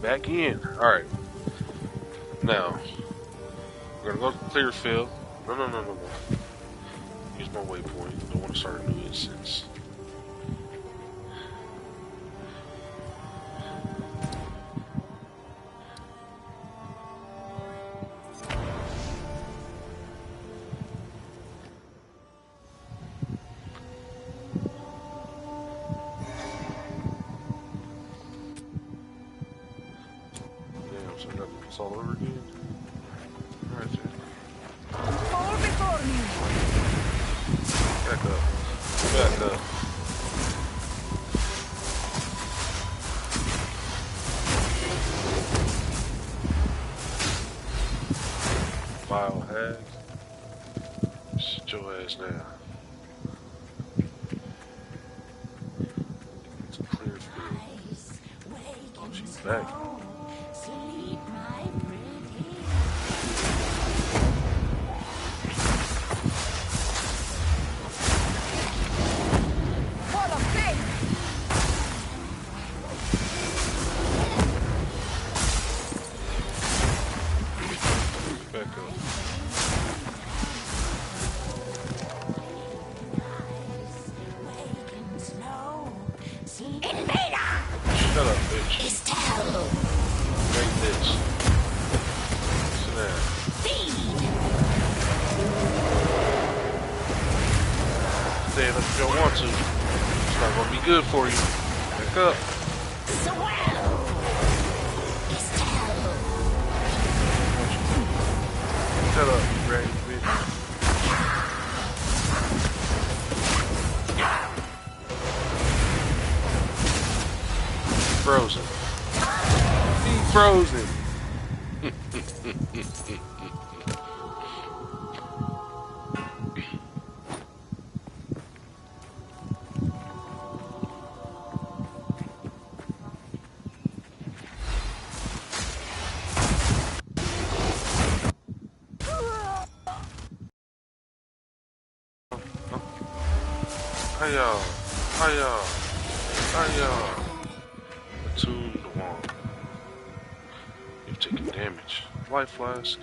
Back in. Alright. Now, we're gonna go to Clearfield. No. Use my waypoint. Don't want to start a new instance. Damn, so I got this all over again. Alright, there. Fall before me. Back up. Back up. Vile hag. Sit your ass down. It's a clear field. Oh, she's back. Sleep, my pretty. Wall of flame. Back up. Wake in snow. Invader! Shut up, bitch. Is to hell. Break this. Sit down. Feed. Stay up if you don't want to. It's not gonna be good for you. Back up. Swell. Is to hell. Shut up, you raggedy bitch. Frozen. Be frozen. Hiya. Hiya. Hiya. Attuned wand. You've taken damage. Life flask.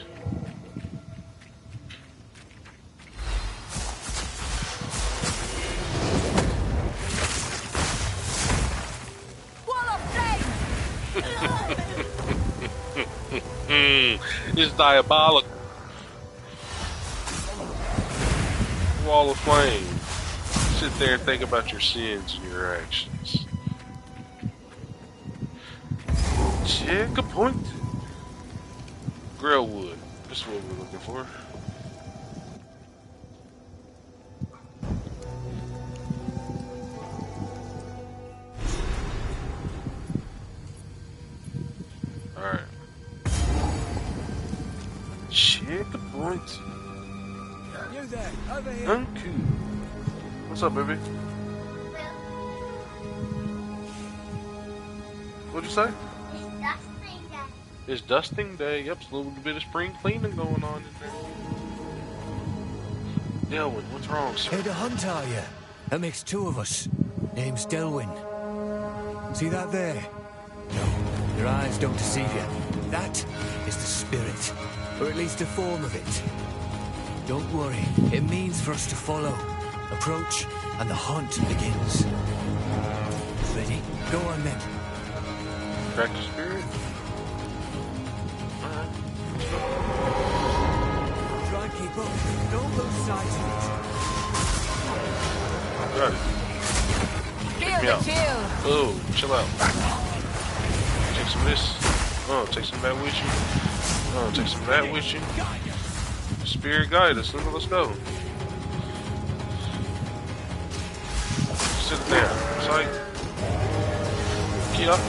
Wall of flame. It's diabolical. Wall of flame. Sit there and think about your sins and your actions. Check a point. Grillwood. That's what we're looking for. Alright. Check a point. You there, over here. Okay. What's up, baby? What'd you say? It's dusting day. Yep, it's a little bit of spring cleaning going on in there. Delwyn, what's wrong, sir? Here to hunt, are you? That makes two of us. Name's Delwyn. See that there? No, your eyes don't deceive you. That is the spirit, or at least a form of it. Don't worry, it means for us to follow. Approach, and the hunt begins. Ready? Go on then. Track the spirit? Alright. Try and keep up. Don't lose sight of Got it. Feel me the out. chill. Oh, chill out. Take some of this. Oh, take some of that with you. Oh, take some of that with you. Spirit guide us. Let's go. Sit there. Sight. Key up.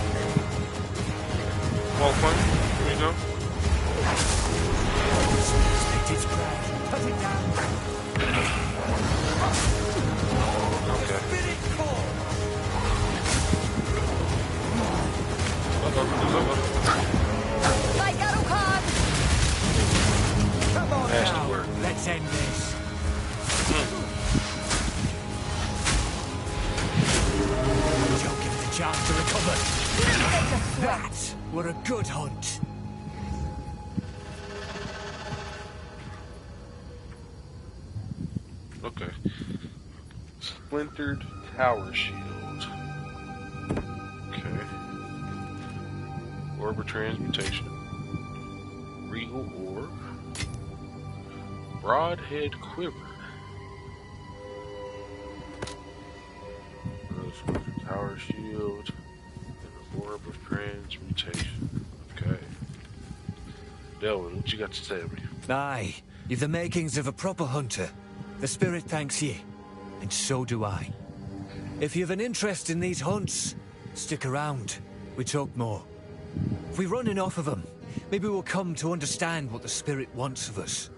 Wall point. Here we go. Its prey. Cut it down. Okay. Like Arukan. Come on Nasty now. work. Let's end this. Don't give it a chance to recover. Take a sweat. That were a good hunt. Okay. Splintered tower shield. Okay. Orb of transmutation. Regal orb. Broadhead quiver. Splintered tower shield. And an orb of transmutation. Okay. Delvin, what you got to say to me? Aye, you've the makings of a proper hunter. The spirit thanks ye, and so do I. If you've an interest in these hunts, stick around. We talk more. If we run enough of them, maybe we'll come to understand what the spirit wants of us.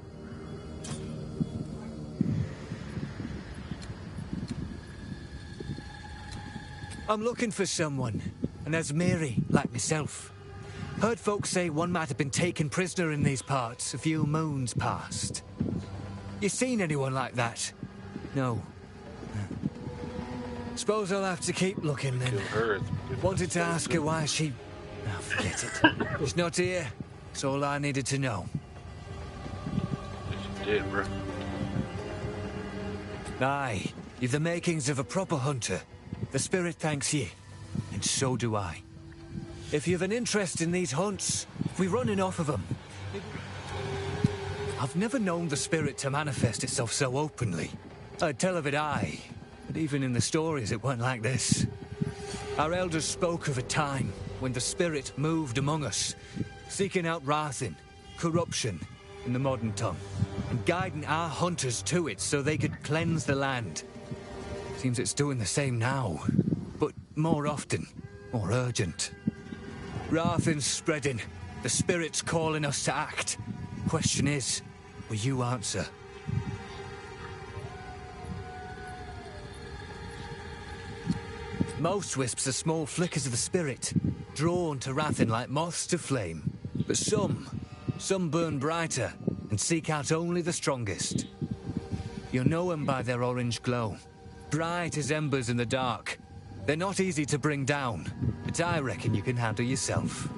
I'm looking for someone, and there's Mary, like myself. Heard folks say one might have been taken prisoner in these parts a few moons past. You seen anyone like that? No. Suppose I'll have to keep looking then. Wanted to ask her why she... Oh, forget it. She's not here. That's all I needed to know. Yes, you did, bro. Aye, you've the makings of a proper hunter. The spirit thanks ye, and so do I. If you've an interest in these hunts, if we run enough of them... I've never known the spirit to manifest itself so openly. I'd tell of it aye, but even in the stories it weren't like this. Our elders spoke of a time when the spirit moved among us, seeking out Rathin, corruption in the modern tongue, and guiding our hunters to it so they could cleanse the land. Seems it's doing the same now, but more often, more urgent. Rathin's spreading, the spirit's calling us to act. Question is, will you answer? Most wisps are small flickers of the spirit, drawn to Rathin like moths to flame. But some burn brighter and seek out only the strongest. You'll know them by their orange glow, bright as embers in the dark. They're not easy to bring down, but I reckon you can handle yourself.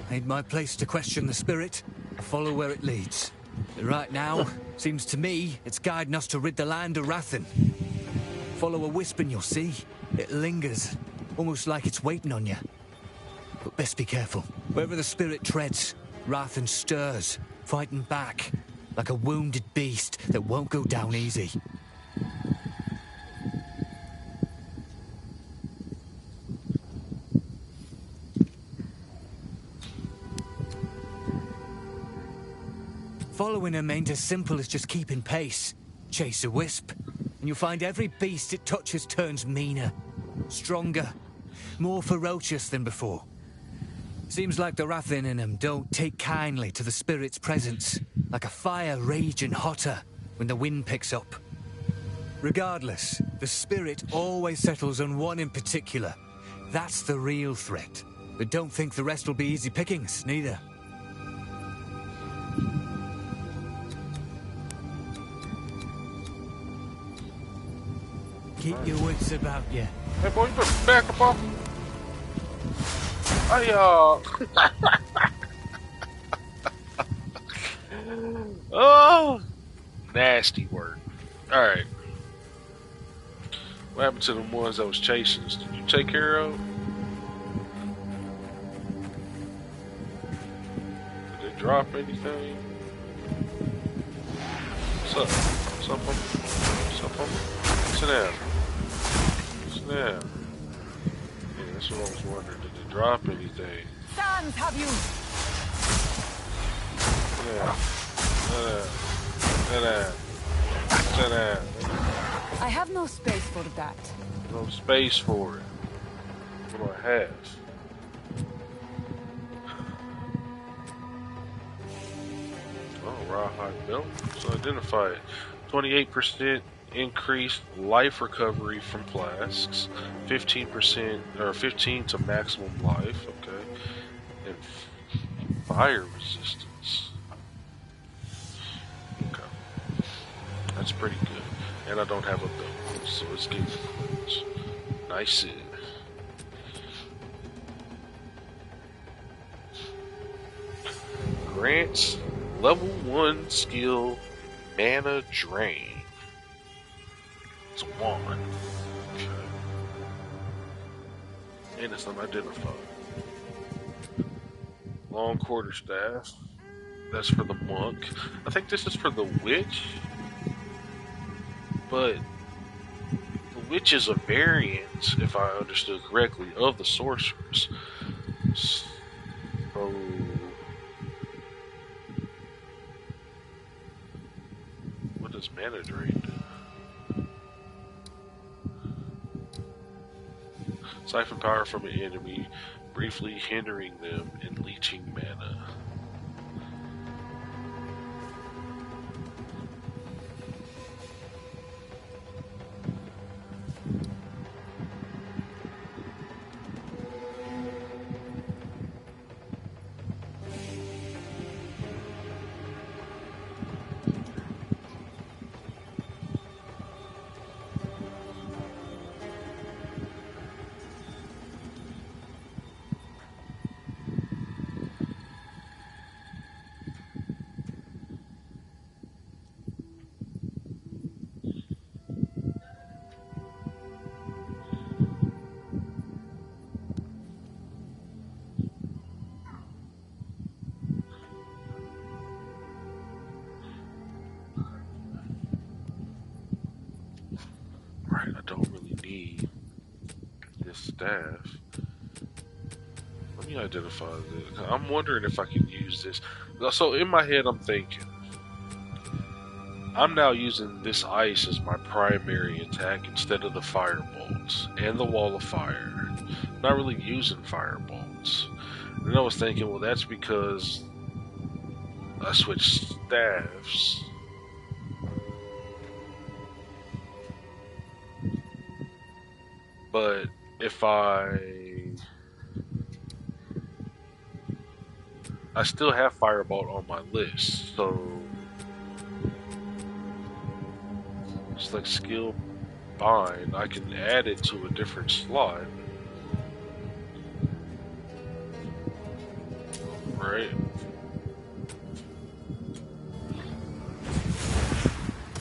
Ain't my place to question the spirit. I follow where it leads. But right now, seems to me, it's guiding us to rid the land of Rathin. Follow a wisp and you'll see. It lingers, almost like it's waiting on you. But best be careful. Wherever the spirit treads, Rathin stirs, fighting back, like a wounded beast that won't go down easy. Following him ain't as simple as just keeping pace. Chase a wisp, and you'll find every beast it touches turns meaner, stronger, more ferocious than before. Seems like the Rathin in him don't take kindly to the spirit's presence, like a fire raging hotter when the wind picks up. Regardless, the spirit always settles on one in particular. That's the real threat. But don't think the rest will be easy pickings, neither. Keep your wits about you. Hey boy, you better back up off. Oh, nasty word. Alright. What happened to them ones that was chasing us? Did you take care of? Did they drop anything? What's up? What's up, homie? What's up, homie? Sit down. Sit down. Yeah, that's what I was wondering. Did they drop anything? Sans, have you? Yeah. Sit down. Sit down. I have no space for that. No space for it. What do I have? Oh, rawhide belt. So identify it. 28% increased life recovery from flasks. 15% or 15 to maximum life. Okay. And fire resistance. Okay. That's pretty good. And I don't have a belt, so it's good. Nice. Grants level 1 skill mana drain. It's a wand. Okay. And it's unidentified. Long quarterstaff. That's for the monk. I think this is for the witch. But the witch is a variant, if I understood correctly, of the sorceress. So what does mana drain do? Siphon power from an enemy, briefly hindering them and leeching mana. Right, I don't really need this staff. Let me identify this. I'm wondering if I can use this. So in my head, I'm thinking, I'm now using this ice as my primary attack instead of the firebolts and the wall of fire. I'm not really using firebolts. And I was thinking, well, that's because I switched staffs. But if I still have Firebolt on my list, so it's like skill bind. I can add it to a different slot, right?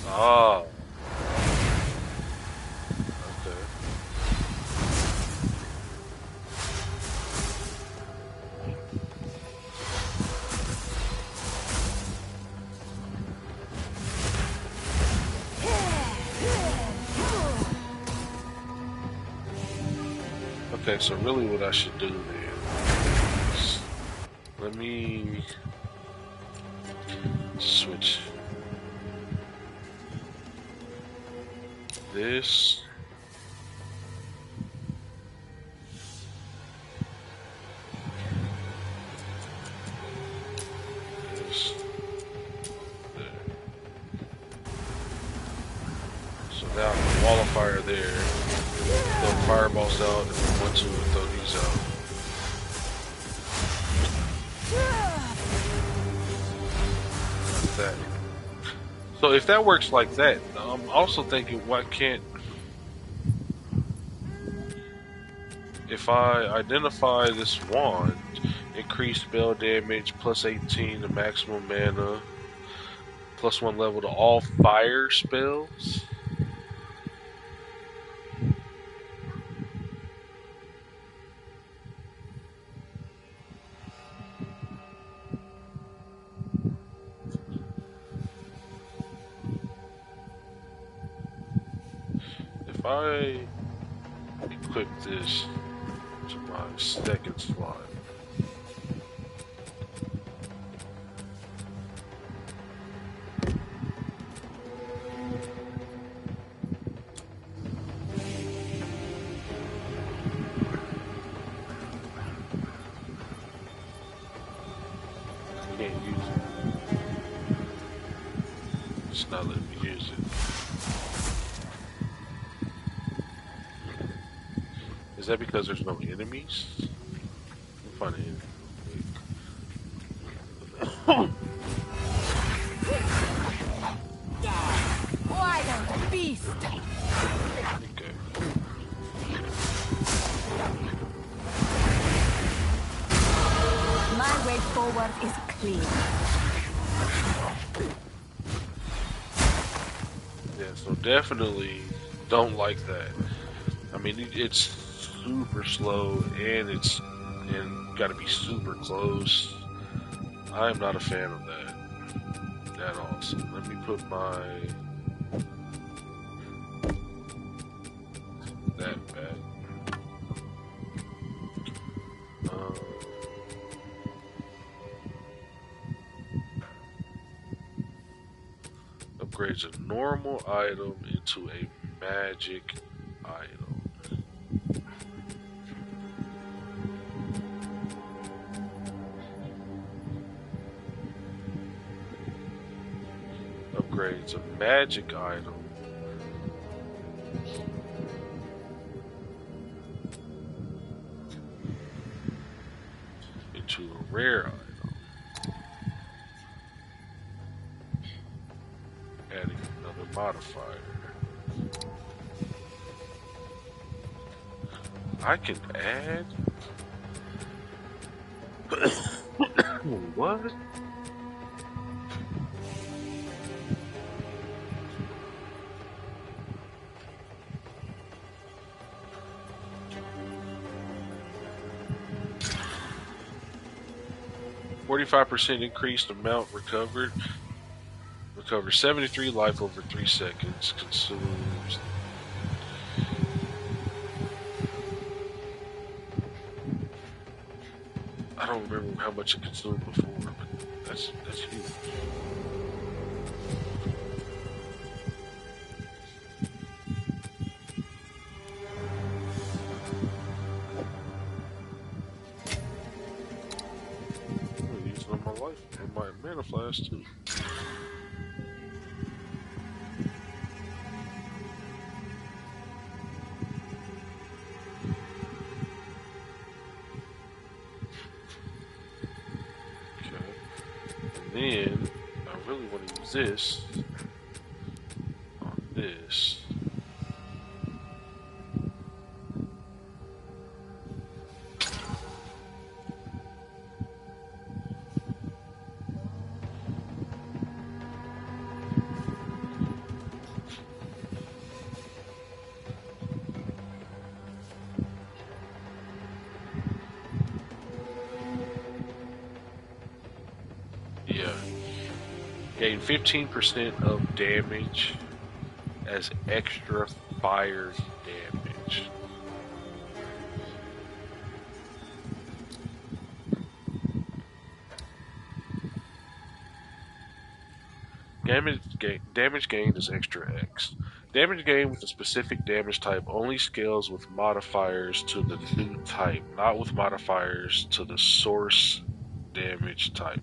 Ah. Okay, so really what I should do then is let me switch this. This. There. So now the wall of fire there. Throw fireballs out, and then 1, 2, and throw these out. Like that. So if that works like that, I'm also thinking, why can't... If I identify this wand, increase spell damage, plus 18 to maximum mana, plus 1 level to all fire spells... If I equip this to my second slot, I can't use it. It's not letting me use it. Is that because there's no enemies? Let me find an enemy real quick. Wild beast! Okay. My way forward is clean. Yeah, so definitely don't like that. I mean, it's super slow and got to be super close. I am not a fan of that at all. So let me put that back. Upgrades a normal item into a magic item. Upgrades a magic item into a rare item. Adding another modifier. I can add? What? %increased amount recovered. Recovers 73 life over 3 seconds. Consumes. I don't remember how much it consumed before, but that's huge. I'm using all my life and my mana flash too. Then I really want to use this on this. Yeah. Gain 15% of damage as extra fire damage. Damage gained is extra X. Damage gained with a specific damage type only scales with modifiers to the new type, not with modifiers to the source damage type,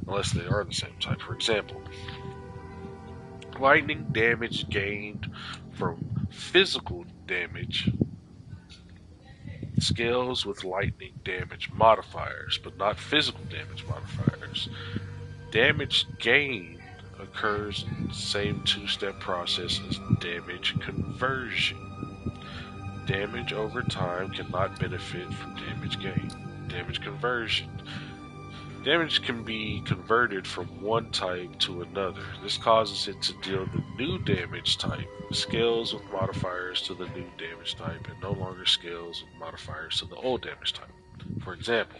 unless they are the same type. For example, lightning damage gained from physical damage scales with lightning damage modifiers, but not physical damage modifiers. Damage gained occurs in the same two-step process as damage conversion. Damage over time cannot benefit from damage gain. Damage conversion. Damage can be converted from one type to another. This causes it to deal the new damage type, scales with modifiers to the new damage type, and no longer scales with modifiers to the old damage type. For example,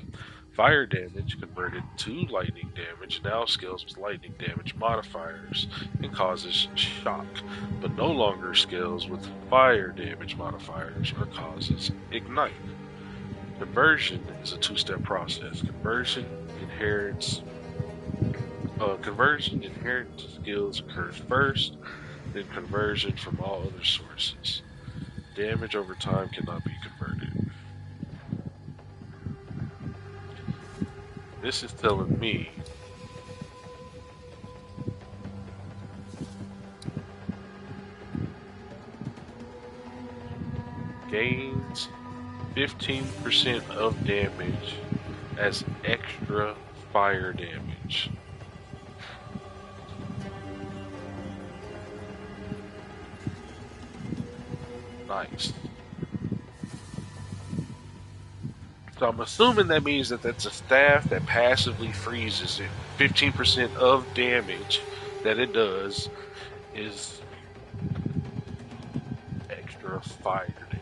fire damage converted to lightning damage now scales with lightning damage modifiers and causes shock, but no longer scales with fire damage modifiers or causes ignite. Conversion is a two-step process. Conversion inherent skills occurs first, then conversion from all other sources. Damage over time cannot be converted. This is telling me gains 15% of damage as extra fire damage. Nice. So I'm assuming that means that that's a staff that passively freezes it. 15% of damage that it does is extra fire damage.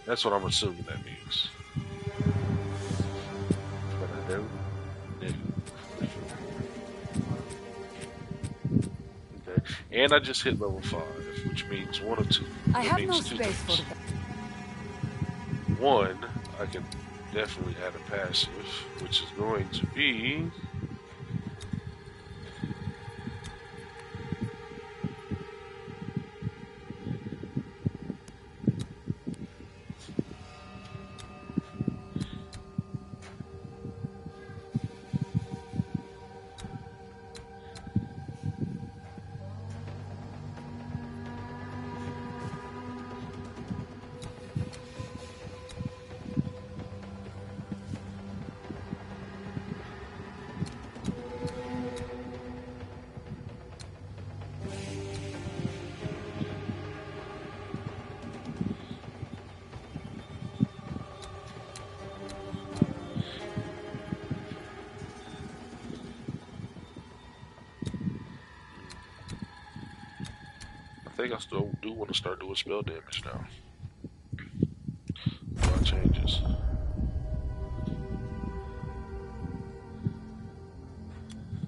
That's what I'm assuming that means. But I don't know. Okay. And I just hit level 5, which means one of two. I That have means no two space for things. that. One, I can definitely add a passive, which is going to be I think I still do want to start doing spell damage now. A lot of changes.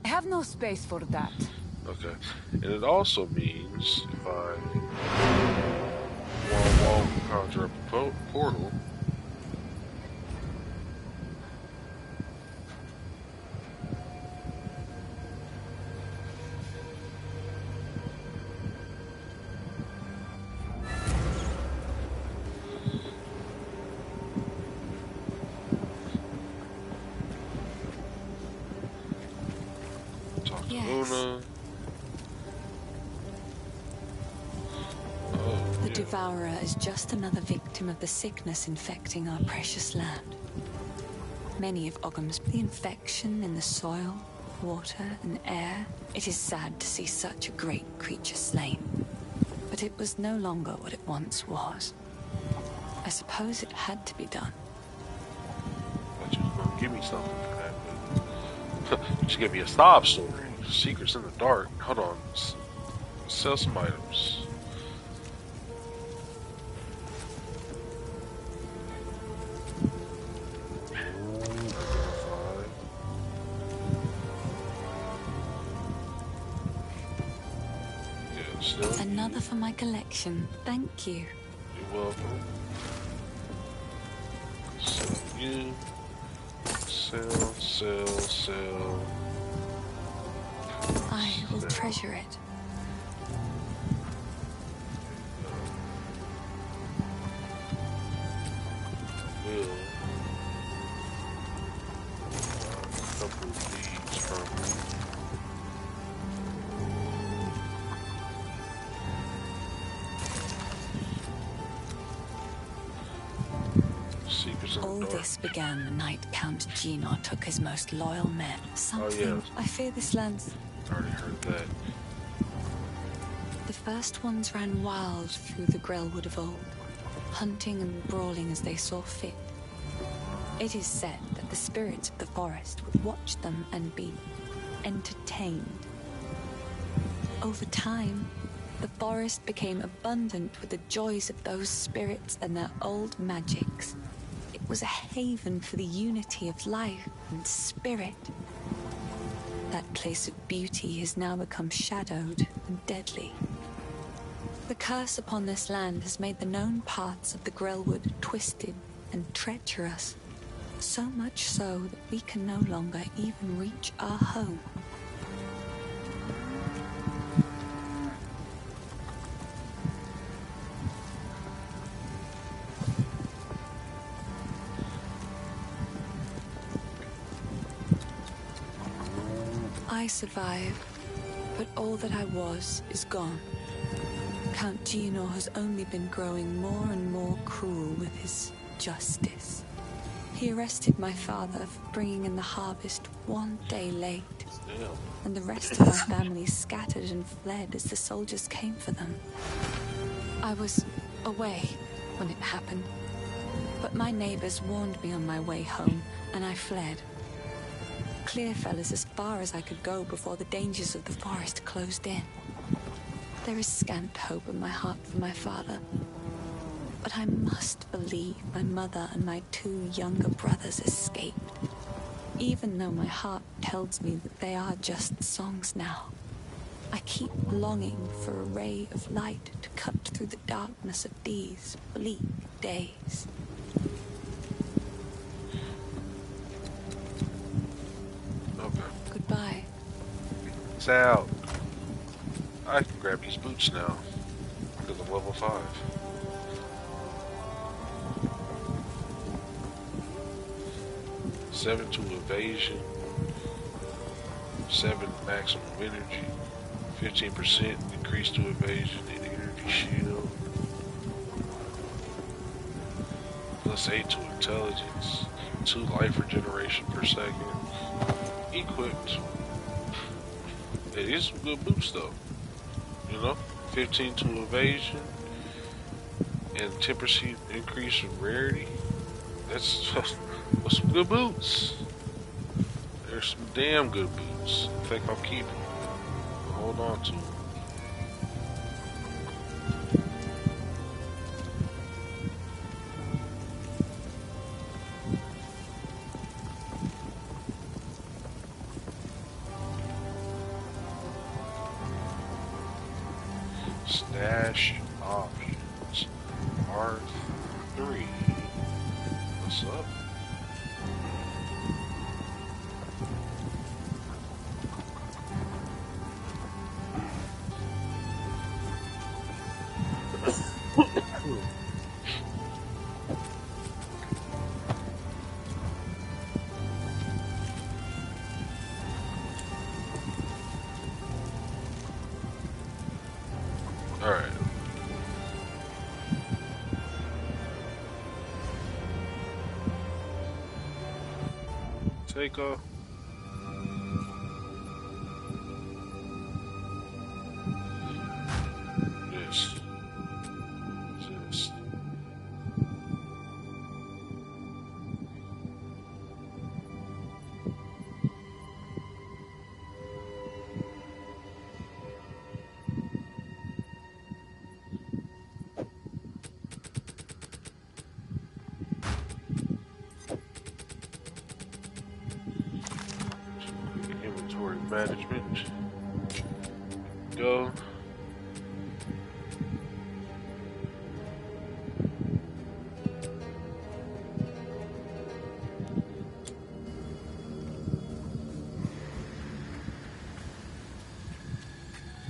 I have no space for that. Okay. And it also means if I wall conjure up a portal, talk to Yes. Una. The Devourer is just another victim of the sickness infecting our precious land. Many of Ogham's, the infection in the soil, water, and air. It is sad to see such a great creature slain. But it was no longer what it once was. I suppose it had to be done. I thought you was gonna give me something for that, but you just gave me a sob story. Secrets in the dark. Hold on. Sell some items. Another for my collection. Thank you. You're welcome. So you sell. I will treasure it. Will a couple of these from Secrets in the All dark. this began the night Count Gino took his most loyal men. Something. yeah. I fear this land's. Already heard that. The first ones ran wild through the Grellwood of old, hunting and brawling as they saw fit. It is said that the spirits of the forest would watch them and be entertained. Over time, the forest became abundant with the joys of those spirits and their old magics. It was a haven for the unity of life and spirit. That place of beauty has now become shadowed and deadly. The curse upon this land has made the known paths of the Grellwood twisted and treacherous. So much so that we can no longer even reach our home. I survived, but all that I was is gone. Count Gino has only been growing more and more cruel with his justice. He arrested my father for bringing in the harvest one day late, and the rest of my family scattered and fled as the soldiers came for them. I was away when it happened, but my neighbors warned me on my way home, and I fled. Clearfell is as far as I could go before the dangers of the forest closed in. There is scant hope in my heart for my father, but I must believe my mother and my 2 younger brothers escaped, even though my heart tells me that they are just songs now. I keep longing for a ray of light to cut through the darkness of these bleak days. Okay. Goodbye. It's out. I can grab these boots now because I'm level 5. Seven to evasion, 7 maximum energy, 15% increase to evasion and energy shield, plus 8 to intelligence, 2 life regeneration per second. Equipped. Hey, these are some good boots though. You know, 15 to evasion and 10% increase in rarity. That's some good boots. There's some damn good boots. I think I'll keep them. Hold on to them. Stash options. R3. What's up? Alright. Take off. Yes. Just. Inventory management. Go.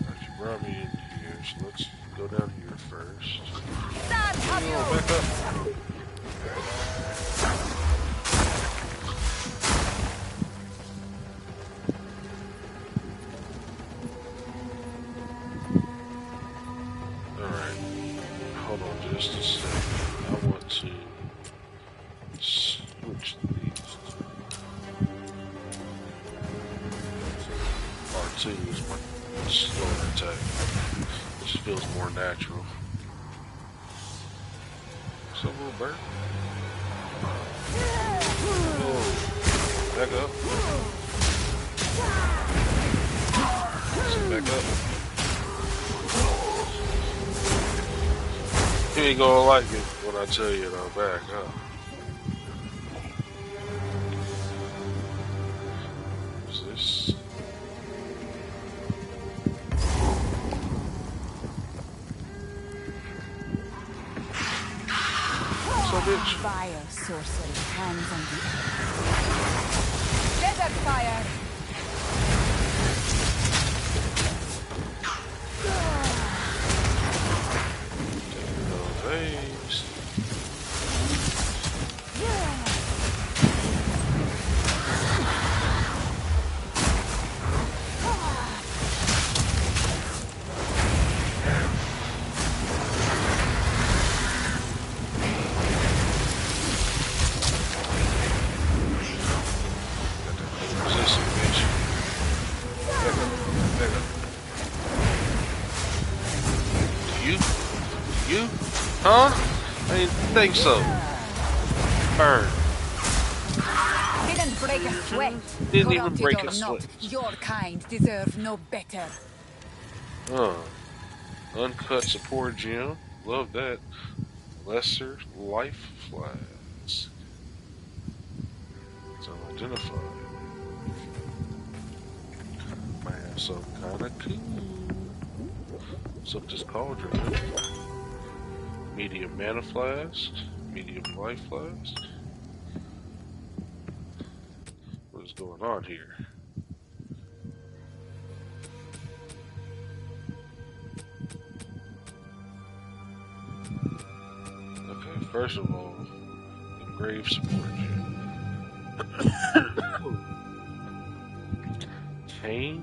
Alright, you brought me in here, so let's go down here first. Oh, back up. Hold on just a second. I want to switch these. R2 is my slower attack. This feels more natural. So little bird. Oh, back up. So back up. You ain't gonna like it when I tell you that I'm back, huh? What's this? What's up, bitch? Fire sorcery hands on the earth. Desert fire! Waves. Resistance. Huh? I didn't think so. Burn. Didn't break a sweat. Didn't even Corrupted break or a not, sweat. your kind deserve no better. Uncut support gem. Love that. Lesser life flags. It's unidentified. Might have some kind of cool. What's up this cauldron? Medium mana flask. Medium life flask. What is going on here? Okay, first of all, engraved support gem. Chain.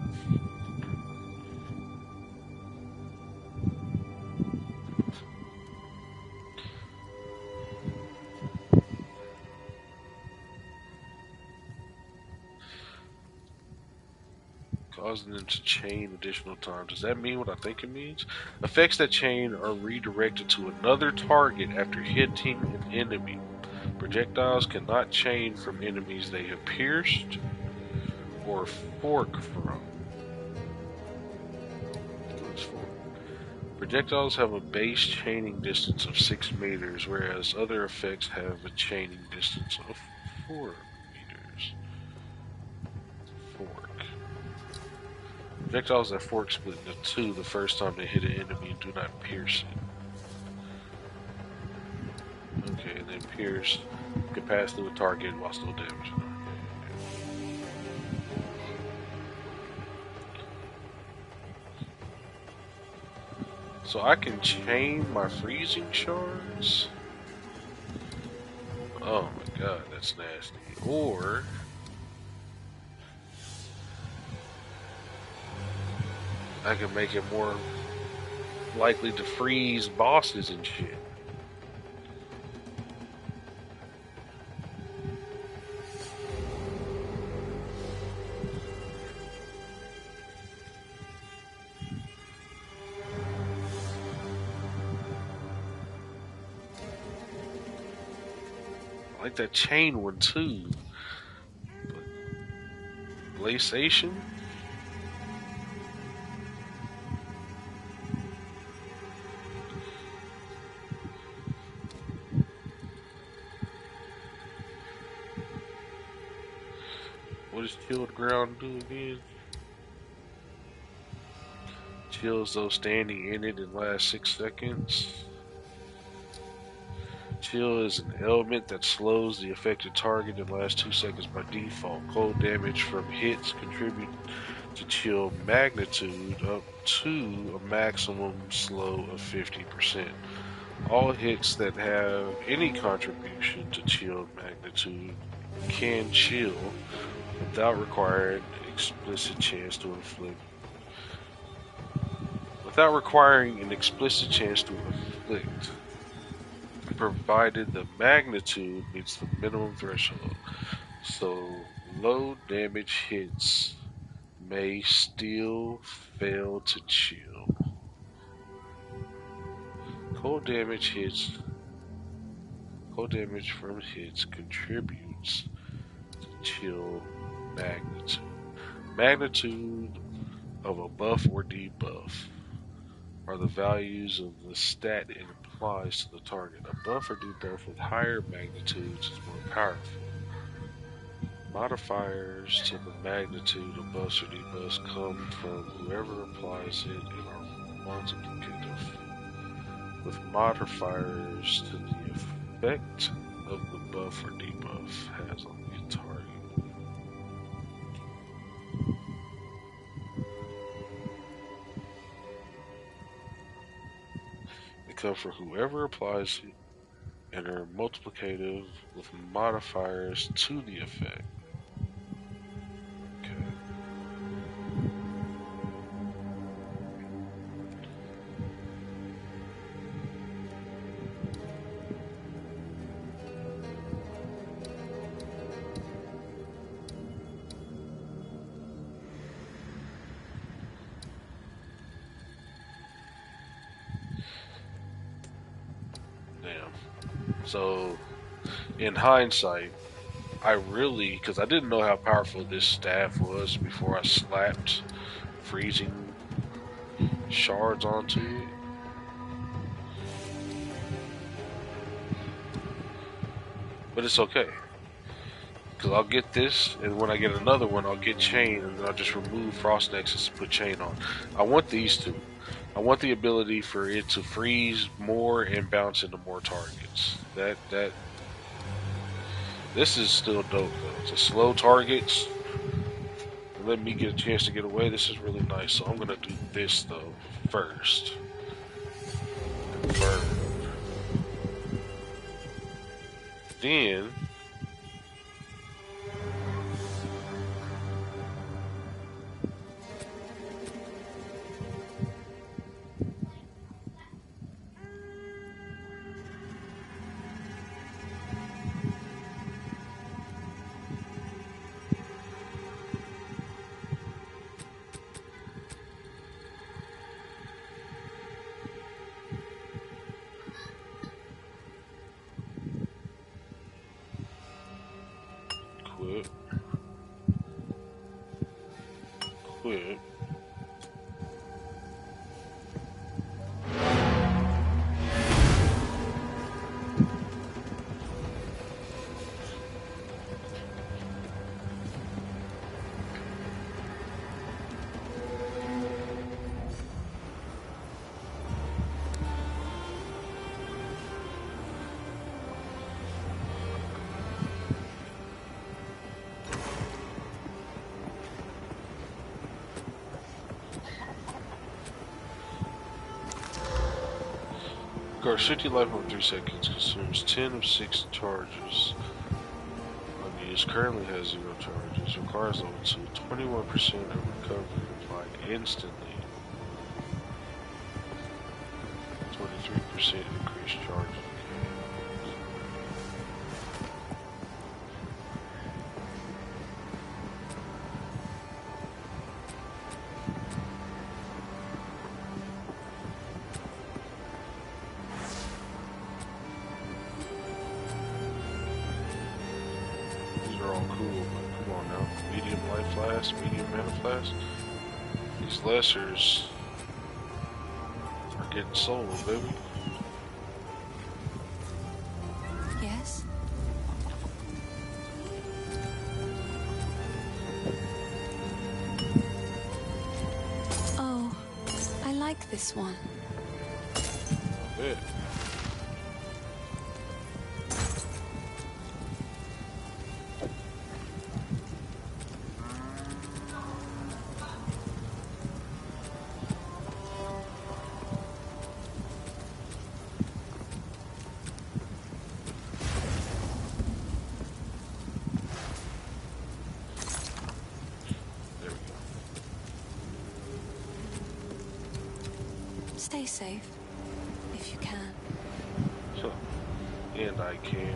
Causing them to chain additional times. Does that mean what I think it means? Effects that chain are redirected to another target after hitting an enemy. Projectiles cannot chain from enemies they have pierced or fork from. What's fork? Projectiles have a base chaining distance of 6 meters, whereas other effects have a chaining distance of 4 meters. Fork. Projectiles that fork split into 2 the first time they hit an enemy and do not pierce it. Okay, and then pierce can pass through a target while still damaging them. So I can chain my freezing shards? Oh my god, that's nasty. Or I can make it more likely to freeze bosses and shit. I like that chain one too. But glaciation? What does chilled ground do again? Chills those standing in it and lasts 6 seconds. Chill is an element that slows the affected target and lasts 2 seconds by default. Cold damage from hits contribute to chill magnitude up to a maximum slow of 50%. All hits that have any contribution to chill magnitude can chill without requiring explicit chance to inflict. Without requiring an explicit chance to inflict, provided the magnitude meets the minimum threshold. So low damage hits may still fail to chill. Cold damage from hits contributes to chill magnitude. Magnitude of a buff or debuff are the values of the stat it applies to the target. A buff or debuff with higher magnitudes is more powerful. Modifiers to the magnitude of buffs or debuffs come from whoever applies it and are multiplicative, with modifiers to the effect of the buff or debuff has on the target. They come from whoever applies it and are multiplicative with modifiers to the effect. Okay. So, in hindsight, I really, because I didn't know how powerful this staff was before I slapped freezing shards onto it. But it's okay. Because I'll get this, and when I get another one, I'll get chain, and then I'll just remove frost nexus and put chain on. I want these two. I want the ability for it to freeze more and bounce into more targets. This is still dope though. To slow targets, and let me get a chance to get away. This is really nice. So I'm gonna do this though first. Confirm. Then quit. Guards 50 life over 3 seconds, consumes 10 of 6 charges. Unused, currently has 0 charges, requires level 2, 21% of recovery applied instantly. 23% increased charges. Medium mana flask. These lessers are getting sold, baby. Yes? Oh, I like this one. I bet. Stay safe, if you can. And I can.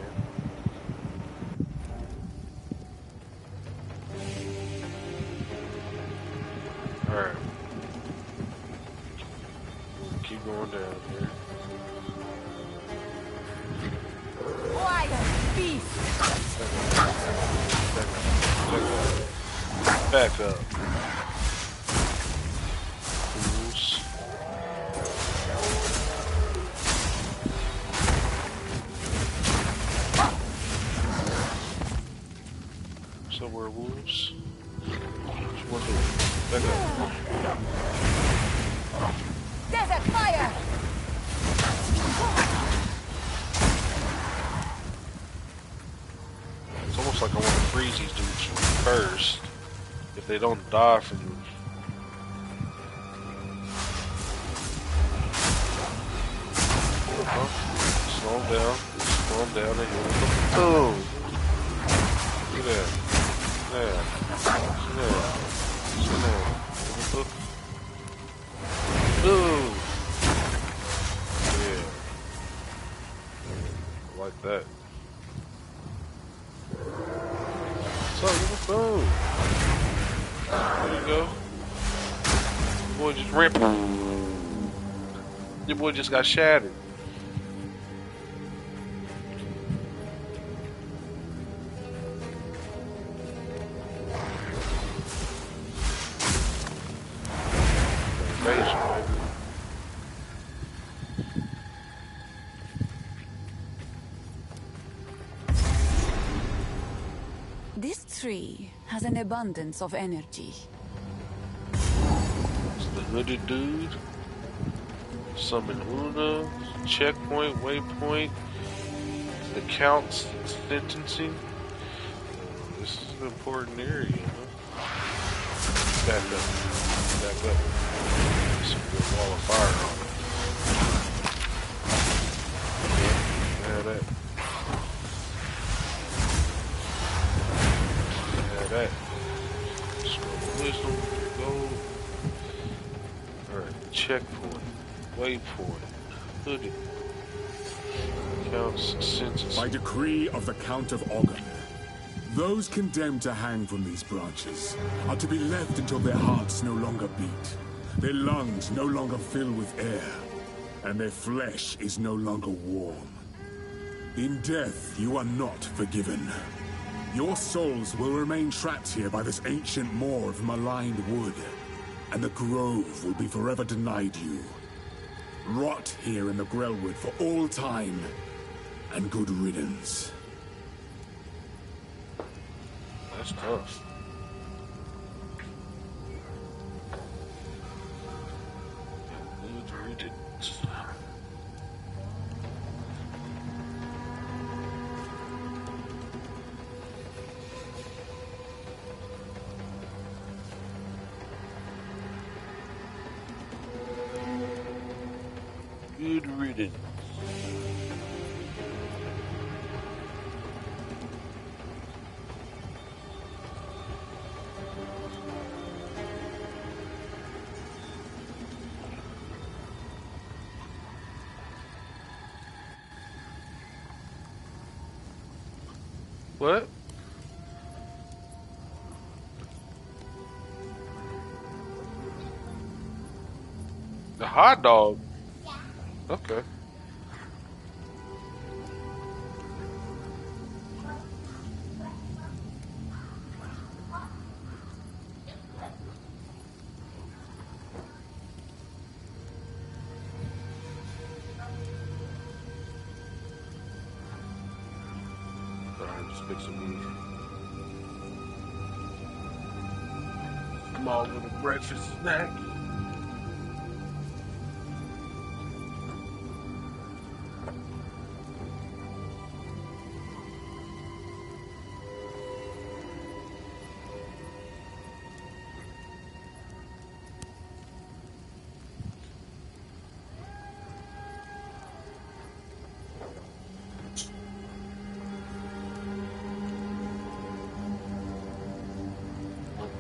Alright. Keep going down here. Quiet, beast! Back up. Fools. So werewolves. Back up. Desert fire! It's almost like I want to freeze these dudes first. If they don't die from slow them down. Slow them down and hit them. Boom! Look at that. Yeah. Yeah. Boom! Yeah. I like that. So, boom! There you go. Boy just ripped. Your boy just got shattered. This tree has an abundance of energy. It's the hooded dude. Summon Una. Checkpoint, waypoint. The Count's sentencing. This is an important area, huh? Back up. Back up. Some good wall of fire on it. Yeah, that. Yeah, that. Scroll wisdom. Go. Alright, checkpoint. Waypoint. Hooded. Count's sentencing. By decree of the Count of Ogden, those condemned to hang from these branches are to be left until their hearts no longer beat, their lungs no longer fill with air, and their flesh is no longer warm. In death, you are not forgiven. Your souls will remain trapped here by this ancient moor of maligned wood, and the grove will be forever denied you. Rot here in the Grellwood for all time, and good riddance. That's tough. Good riddance. Good riddance. What? The hot dog? Okay. Alright, just make some music. Small little breakfast snack.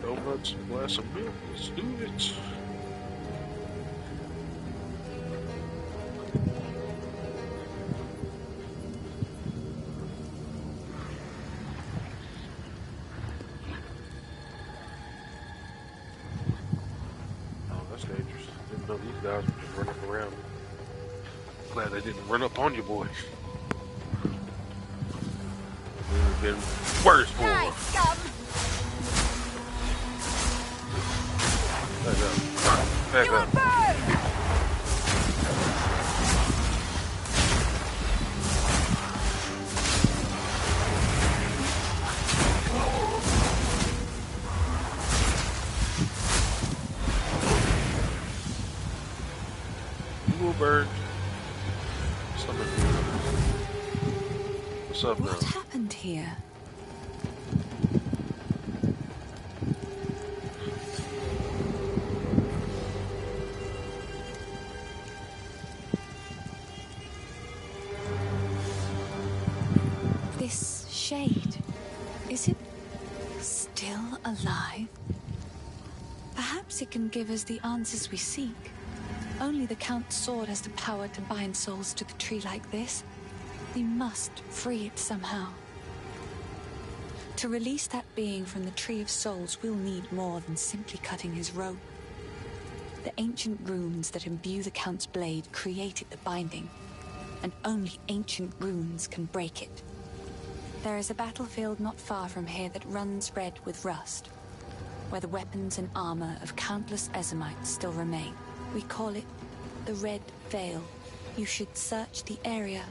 Donuts, a glass of milk. Let's do it. Oh, that's dangerous. Didn't know these guys would just run up around. Glad they didn't run up on you, boy. It would have been worse for them. Back up. Back up. You will burn. What's up now? What happened here? This shade, is it still alive? Perhaps it can give us the answers we seek. Only the Count's sword has the power to bind souls to the tree like this. We must free it somehow. To release that being from the Tree of Souls, we'll need more than simply cutting his rope. The ancient runes that imbue the Count's blade created the binding, and only ancient runes can break it. There is a battlefield not far from here that runs red with rust, where the weapons and armor of countless Ezamites still remain. We call it the Red Veil. You should search the area.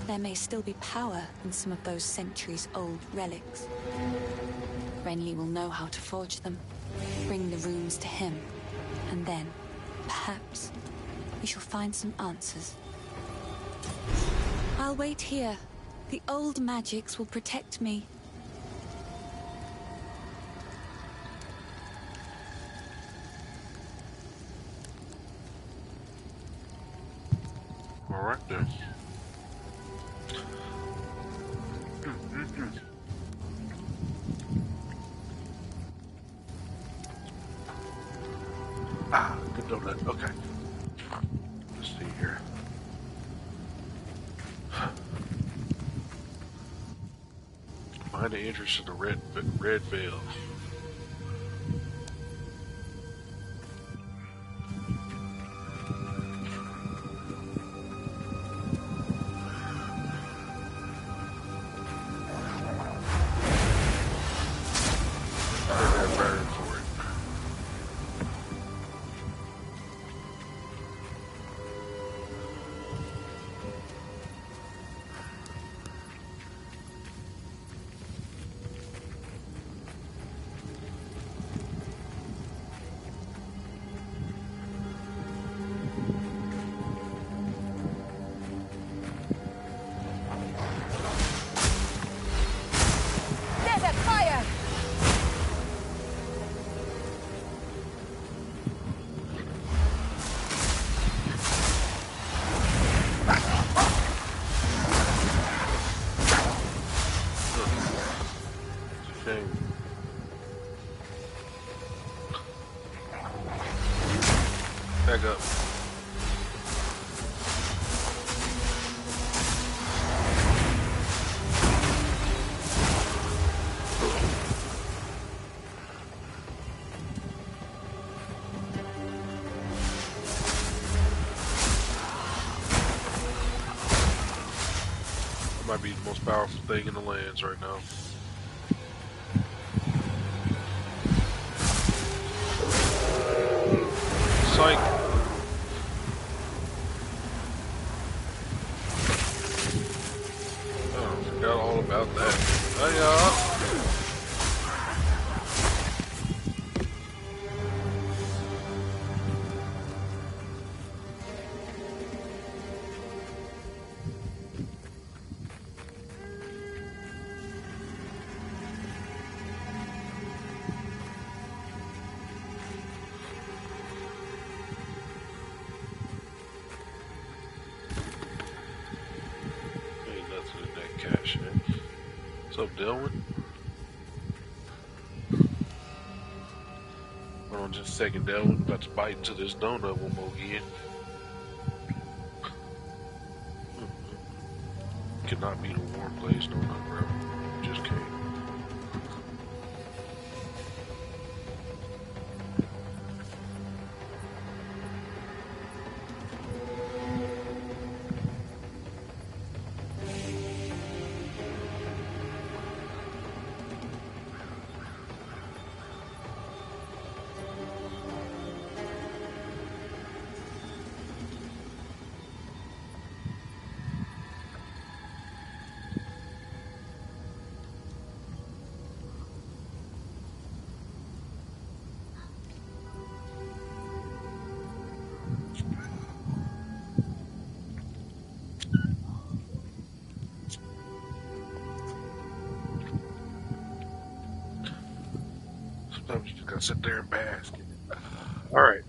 There may still be power in some of those centuries-old relics. Renly will know how to forge them. Bring the runes to him, and then, perhaps, we shall find some answers. I'll wait here. The old magics will protect me. All right then. Ah, good donut. Okay. Let's see here. Find the entrance to the red veil. Desert fire! Shame. Back up. That might be the most powerful thing in the lands right now. Psych. Oh, forgot all about that. Hey, ain't nothing in that cache, man. What's up, Delwyn? Hold on just a second, Delwyn. About to bite into this donut one more again. Cannot beat a warm place donut, bro. Just can't. Sometimes you just gotta sit there and bask in it. Alright.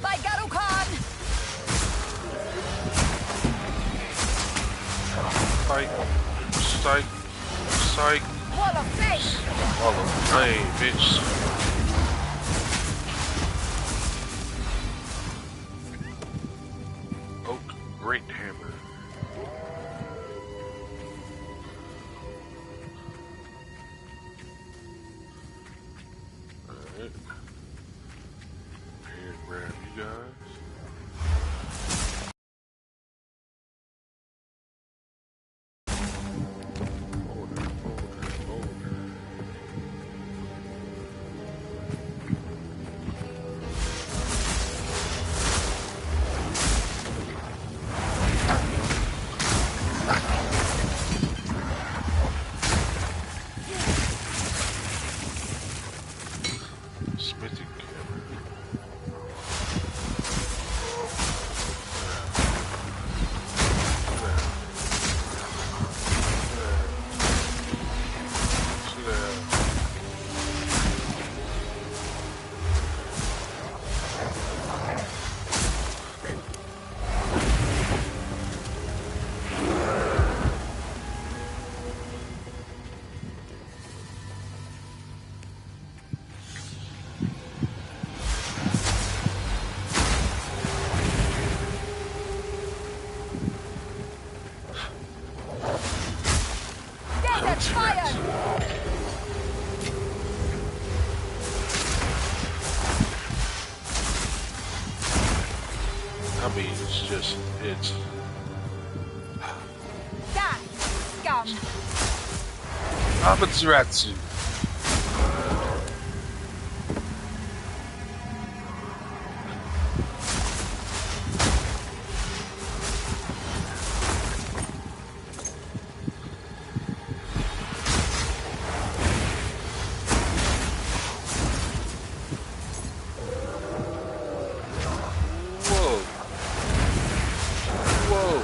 By Garu Khan! Psych. Psych. Psych. Wall of flame! All of flame, bitch. Oak Great Hammer. Alright. Here, grab you guys. fire! I mean, it's Die, scum! Amaterasu. Whoa. Whoa.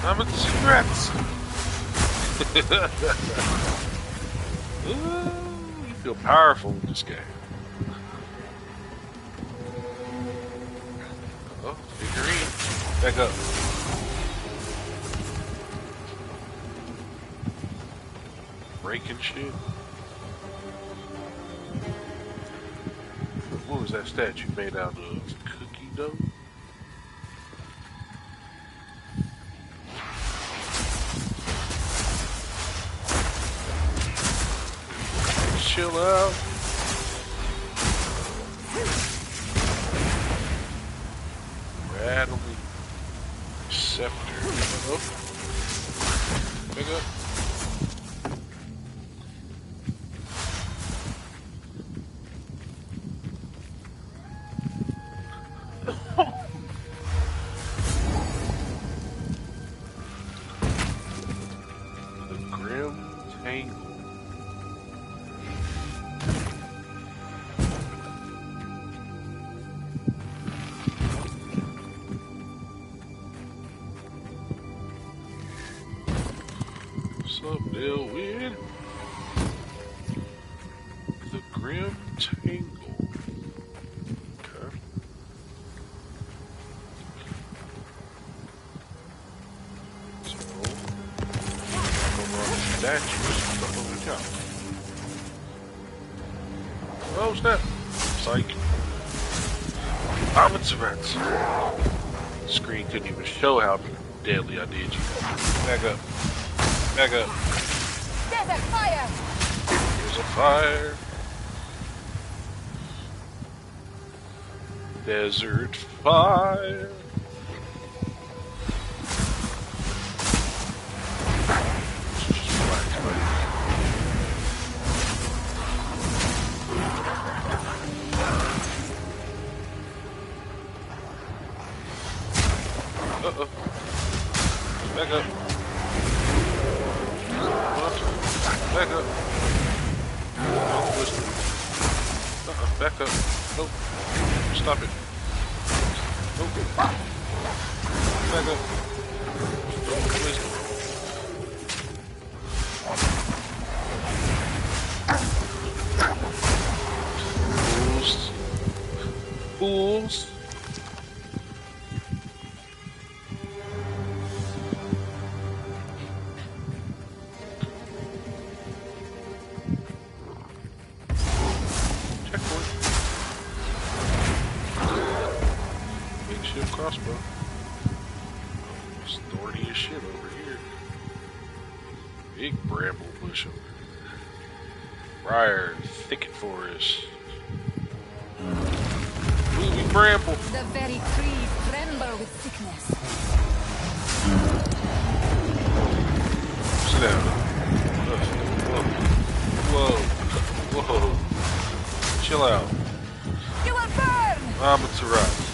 I'm a cigarettes. Ooh, you feel powerful in this game. Oh, figurine. Back up. Breaking shit. What was that statue made out of? Cookie dough? Chill out. Rattling scepter. Oh. Pick up. The Grim Tangle. What's up, Dalewood? The Grim Tangle. Okay. So, come on, statues up on the top. Oh, snap. Psych. Amaterasu. The screen couldn't even show how deadly I did you. Back up. Back up. Desert fire! There's a fire. Desert fire. Just relax, buddy. Uh-oh. Back up. Back up. Don't twist it. Back up. Nope. Stop it. Nope. Back up. Don't twist it. Fools. Fools. Crossbow. It's thorny as shit over here. Big bramble bush over here. Briar, thicket forest. Moving bramble. The very trees tremble with sickness. Sit down. Whoa. Whoa. Whoa. Chill out. You will burn! Amaterasu.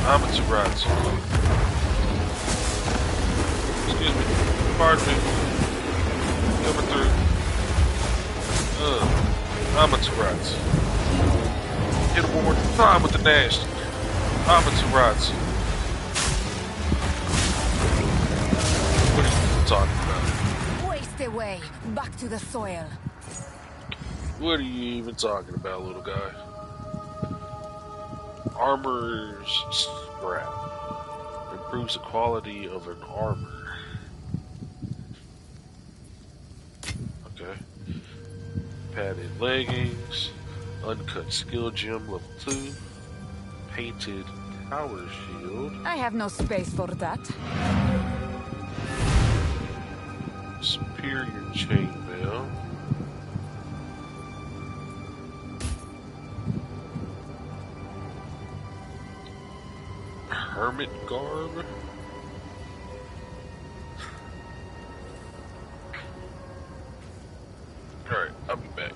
Amaterasu. Excuse me. Pardon me. Coming through. Amaterasu. Hit him one more time with the nasty. Amaterasu. What are you talking about? Waste away, back to the soil. What are you even talking about, little guy? Armor's scrap. Improves the quality of an armor. Okay. padded leggings, uncut skill gem level 2, painted tower shield. I have no space for that. Superior chainmail. Hermit garb. Alright, I'll be back.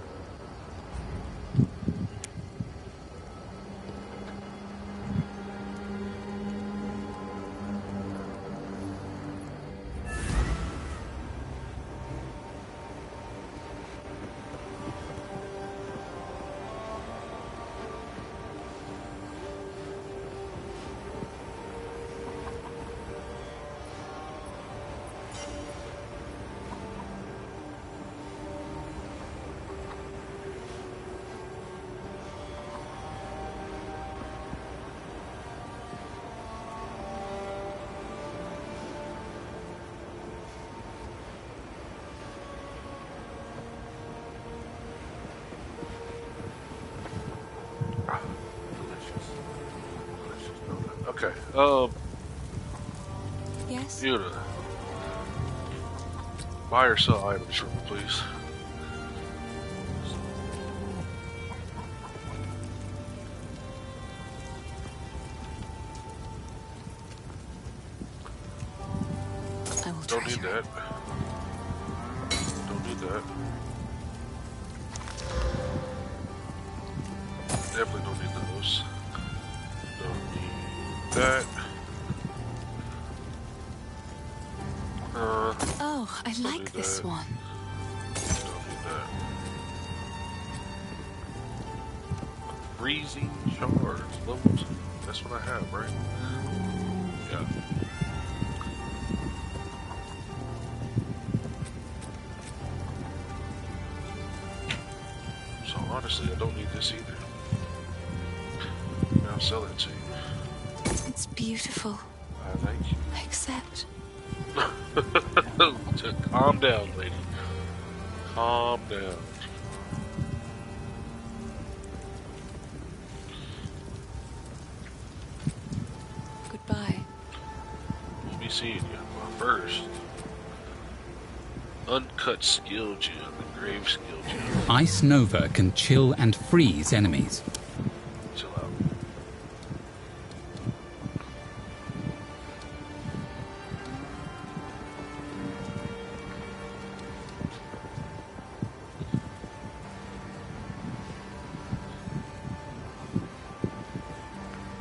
Okay, Yes? Una, buy or sell items for me, please. I will Don't need treasure that. Don't need that. Definitely don't need those. Don't need that. Oh, I don't like need this that. one. Don't need that. Freezing shards, level 2. That's what I have, right? Yeah. So honestly, I don't need this either. I'll sell it to you. It's beautiful. Thank you. Except Calm down, lady. Calm down. goodbye. We'll be seeing you. But first, uncut skill gem, engraved skill gem. Ice Nova can chill and freeze enemies. Chill out.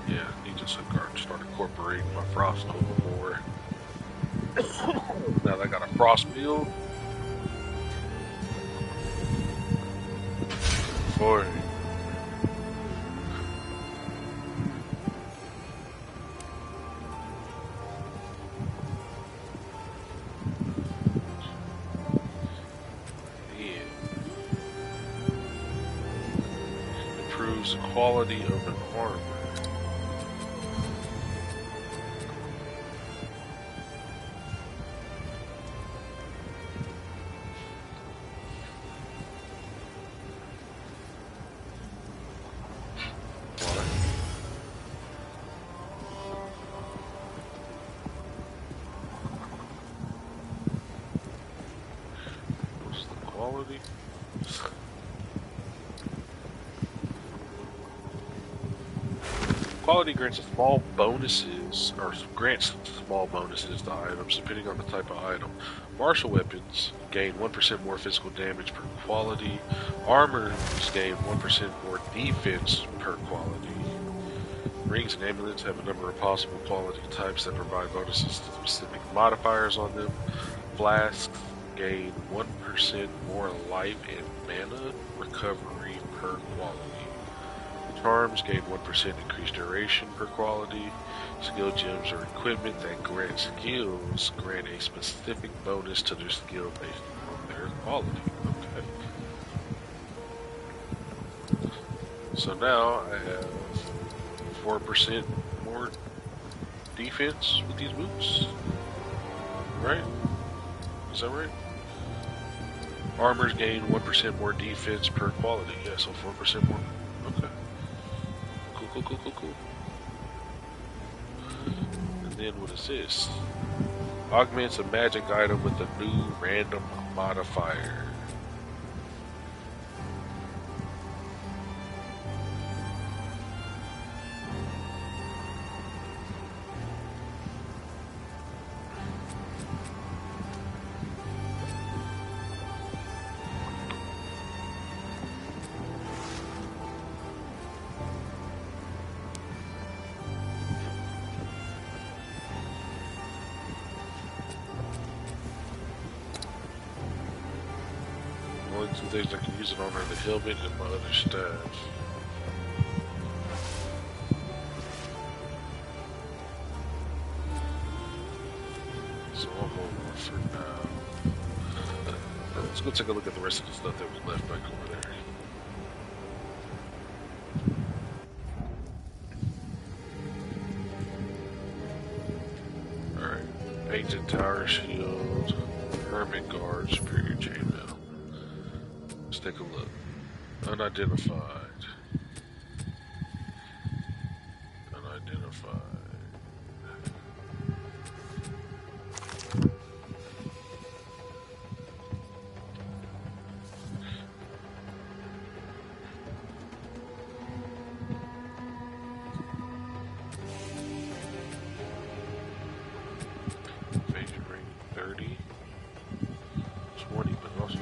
Yeah, I need to start incorporating my frost a little more. Now that I got a frost build. Boy. Yeah. Improves the quality of an armor. What's the quality? Quality grants small bonuses, or grants small bonuses to items depending on the type of item. Martial weapons gain 1% more physical damage per quality. Armors gain 1% more defense per quality. Rings and amulets have a number of possible quality types that provide bonuses to specific modifiers on them. Flasks gain 1% more life and mana recovery per quality. Charms gain 1% increased duration per quality. Skill gems are equipment that grant skills grant a specific bonus to their skill based on their quality. Okay. So now I have 4% more defense with these boots. Right? Is that right? Armors gain 1% more defense per quality. Yeah, so 4% more. Okay. Cool. And then what is this? Augments a magic item with a new random modifier. Only two things I can use it on are the helmet and my other staff. So I'll hold on for now. Let's go take a look at the rest of the stuff that was left back over there. Alright. Ancient Tower Shield, Hermit Guard, Superior Chainmail. Let's take a look. Unidentified. Evasion rate 30. 20, but also.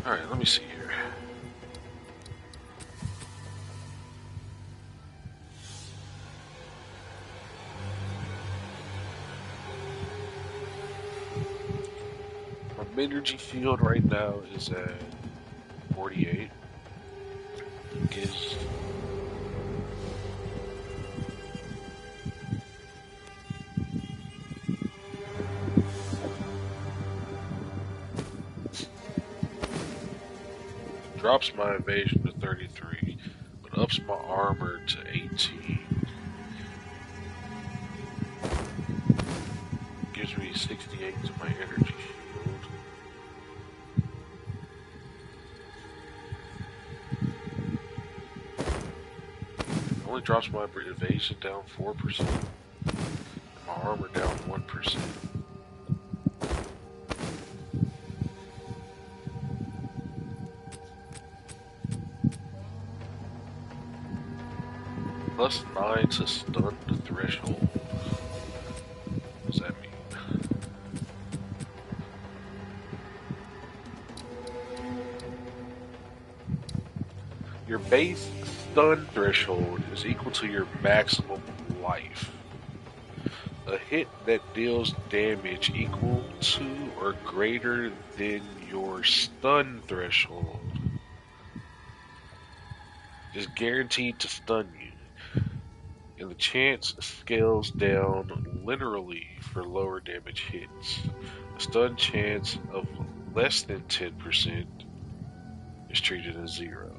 Alright, let me see here. My energy field right now is at 48. Gives drops my evasion to 33, but ups my armor to 18. Gives me 68 to my energy shield. Only drops my evasion down 4%, and my armor down 1%. Plus 9 to stun the threshold. What does that mean? Your base stun threshold is equal to your maximum life. A hit that deals damage equal to or greater than your stun threshold is guaranteed to stun you. And the chance scales down linearly for lower damage hits. A stun chance of less than 10% is treated as 0.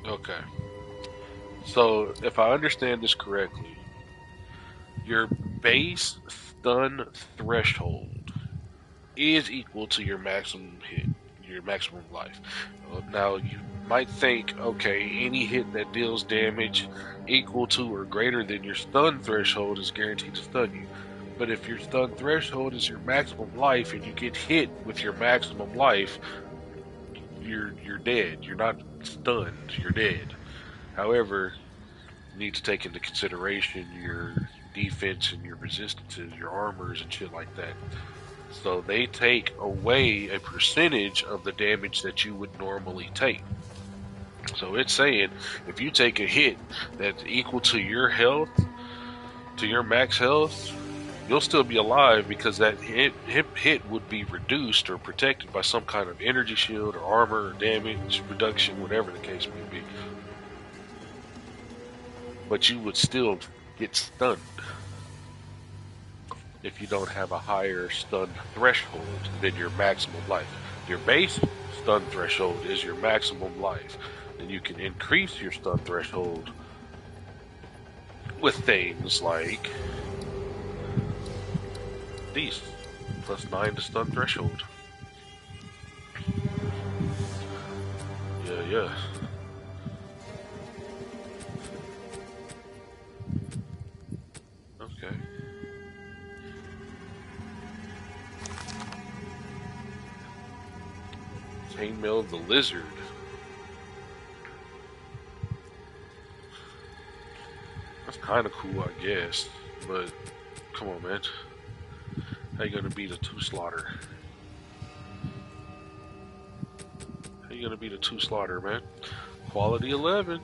Okay. So, if I understand this correctly, your base stun threshold is equal to your maximum hit, your maximum life. Now, you might think, okay, any hit that deals damage equal to or greater than your stun threshold is guaranteed to stun you. But if your stun threshold is your maximum life and you get hit with your maximum life, you're dead. You're not stunned, you're dead. However, you need to take into consideration your defense and your resistances, your armors and shit like that. So they take away a percentage of the damage that you would normally take. So it's saying if you take a hit that's equal to your health, to your max health, you'll still be alive because that hit would be reduced or protected by some kind of energy shield or armor or damage reduction, whatever the case may be. But you would still get stunned if you don't have a higher stun threshold than your maximum life. Your base stun threshold is your maximum life, and you can increase your stun threshold with things like these, +9 to stun threshold. Yeah. Okay. Chainmail the Lizard. That's kind of cool, I guess. But, come on, man. How you gonna beat a 2-slaughter? How you gonna beat a 2-slaughter, man? Quality 11.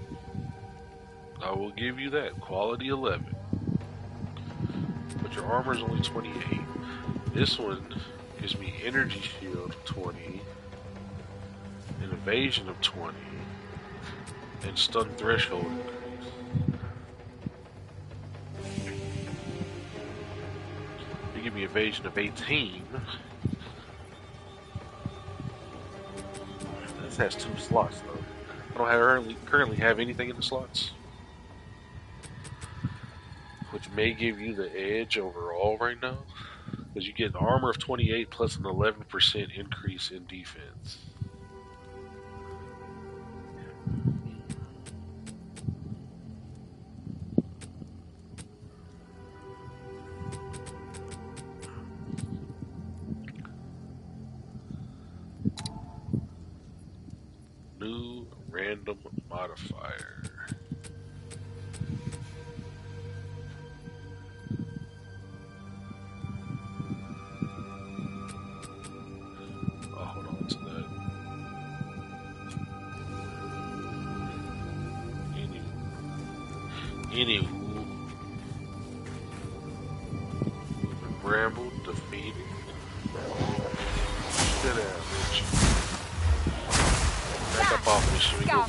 I will give you that. Quality 11. But your armor is only 28. This one gives me energy shield of 20, an evasion of 20, and stun threshold increase. You give me evasion of 18. This has 2 slots though. I don't currently have anything in the slots, which may give you the edge overall right now, because you get an armor of 28 plus an 11% increase in defense. New random modifier. Oh, hold on to that. Anywho, Bramble defeated. Sit down, bitch. Back up off this shit. Yeah.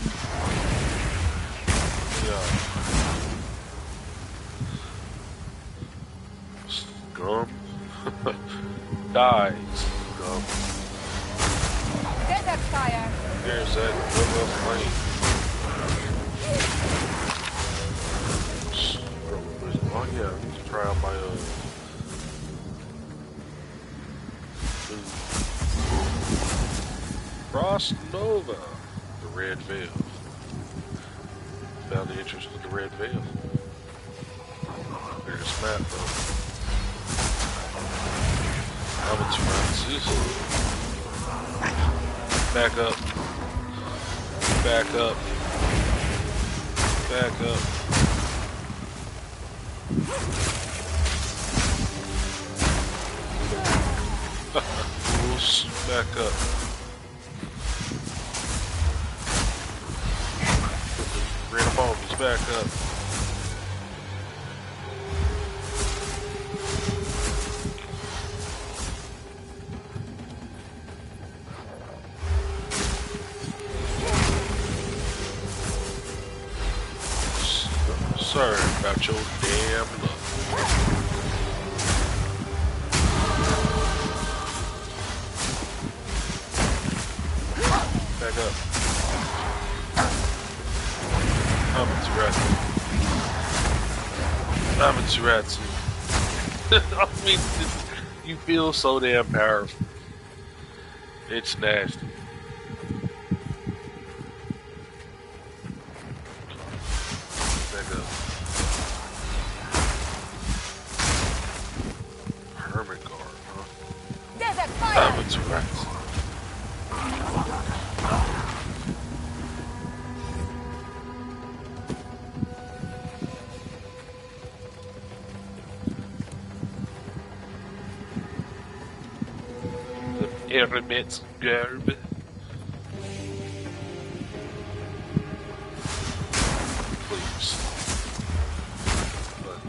Scum. Die, scum. Desert fire. There's that double flame. Oh yeah, I need to try out my Frost Nova, the Red Veil. Found the interest with the Red Veil. There's a map though. I'm in 2 rounds. Back up. Back up. Back up. Fools, back up. Ran up on me, back up. Sorry about your damn luck. Back up. Amaterasu. I mean, you feel so damn powerful. It's nasty. Back up. Hermit guard, huh? Desert fire. Amaterasu. Hermit's garb. Please. But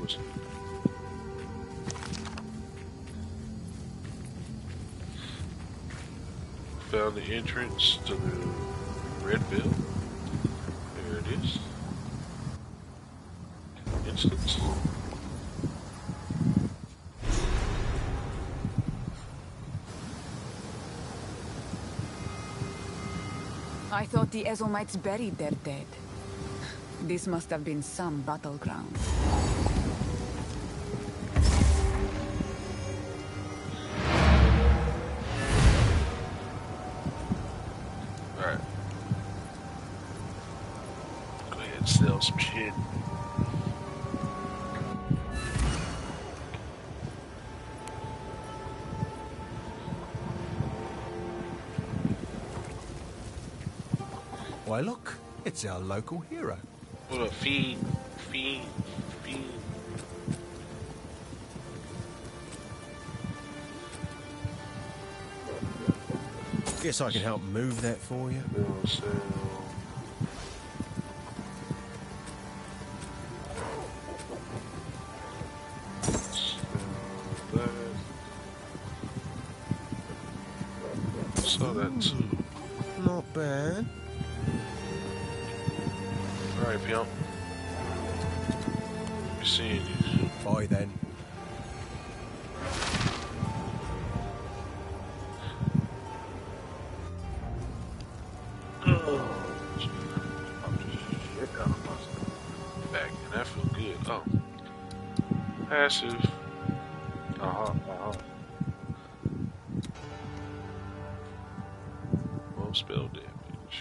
was. Found the entrance to the Red Bill. There it is. Instance. I thought the Ezomites buried their dead. This must have been some battleground. Alright. Go ahead and sell some shit. Why, look, it's our local hero. What a fiend. Guess I can help move that for you. So that's not bad. Alright, pimp. Be seeing you. Bye then. Back, and that feels good. Oh. Passive. Low spell damage.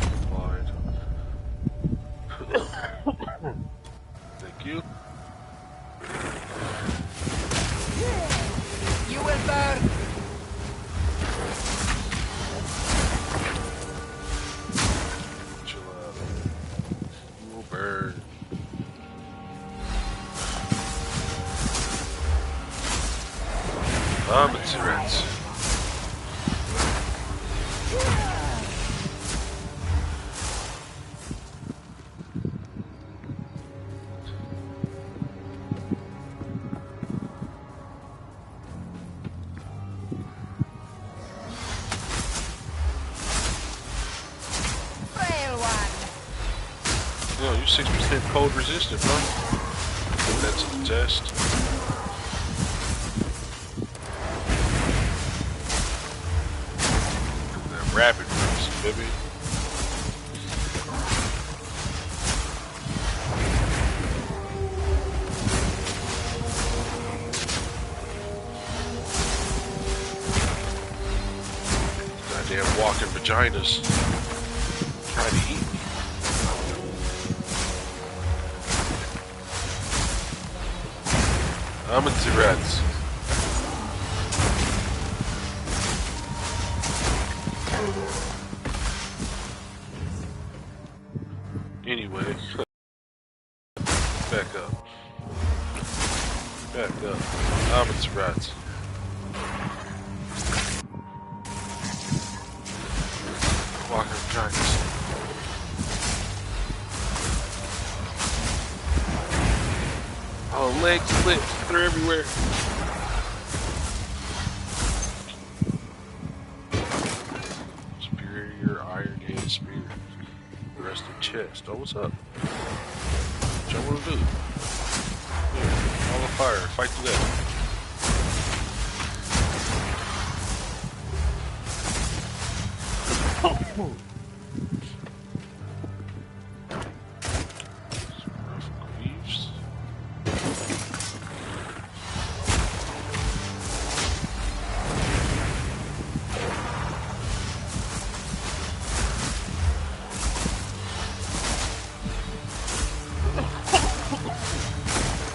Applied. Thank you. You will burn! Chill out. You will burn. It's rats. Frail one! No, you're 6% cold resistant, huh? Put that to the test. That rapid freeze, baby. Goddamn walking vaginas. Trying to eat me. I'm into rats. Anyway, back up. Back up. I'm into rats. Walking vaginas. Oh, legs split. They're everywhere. Superior Iron Hand Spear. Rested chest. Oh, what's up? What y'all want to do? Yeah, all on fire. Fight through that.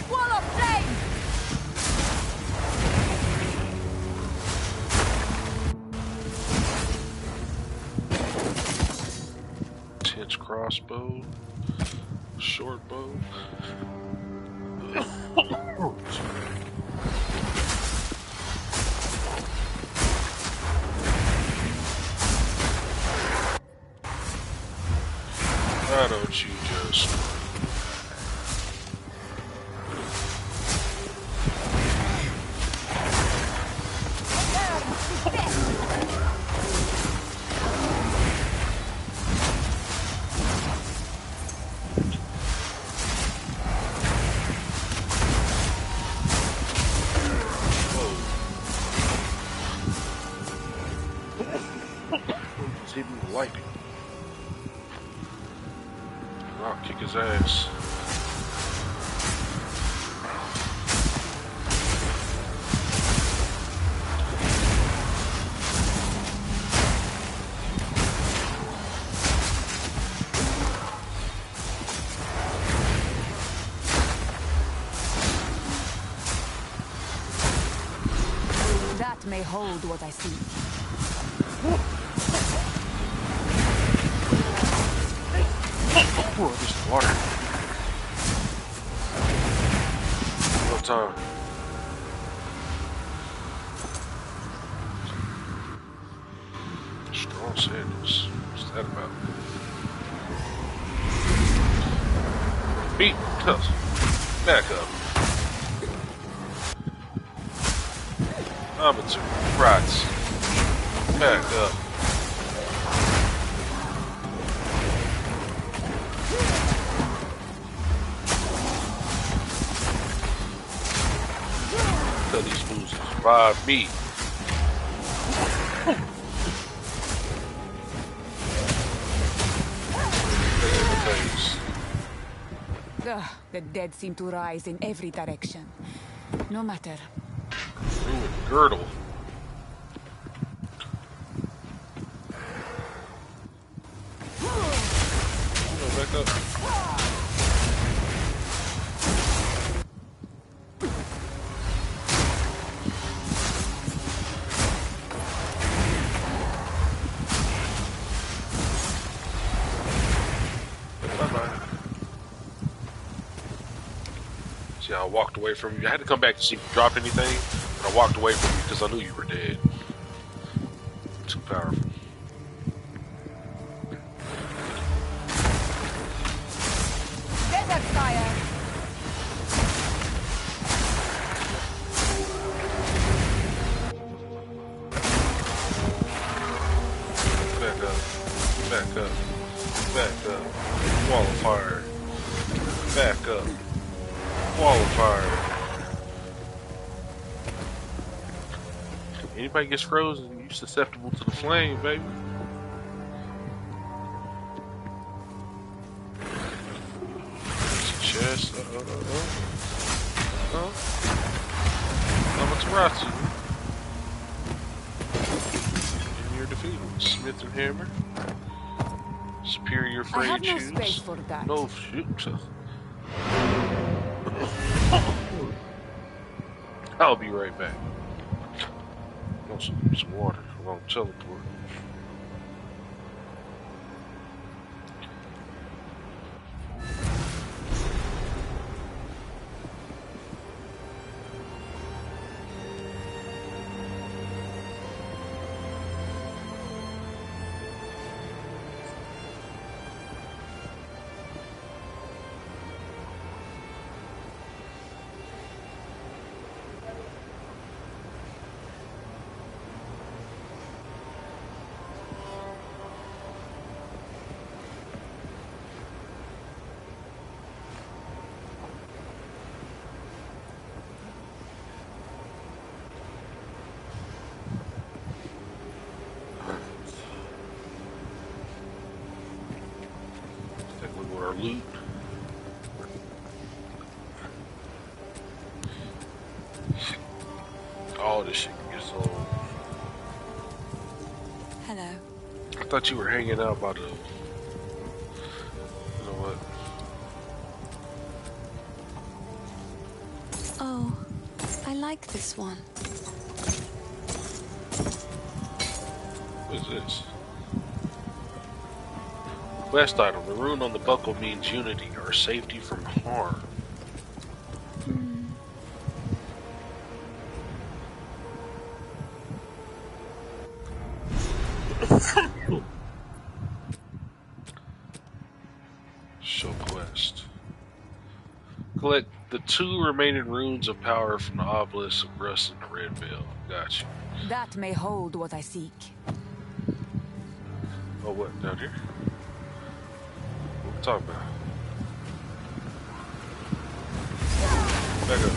Wall of flame! Tense crossbow. Short bow. Why don't you just... Just hit me with lightning. I'll kick his ass. That may hold what I see. Oh, this is water. No time. Strong sandals. What's that about? Beat. Back up. Amateur. Rats. Back up. Tell these fools to survive me. Ugh, the dead seem to rise in every direction. No matter. Ruined girdle. Back up. Bye-bye. See, I walked away from you. I had to come back to see if you dropped anything, but I walked away from you because I knew you were dead. Too powerful. Desert fire! Back up. Back up. Back up. Wall of fire. Back up. Wall of fire. Anybody gets frozen, you're susceptible to the flame, baby. Chest. Amaterasu. And you're defeated. Smith and Hammer. Superior I frayed have no shoes. space for that. No shoot. I'll be right back. Want some water. I'm gonna teleport. Our loot. All this shit gets old. Hello. I thought you were hanging out by the... You know what? Oh, I like this one. What is this? Quest item. The rune on the buckle means unity or safety from harm. Show quest. Collect the 2 remaining runes of power from the obelisk of rust in the Red Veil. Got you. That may hold what I seek. Oh, what? Down here? What we talking about? Back up.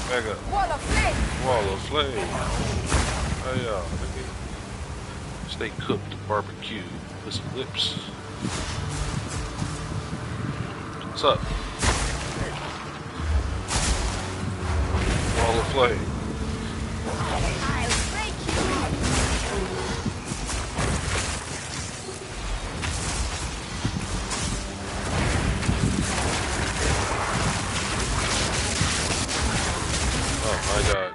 Back up. Wall of flame! Wall of flame. Hey, y'all. Stay cooked, barbecue. With some lips. What's up? Wall of flame. I'll break you! Oh my god.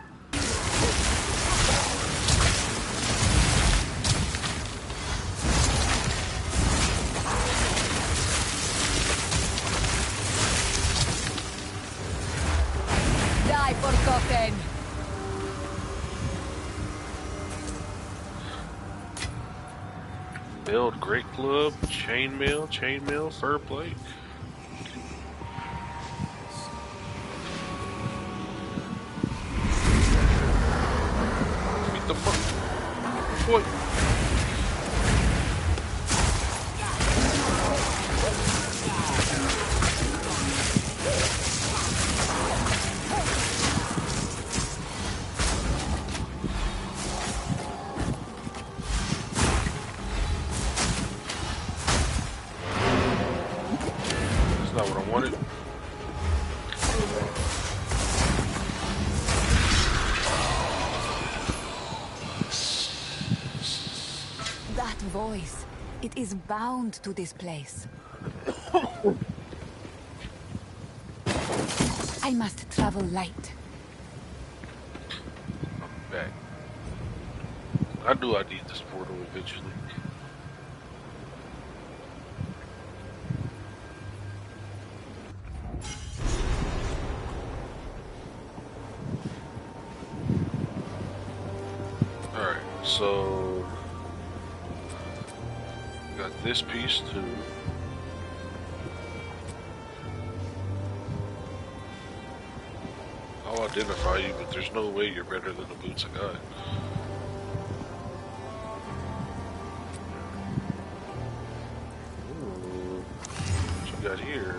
Die forgotten! Build Great Club, chainmail, fur plate. Beat the fuck. Boy. That's not what I wanted. That voice, it is bound to this place. I must travel light. I'm back. I knew I need this portal eventually. Alright, so got this piece too. I'll identify you, but there's no way you're better than the boots I got. Ooh, what you got here?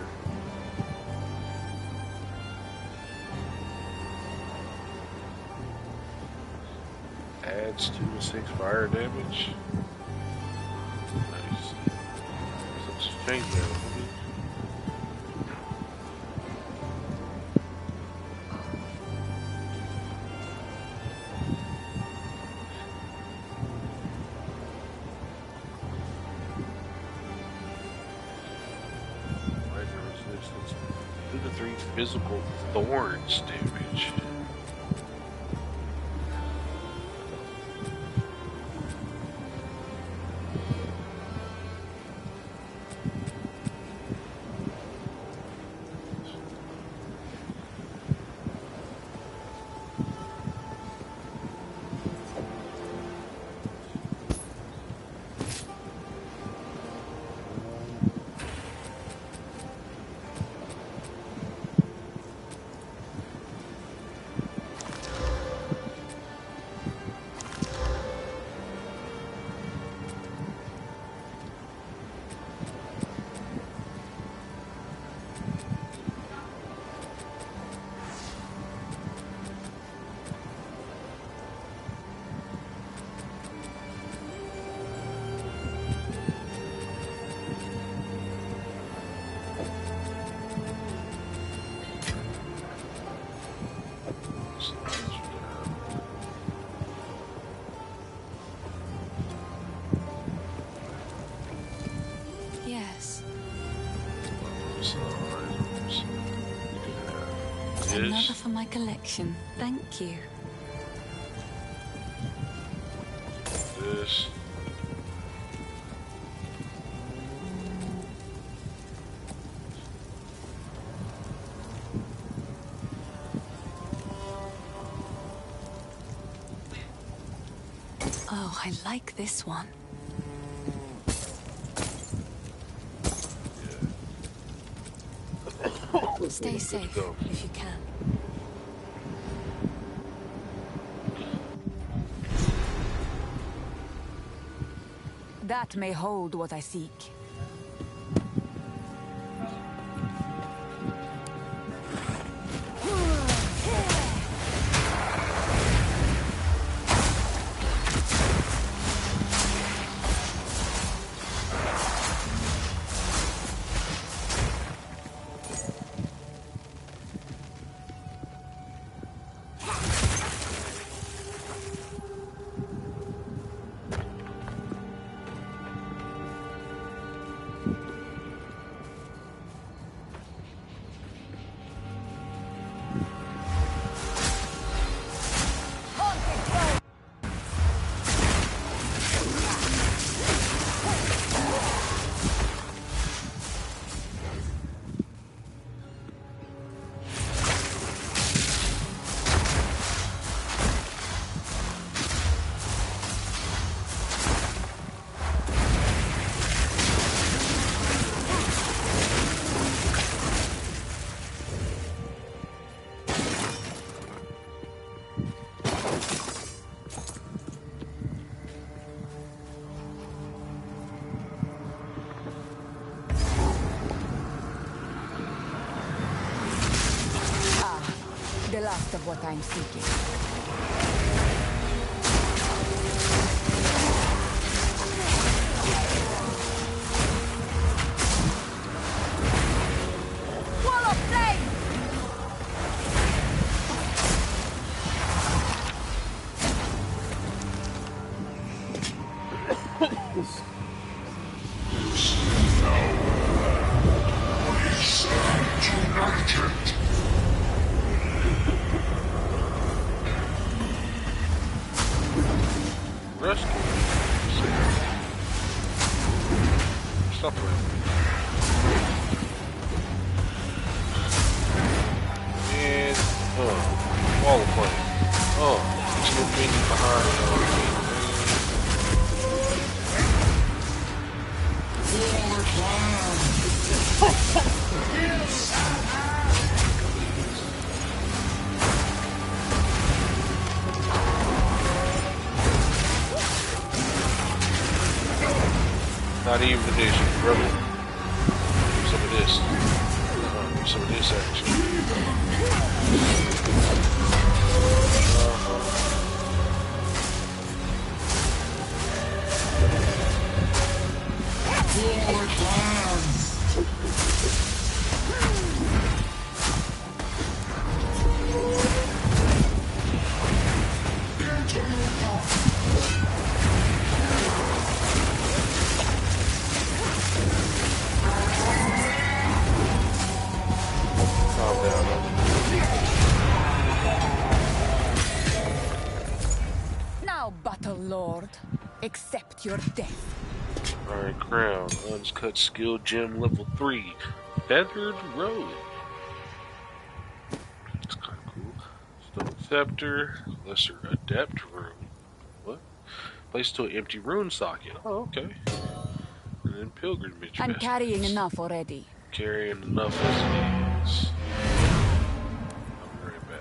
Adds 2 to 6 fire damage. Nice. So let's change that a little bit. Lightning resistance. 2 to 3 physical thorns damage. Yes. Yes. Another for my collection. Thank you. This. Oh, I like this one. Stay safe go. if you can. That may hold what I seek. The last of what I'm seeking. Wall of flame! United. Rescue. Suffering. And wall of flame. Two minions behind. Not even this, brother. Some of this. Some of this action. Now, Battle Lord, accept your death. Alright, crown. Uncut skill gem level 3. Feathered robe. It's kind of cool. Stone scepter. Lesser adept room. What? Placed to an empty rune socket. Oh, okay. And then pilgrimage. I'm message. carrying enough already. Carrying enough as it is. I'll be right back.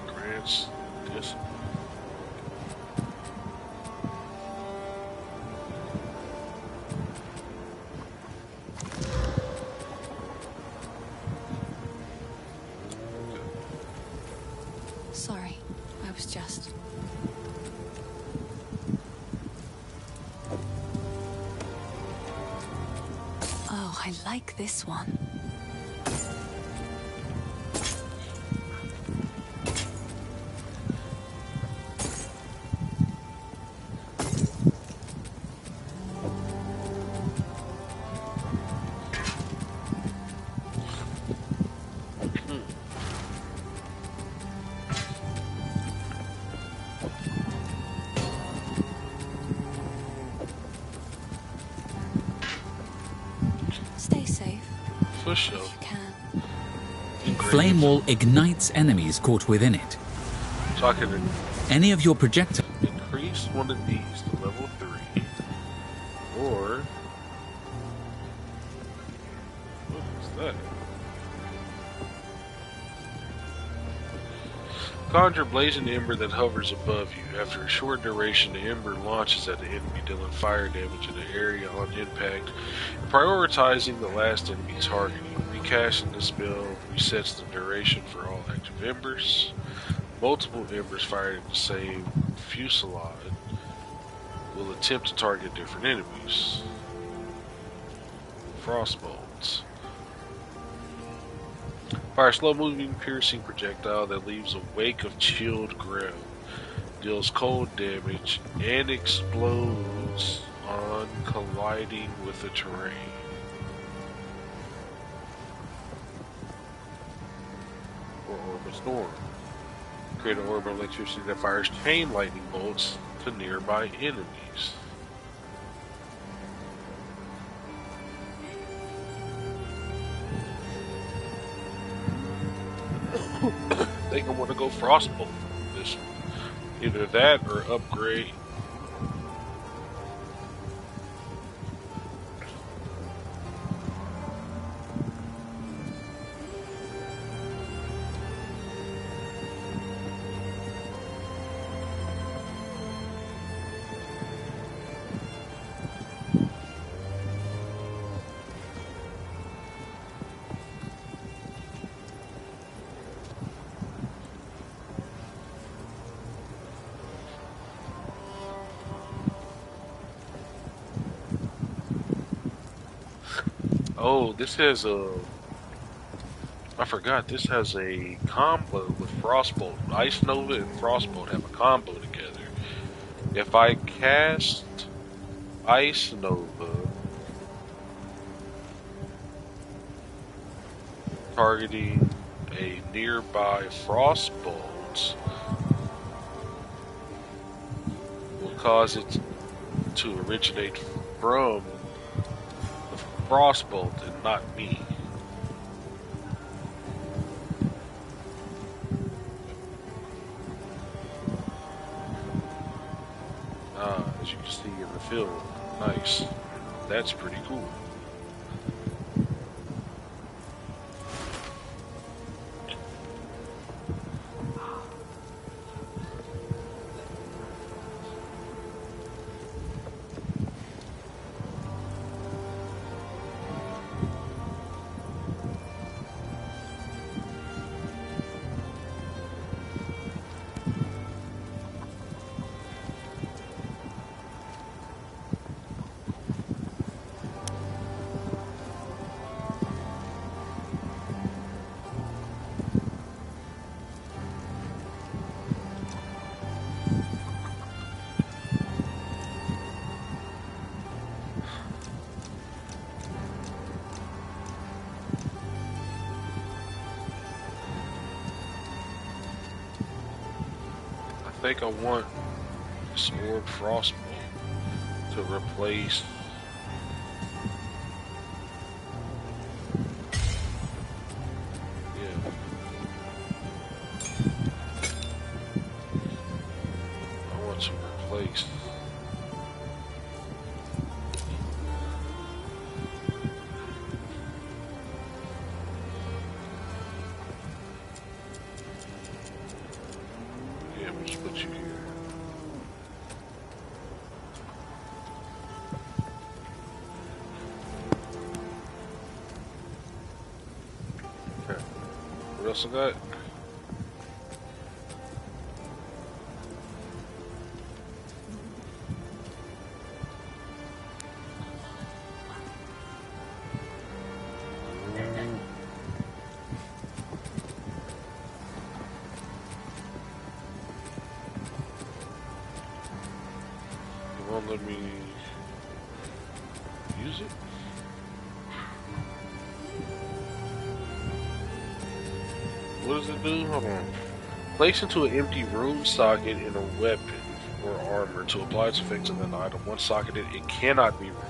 Grants this. Sorry, I was just... Oh, I like this one. push though. Flame Wall ignites enemies caught within it. So I can Any of your projectiles. increase one of these to level 3. Or what is that? Conjure blazing ember that hovers above you. After a short duration, the ember launches at the enemy, dealing fire damage in the area on impact, and prioritizing the last enemy targeting. Recasting the spell resets the duration for all active embers. Multiple embers fired at the same fusillade will attempt to target different enemies. Frostbolts. Fire a slow-moving, piercing projectile that leaves a wake of chilled ground. Deals cold damage and explodes on colliding with the terrain. Or Orb of Storm. Create an orb of electricity that fires chain lightning bolts to nearby enemies. I think I want to go Frostbolt this one. Either that or upgrade. Oh, this has a... I forgot, this has a combo with Frostbolt. Ice Nova and Frostbolt have a combo together. If I cast Ice Nova, targeting a nearby Frostbolt, will cause it to originate from Frostbolt and not me. As you can see in the field, nice. That's pretty cool. I think I want this Orb Frostbolt to replace I want to replace put you here. Okay. What else I got? Won't let me use it. What does it do? Hold on. Place into an empty rune socket in a weapon or armor to apply its effects on an item. Once socketed, it cannot be removed.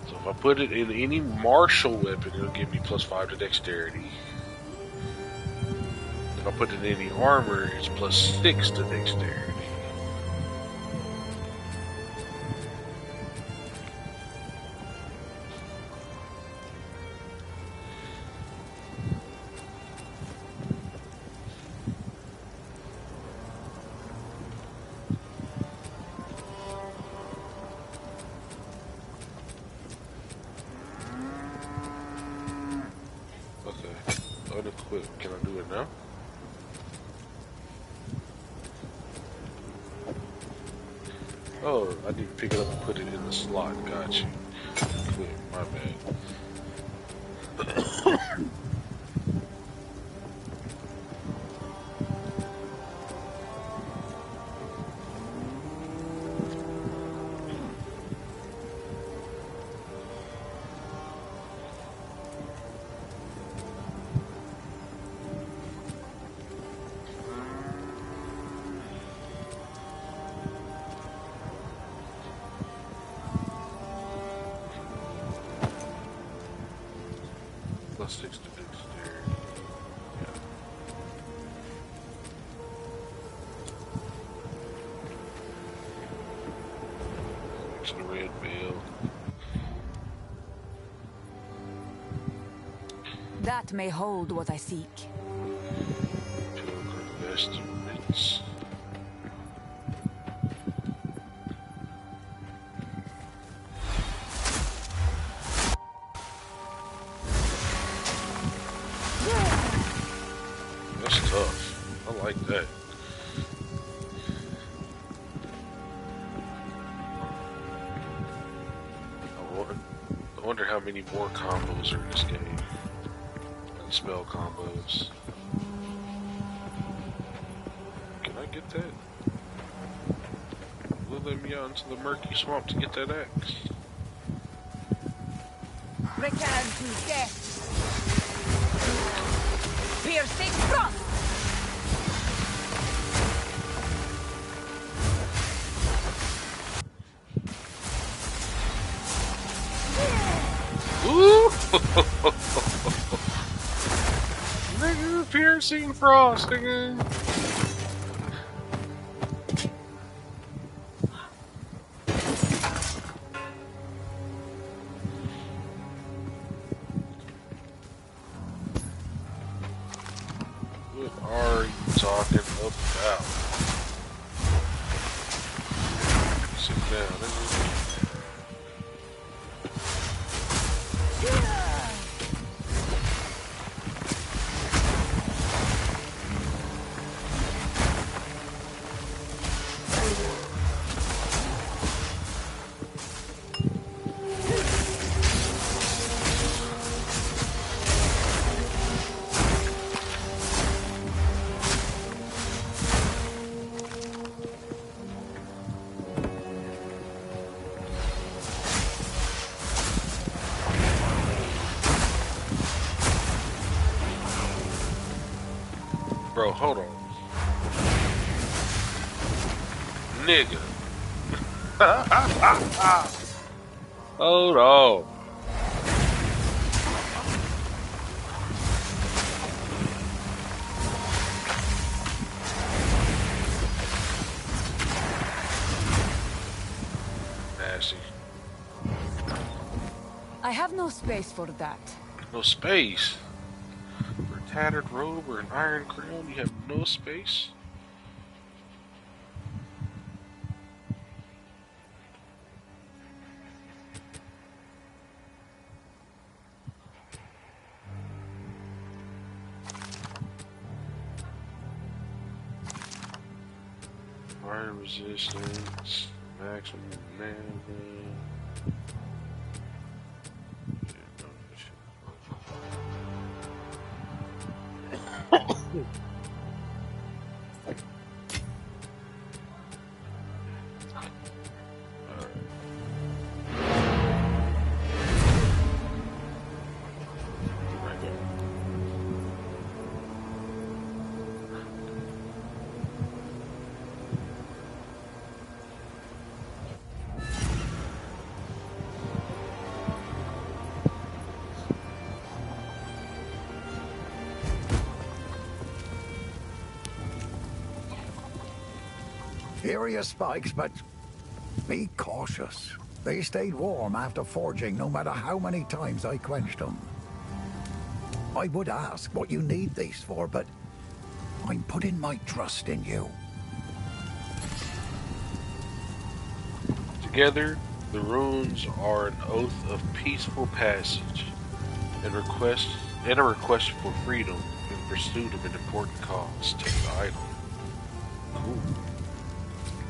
So if I put it in any martial weapon, it'll give me +5 to dexterity. If I put it in any armor, it's +6 to dexterity. Unequip. Can I do it now? Oh, I need to pick it up and put it in the slot. Got you. Equip. My bad. +6 to dexterity. Yeah. It's the red veil. That may hold what I seek. Pilgrim vestments. That's tough. I like that. I wonder how many more combos are in this game. And spell combos. Can I get that? Will let me out into the murky swamp to get that axe? Return to death. Piercing frost. Ooh! Nigga, piercing frost, nigga. What are you talking about? Sit down, nigga. Bro, hold on. Nigga. Hold on. Nasty. I have no space for that. No space. For a tattered robe or an iron crown, you have no space? Fire resistance, maximum mana. Furious spikes, but be cautious. They stayed warm after forging no matter how many times I quenched them. I would ask what you need these for, but I'm putting my trust in you. Together, the runes are an oath of peaceful passage and a request for freedom in pursuit of an important cause. Take the item. Cool.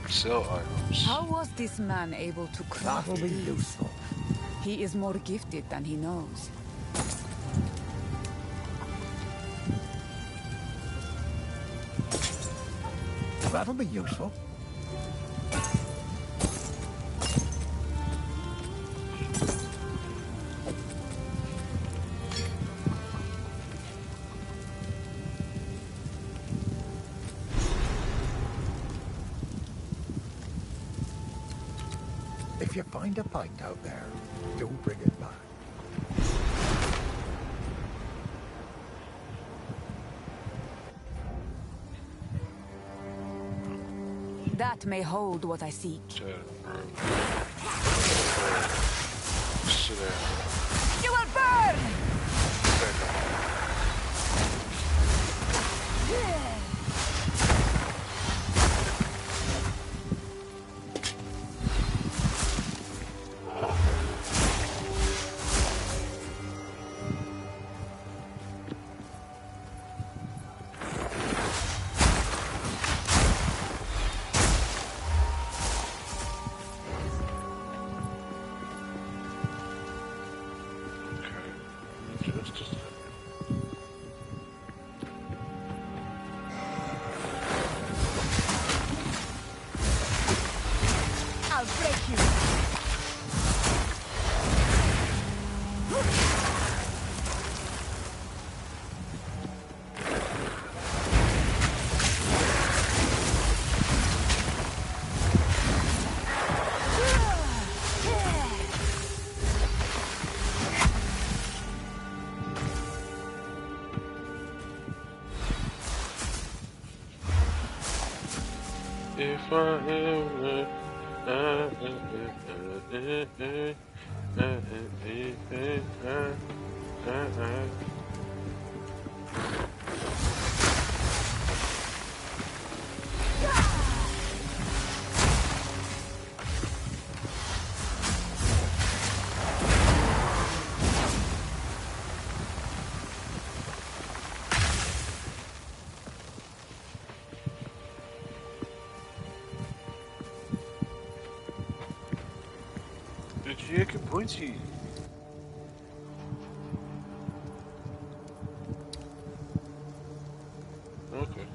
Sell items. How was this man able to craft That'll be these? useful. He is more gifted than he knows. That'll be useful. If you find a pint out there, do bring it back. That may hold what I seek. Sit down. You will burn! I'll break you. If I ever que pointy. Okay.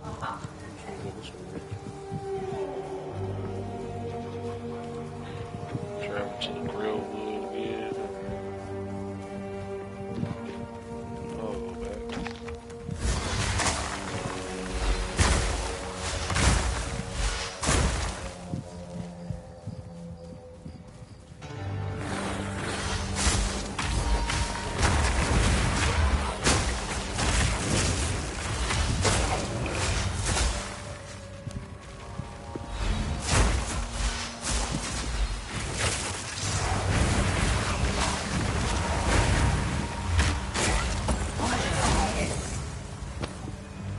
Travel to the grill wood again. Oh, back.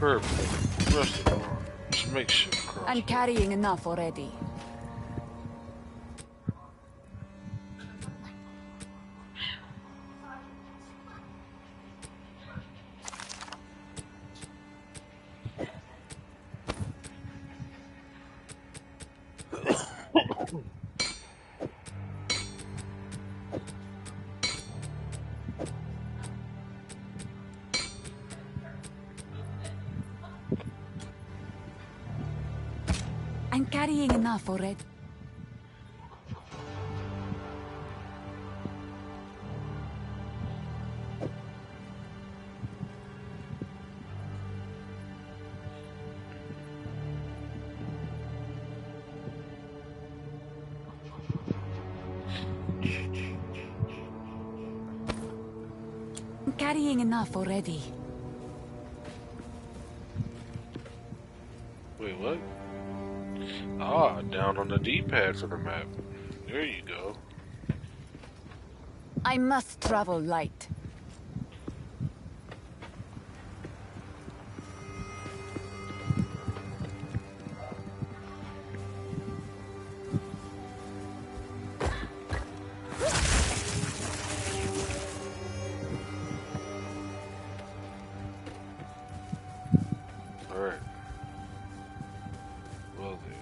Perfect. Rest of the arm. Just make sure. I'm carrying enough already. I'm carrying enough already. I'm carrying enough already. Wait, what? Ah, down on the D-pad for the map. There you go. I must travel light. Alright. Well then.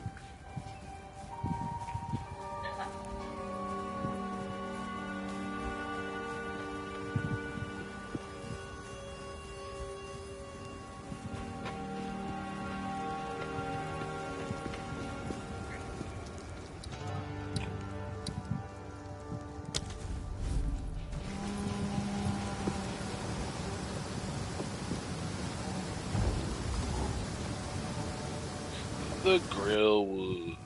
The grill wood.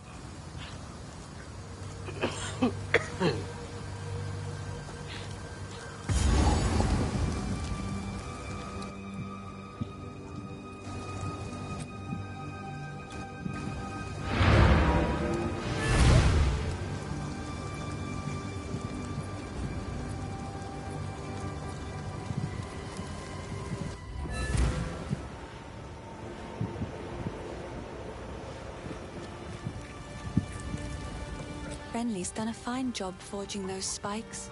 Renly's done a fine job forging those spikes.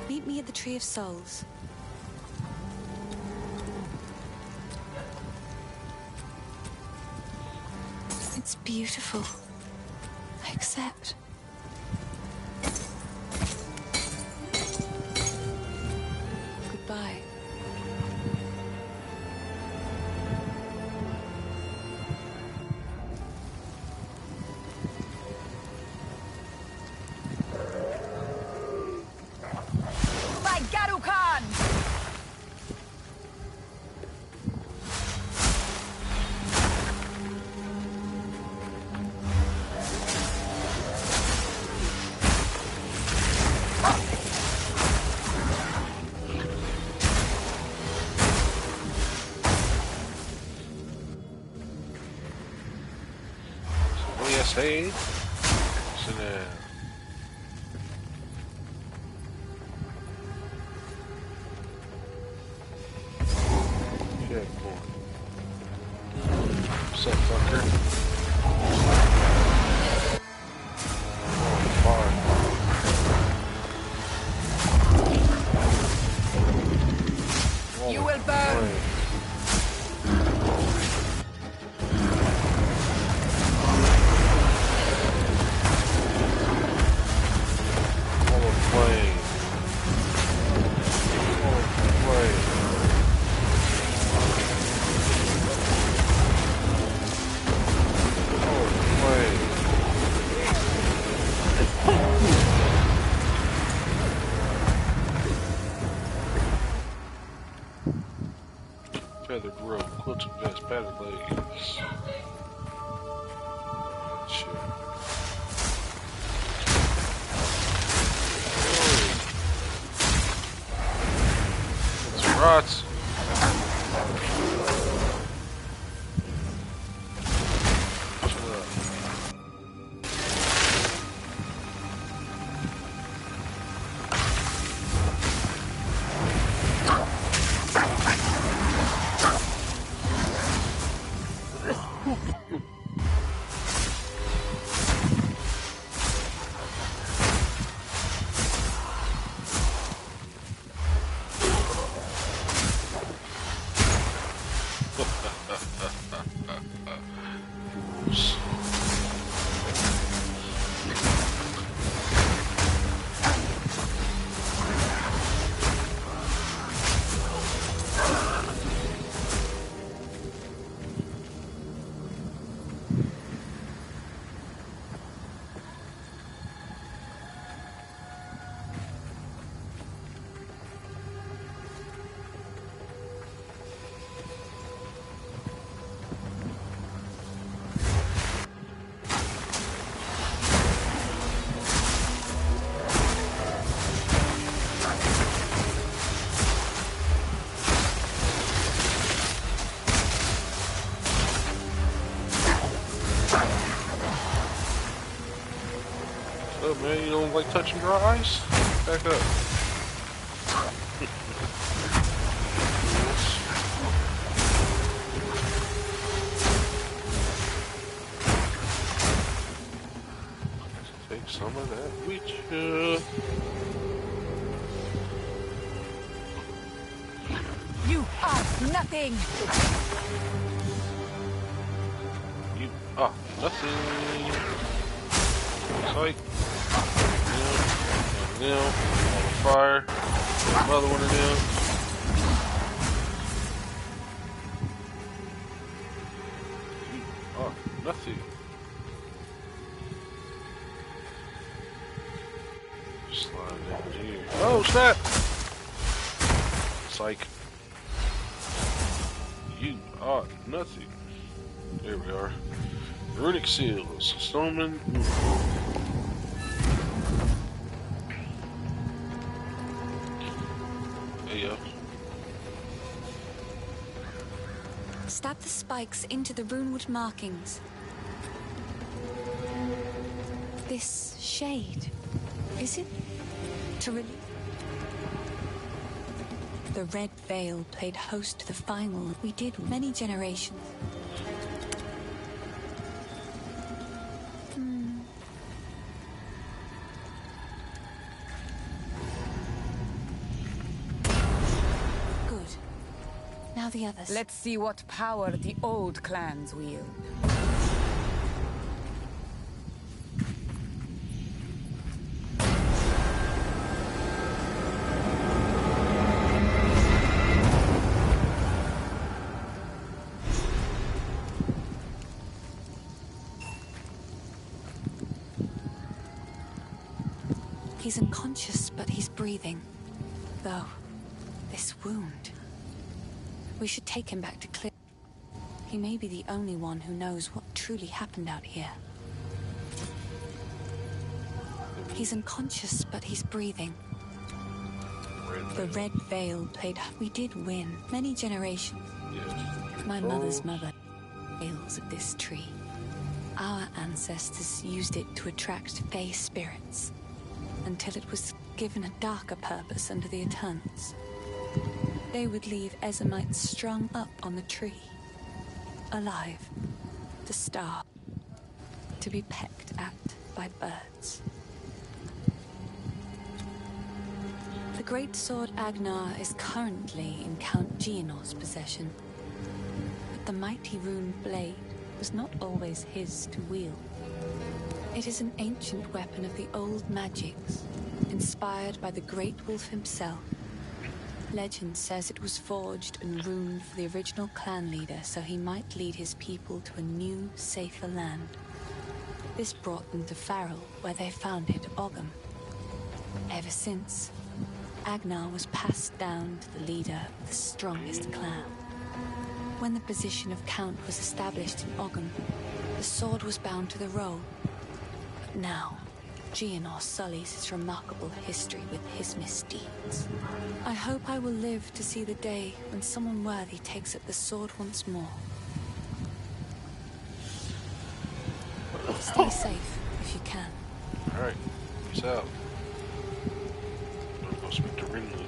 Meet me at the Tree of Souls. It's beautiful. I accept. Goodbye. By Garukan! Voy a hacer. What's up, fucker? Oh, fire. You will burn! Feathered robe, quilted vest, padded legs. Shit. That's right. Oh man, you don't like touching dry ice? Back up. Take some of that with you. You are nothing. You are nothing. Psych. Them. On fire. Another one of them. You are nothing. Slide down here. Oh snap! Psych. You are nothing. There we are. Runic seals. Stoneman. There you go. Stab the spikes into the runewood markings. This shade, is it to release? The red veil played host to the final we did many generations. Good. Now the others. Let's see what power the old clans wield. He's unconscious, but he's breathing. Though, this wound... We should take him back to Clear. He may be the only one who knows what truly happened out here. He's unconscious, but he's breathing. The red veil played... We did win many generations. My mother's mother... veils of this tree. Our ancestors used it to attract Fey spirits, until it was given a darker purpose under the Eternals. They would leave Ezamites strung up on the tree, alive, to starve, to be pecked at by birds. The great sword Agnar is currently in Count Geonor's possession, but the mighty rune blade was not always his to wield. It is an ancient weapon of the old magics, inspired by the Great Wolf himself. Legend says it was forged and runed for the original clan leader so he might lead his people to a new, safer land. This brought them to Farrell, where they founded Ogham. Ever since, Agnar was passed down to the leader of the strongest clan. When the position of Count was established in Ogham, the sword was bound to the roll. But now, Geonor sullies his remarkable history with his misdeeds. I hope I will live to see the day when someone worthy takes up the sword once more. Stay safe, if you can. Alright, peace out. I'm gonna go speak to Rinley.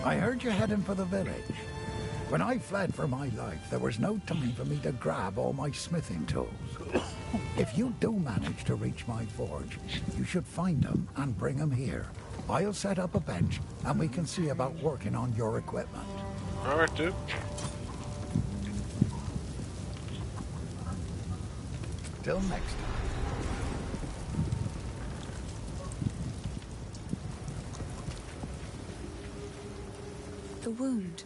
I heard you heading for the village. When I fled for my life, there was no time for me to grab all my smithing tools. If you do manage to reach my forge, you should find them and bring them here. I'll set up a bench, and we can see about working on your equipment. Alright, dude. Till next time. The wound.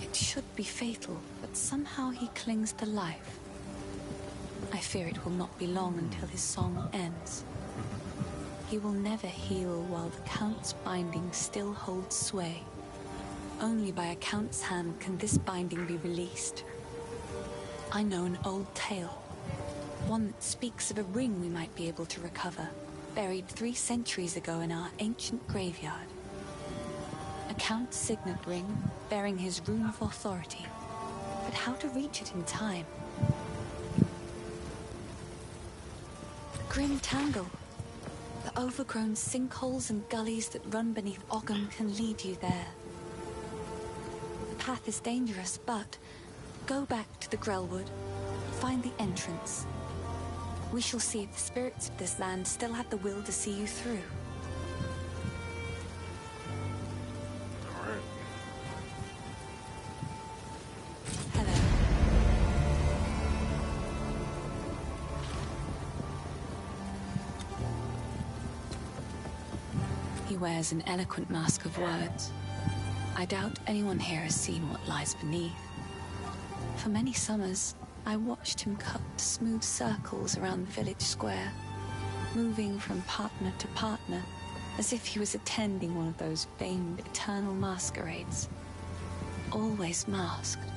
It should be fatal, but somehow he clings to life. I fear it will not be long until his song ends. He will never heal while the Count's binding still holds sway. Only by a Count's hand can this binding be released. I know an old tale, one that speaks of a ring we might be able to recover, buried 3 centuries ago in our ancient graveyard. A Count's signet ring, bearing his rune of authority. But how to reach it in time? The grim tangle. The overgrown sinkholes and gullies that run beneath Ogham can lead you there. The path is dangerous, but go back to the Grelwood, find the entrance. We shall see if the spirits of this land still have the will to see you through. Alright. Hello. He wears an eloquent mask of words. I doubt anyone here has seen what lies beneath. For many summers, I watched him cut smooth circles around the village square, moving from partner to partner, as if he was attending one of those famed eternal masquerades. Always masked.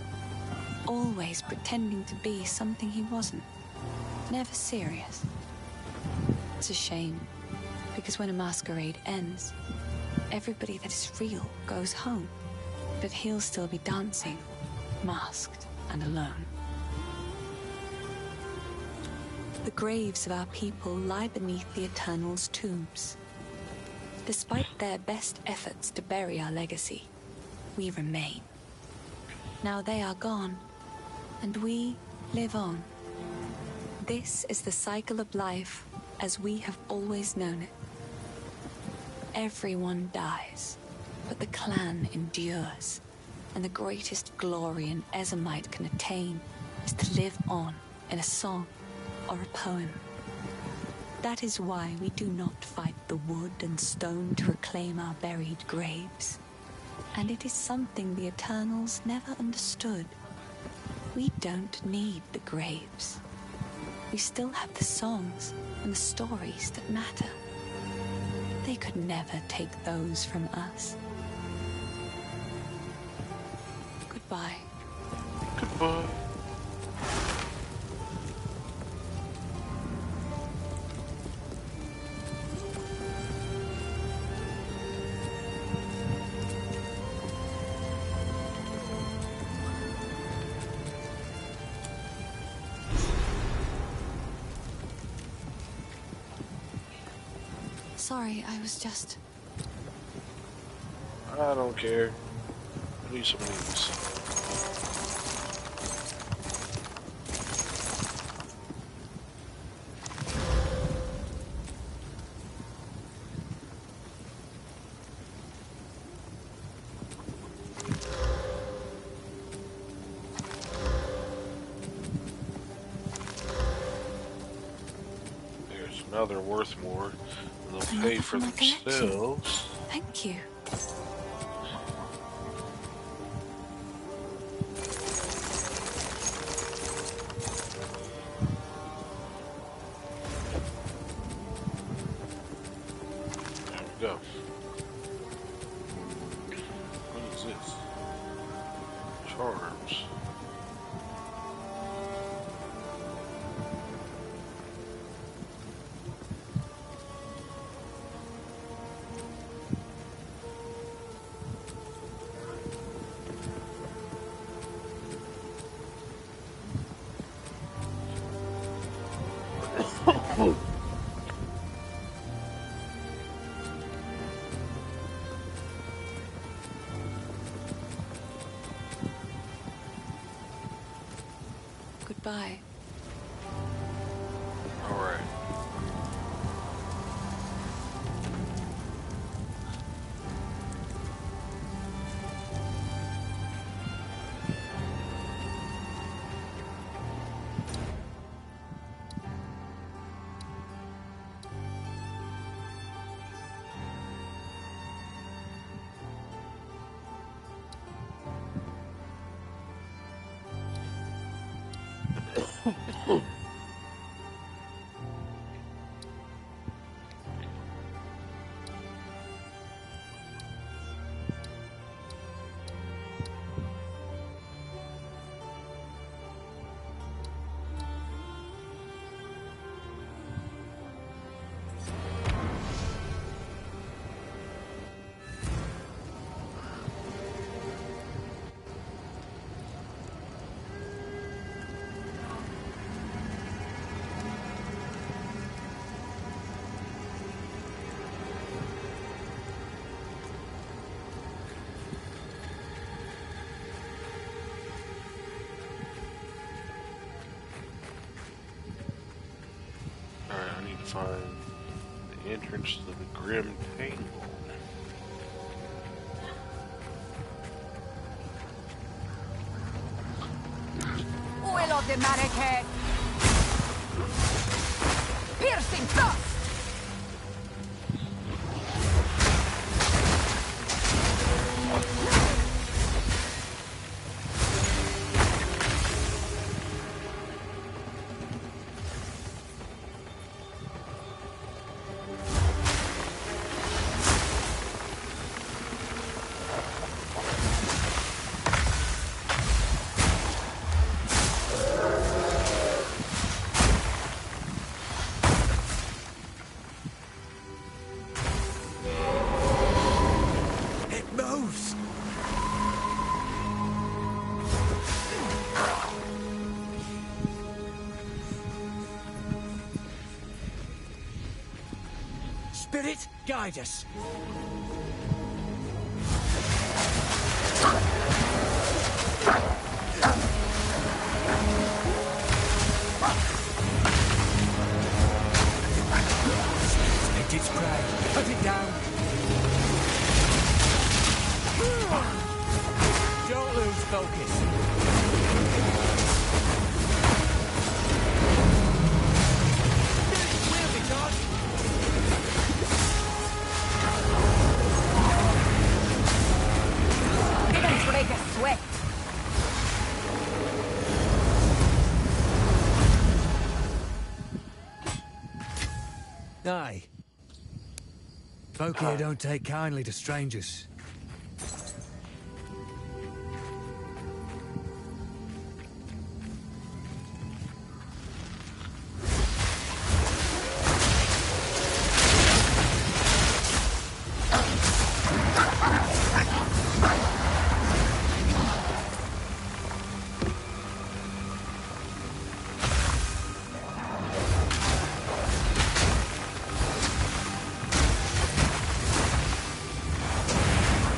Always pretending to be something he wasn't. Never serious. It's a shame, because when a masquerade ends, everybody that is real goes home. But he'll still be dancing, masked and alone. The graves of our people lie beneath the Eternal's tombs. Despite their best efforts to bury our legacy, we remain. Now they are gone, and we live on. This is the cycle of life as we have always known it. Everyone dies, but the clan endures, and the greatest glory an Ezomite can attain is to live on in a song or a poem. That is why we do not fight the wood and stone to reclaim our buried graves. And it is something the Eternals never understood. We don't need the graves. We still have the songs and the stories that matter. They could never take those from us. Goodbye. Goodbye. Sorry, I was just... I don't care. I need some of these. There's another worth more. They'll pay for themselves. Thank you. There we go. What is this? Charms. Goodbye. All right. find the entrance to the Grim Tangle. Will of the Mareket! Piercing thrust! Spirit, guide us. Spirit its prey. Put it down. Don't lose focus. Will be done. Didn't break a sweat. Aye. Folk here don't take kindly to strangers.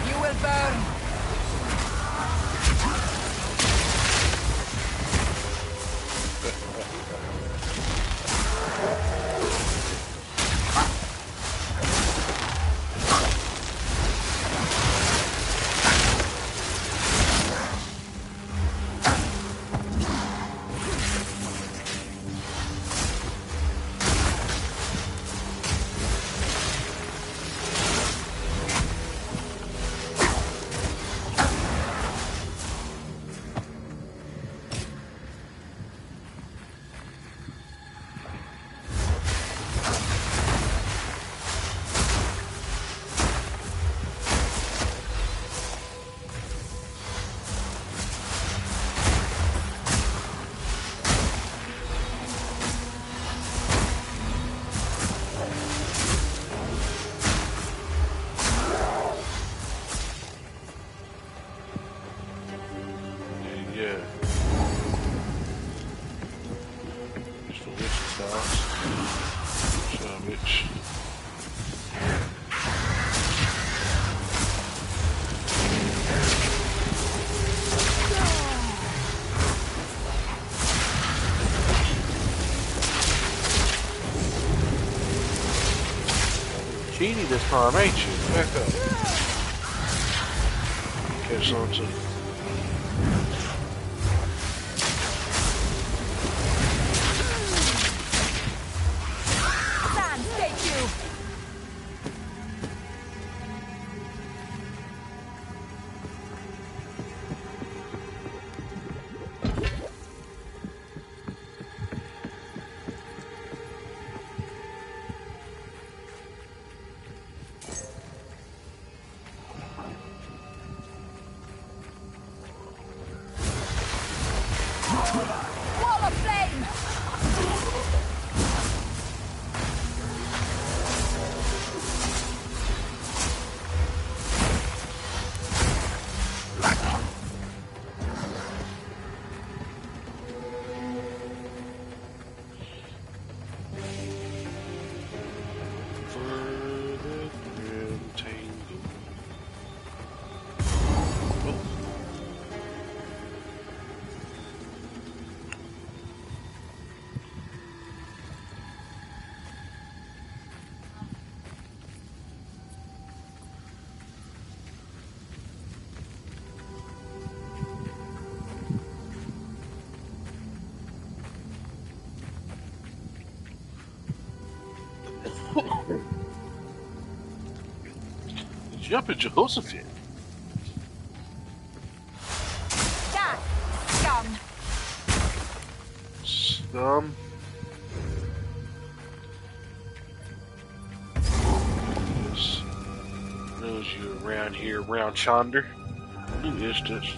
You will burn. Yeah. It's the witch's house. Show a witch. Genie this time, ain't you? Back up. Catch on to. Sand, take you. Jumping Jehoshaphat. Die, scum! Scum. Knows you around here, around Chonder. Who is this?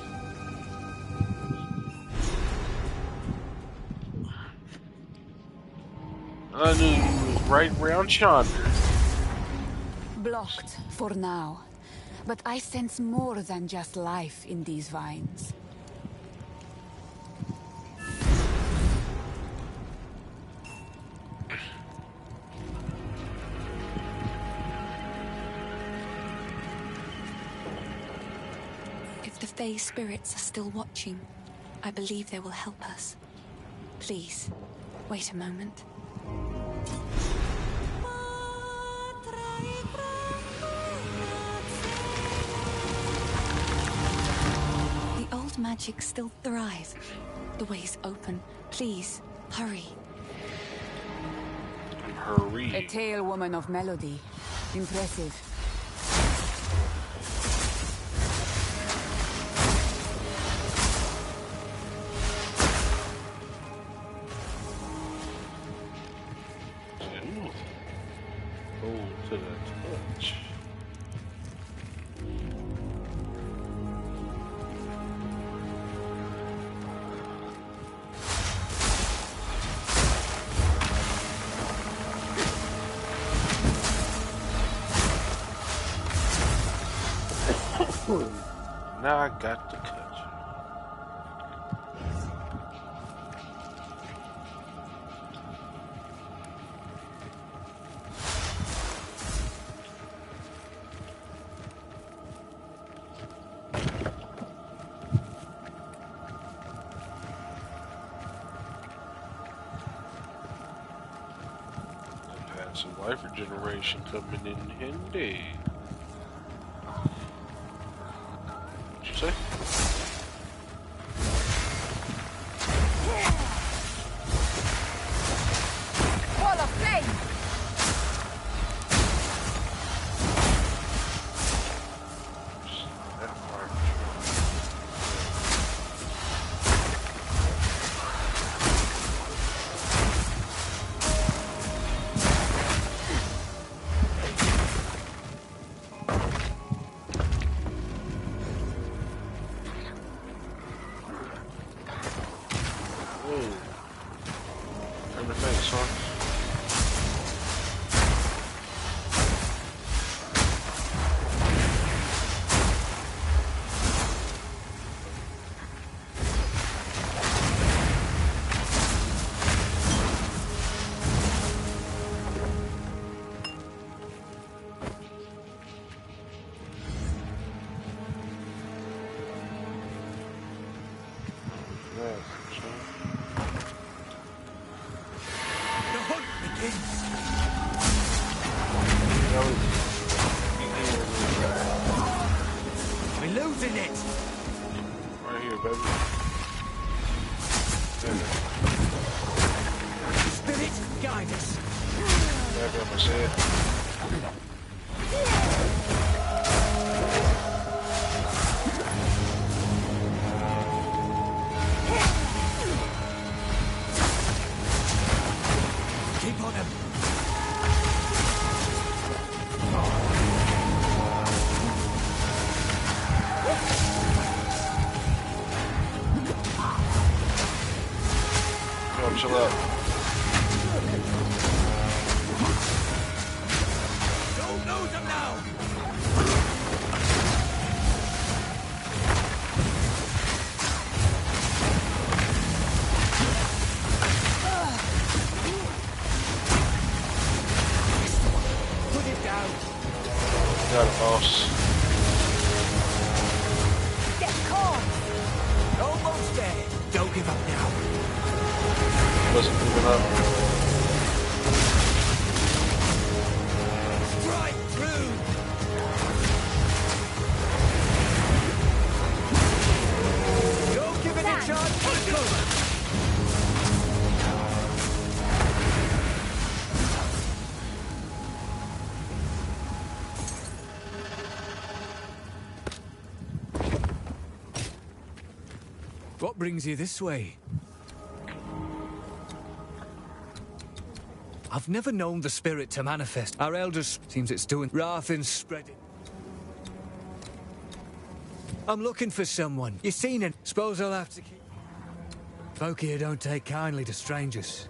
I knew you was right around Chonder. Blocked for now. But I sense more than just life in these vines. If the Fae spirits are still watching, I believe they will help us. Please, wait a moment. The old magic still thrives. The way's open. Please, hurry. Hurry. A tale woman of melody. Impressive. Oh, to the touch. Now I got the touch. Had some life regeneration coming in handy. What'd you say? Wall of flame! In the face, huh? We're losing it! Right here, baby. Spirit, guide us. Back up, I said. Keep on him. Yo, chill out. Don't lose him now! Put it down. Got it, boss. Get caught! Almost there. Don't give up now. Wasn't moving up. Strike through. Don't give it a chance. Take cover. What brings you this way? I've never known the spirit to manifest. Our elders seems it's doing wrath and spreading. I'm looking for someone. You seen it? Suppose I'll have to keep... Folk here don't take kindly to strangers.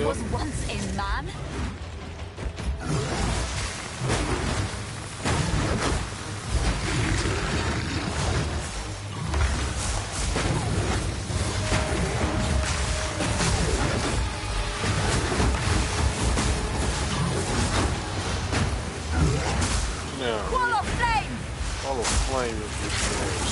Was once a man? Yeah. Wall of flame! Wall of flame is destroyed.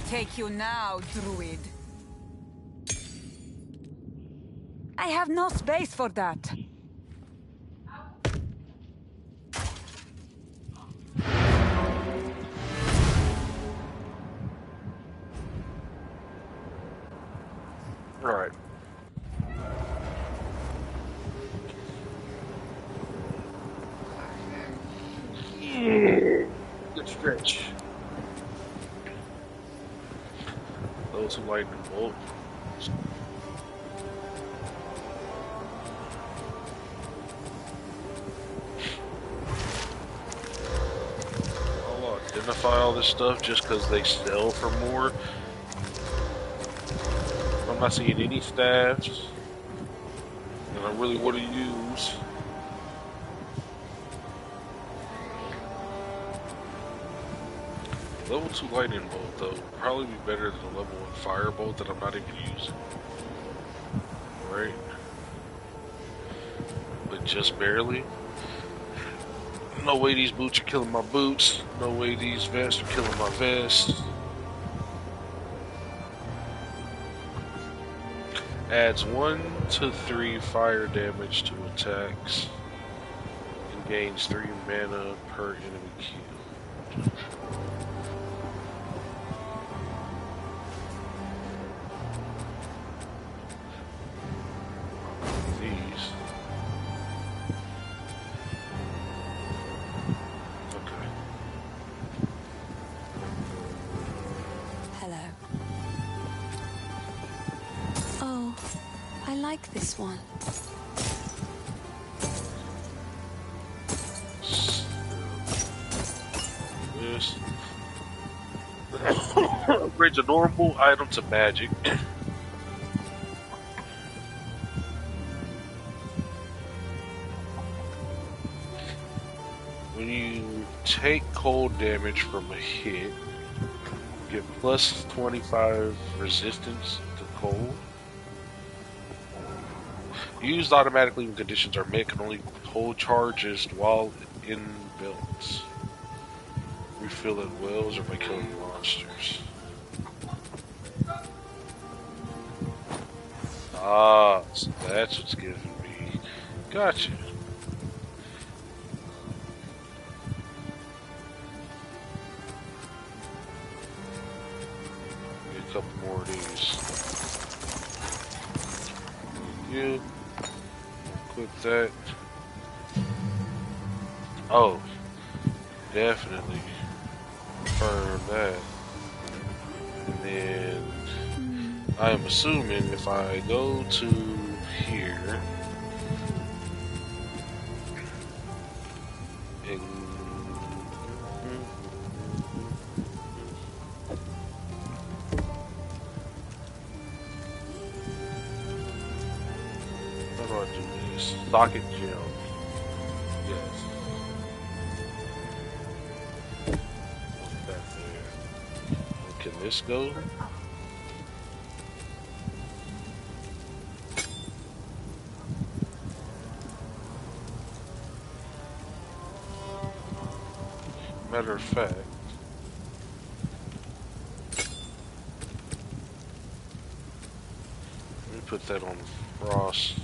Take you now, druid. I have no space for that. Right. Good stretch. Those who lightning bolt. I'll identify all this stuff just because they sell for more. I'm not seeing any staffs that I really want to use. Level 2 lightning bolt though would probably be better than a level 1 fire bolt that I'm not even using. Right? But just barely. No way these boots are killing my boots. No way these vests are killing my vests. Adds 1 to 3 fire damage to attacks. And gains 3 mana per enemy kill. This one. This. Upgrades a normal item to magic. When you take cold damage from a hit. Get plus 25 resistance to cold. Used automatically when conditions are met. Can only hold charges while in belts. Refill at wells or by killing monsters. Ah, so that's what's giving me. Gotcha. Get a couple more of these. Yeah. Click that. Oh, definitely confirm that. And then I am assuming if I go to here and how do I do this? Socket gem. Yes. What's that there? Can this go? Matter of fact, let me put that on frost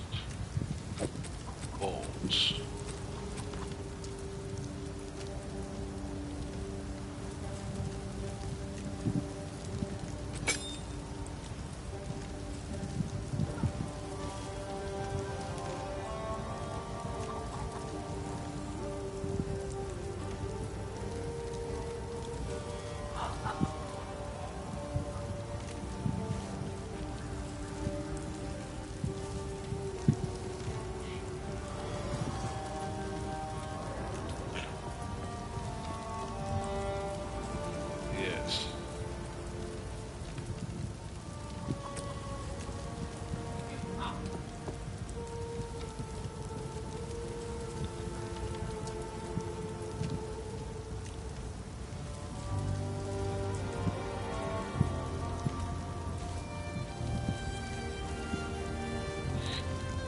bolts. Yes.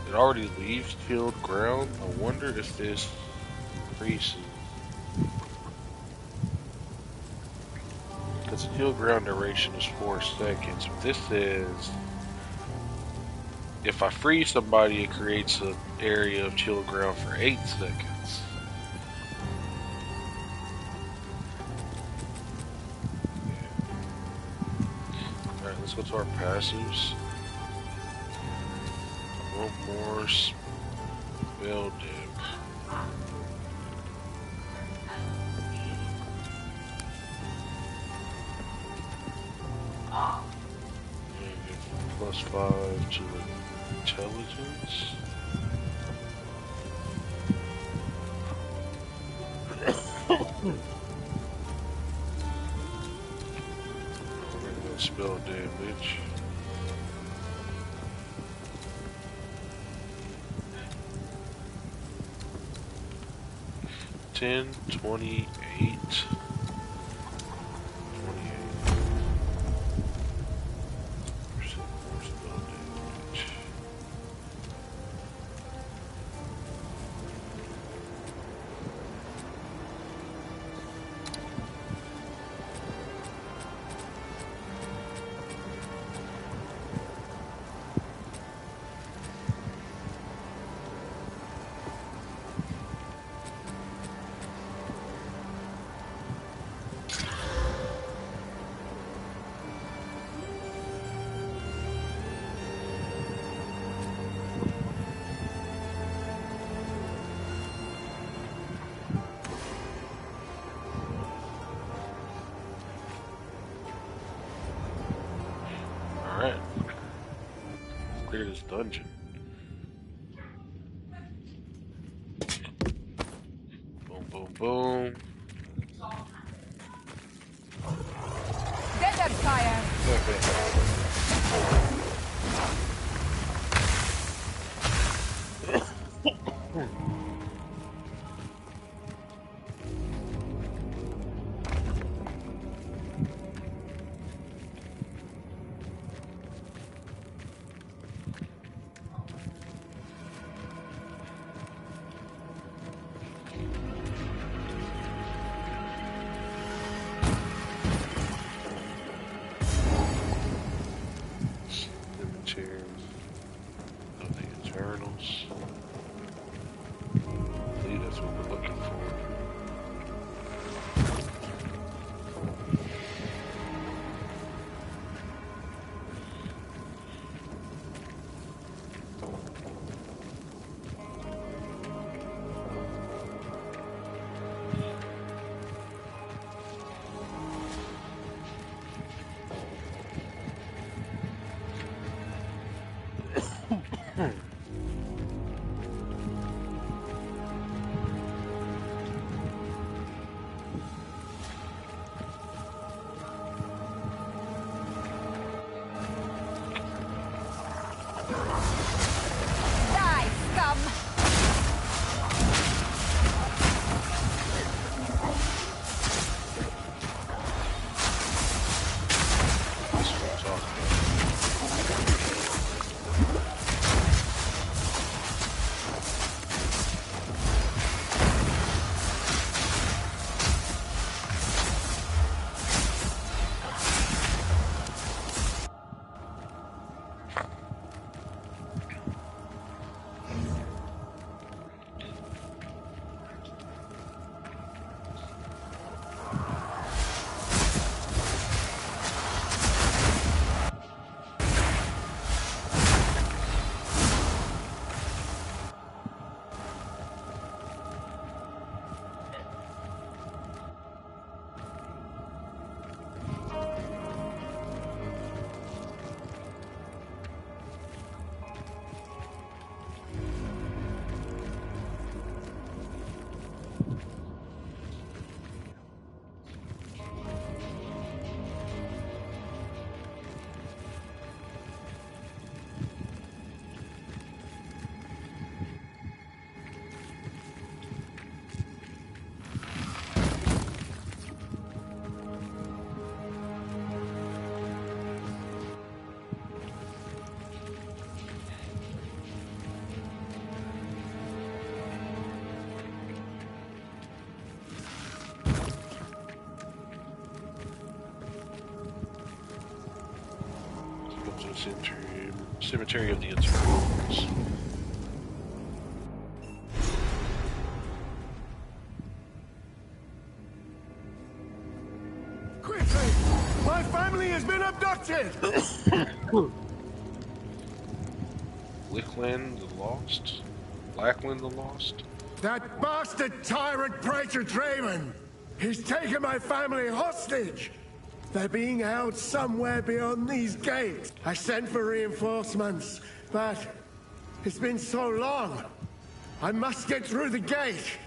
It already leaves filled ground. I wonder if this increases. Because the field ground duration is 4 seconds. But this says if I freeze somebody, it creates an area of chill ground for 8 seconds. Alright, let's go to our passives. One more spell dip. Plus 5 to intelligence. Spell damage. 10, 28. 28. Alright. Clear this dungeon. Boom, boom, boom. Desert fire! Urinals. I believe that's what we're looking for. Die, scum! That's what I'm talking about. Cemetery of the Exiles. Quickly! My family has been abducted! Lackland the Lost? Lackland the Lost? That bastard tyrant Praetor Draven! He's taken my family hostage! They're being held somewhere beyond these gates. I sent for reinforcements, but it's been so long. I must get through the gate.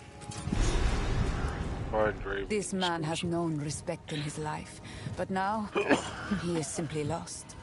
This man has known respect in his life, but now he is simply lost.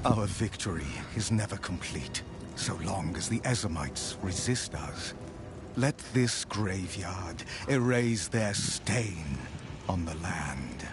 Our victory is never complete, so long as the Ezamites resist us. Let this graveyard erase their stain on the land.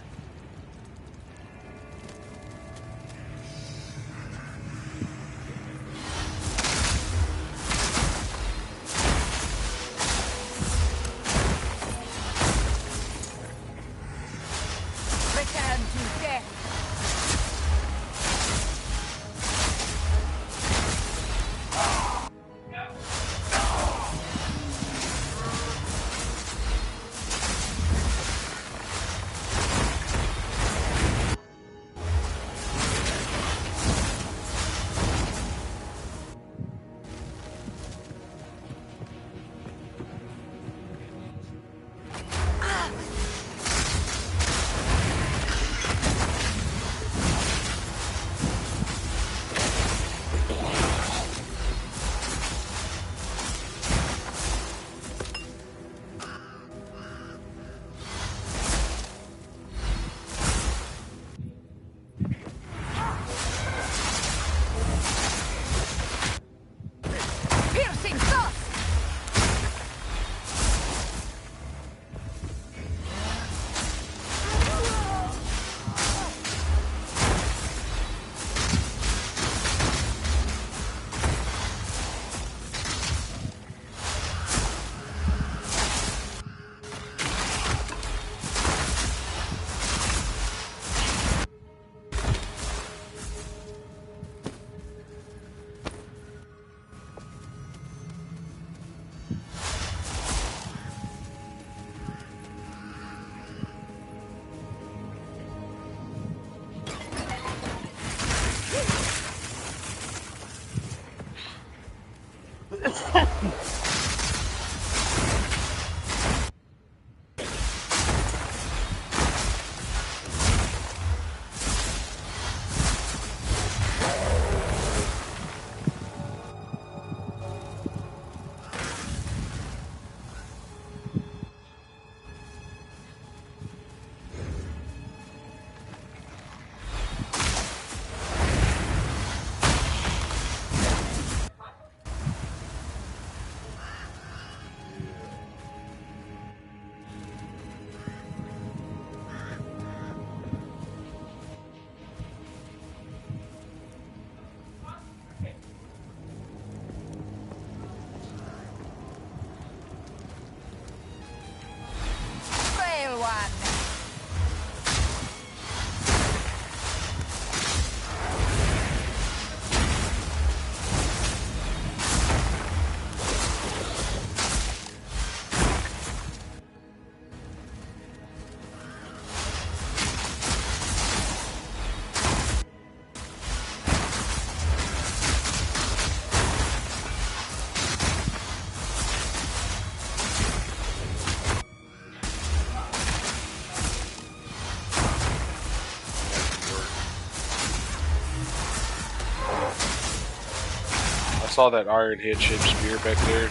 saw that iron head shaped spear back there.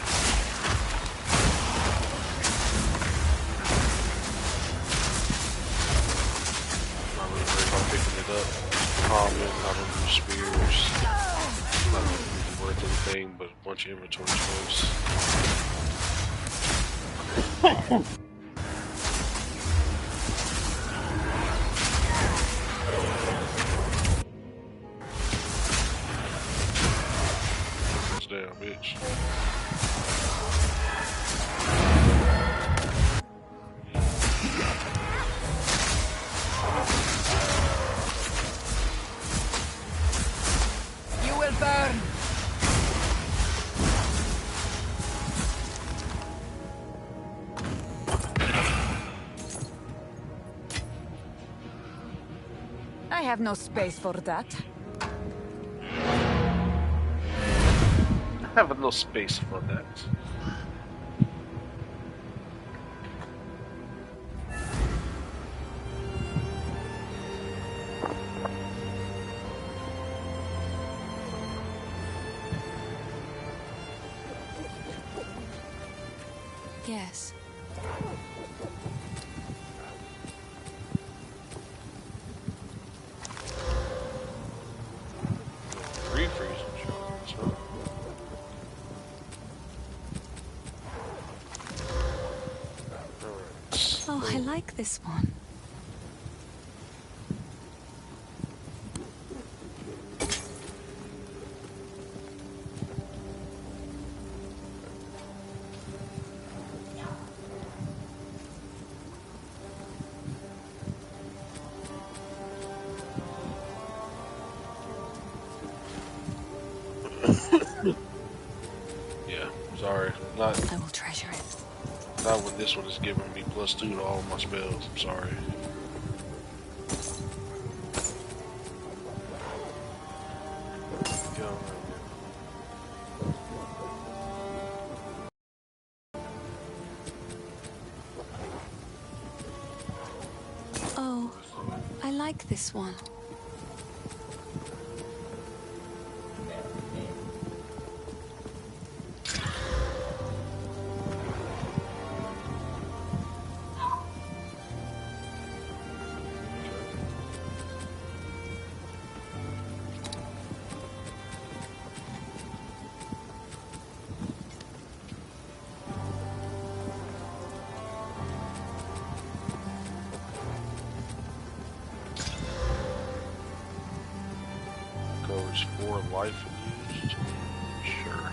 Not really worried about picking it up. Common, not gonna use spears. Not really worth anything, but a bunch of inventory space. Damn, bitch. You will burn. I have no space for that. I have no space for that. Yes. Refreeze. Sure. Oh, I like this one. Yeah, sorry. Not. I will treasure it. Not when this one is giving me +2 to all my spells. I'm sorry. Go. Oh, I like this one. Covers 4 life and used. Sure.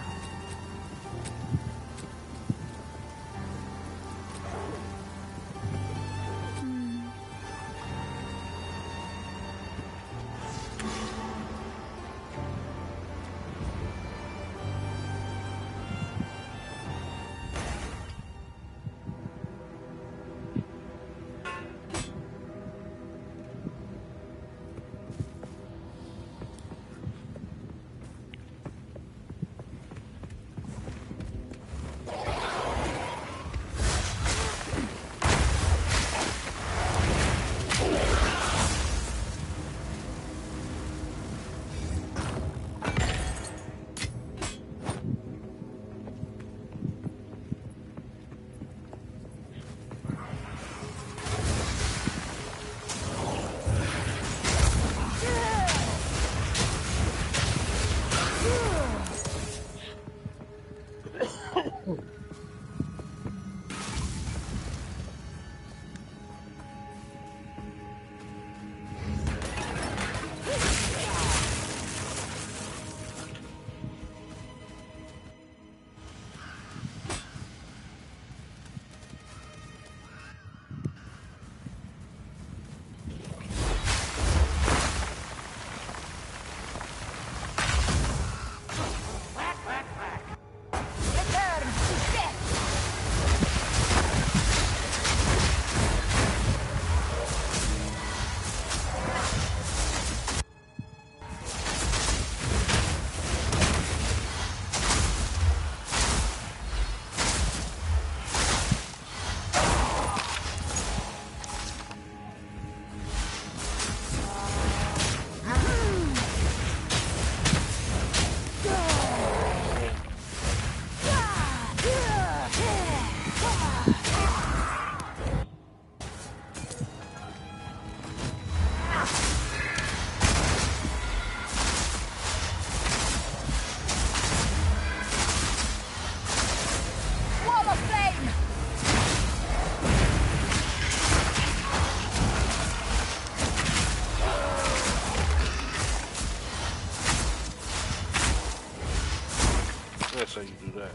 how you do that.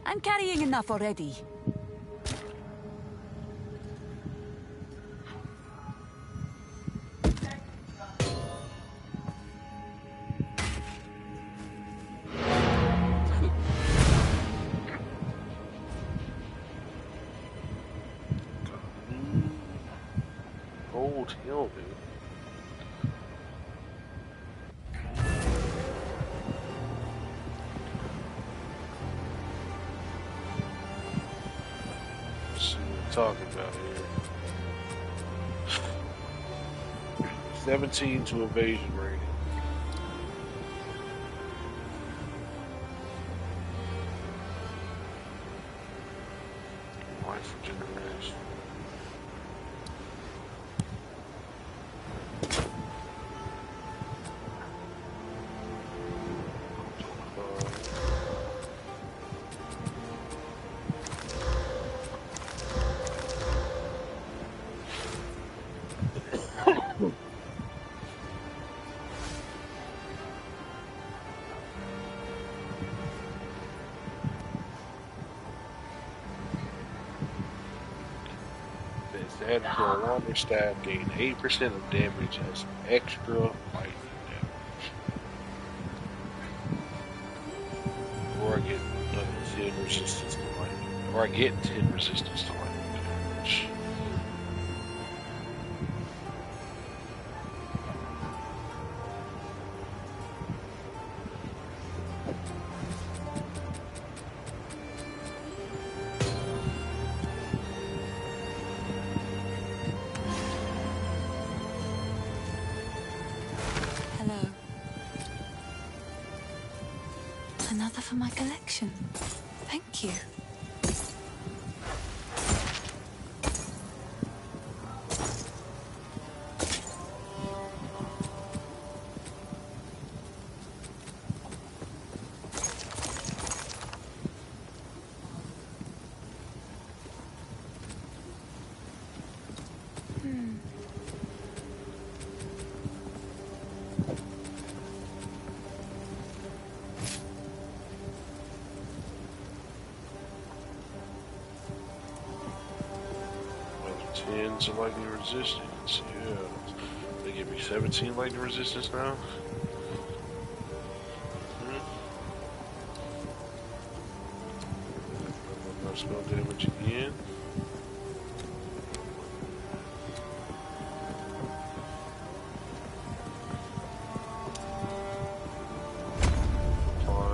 I'm carrying enough already. Old helmet. Let's see what we're talking about here. 17 to evasion rating. Life regeneration. Added to a longer staff, gain 8% of damage as extra lightning damage. Or I get 10 resistance to lightning. Or I get 10 resistance to lightning damage. Another for my collection. Thank you. To lightning resistance, yeah. They give me 17 lightning resistance now. No spell damage again. Apply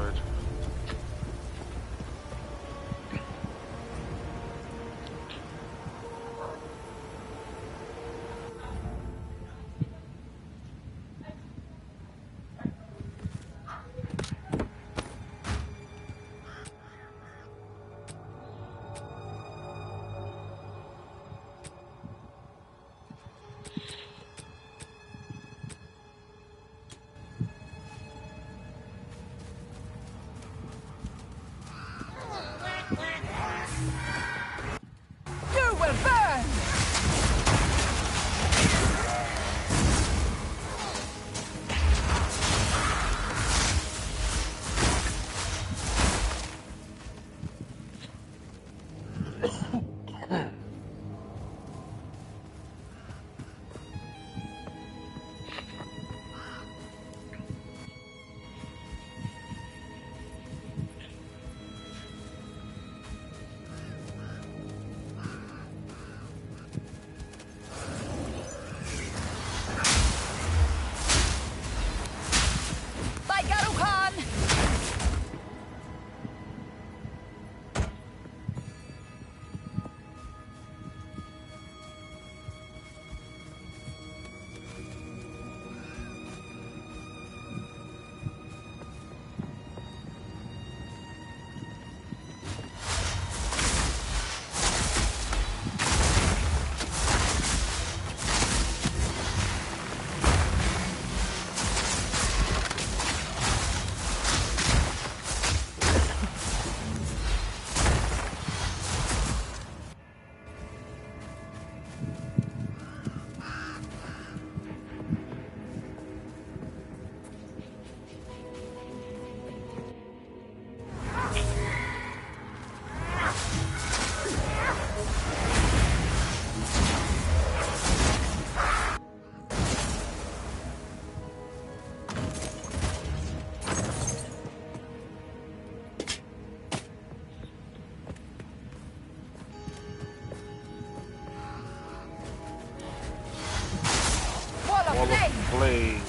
Wall of flame.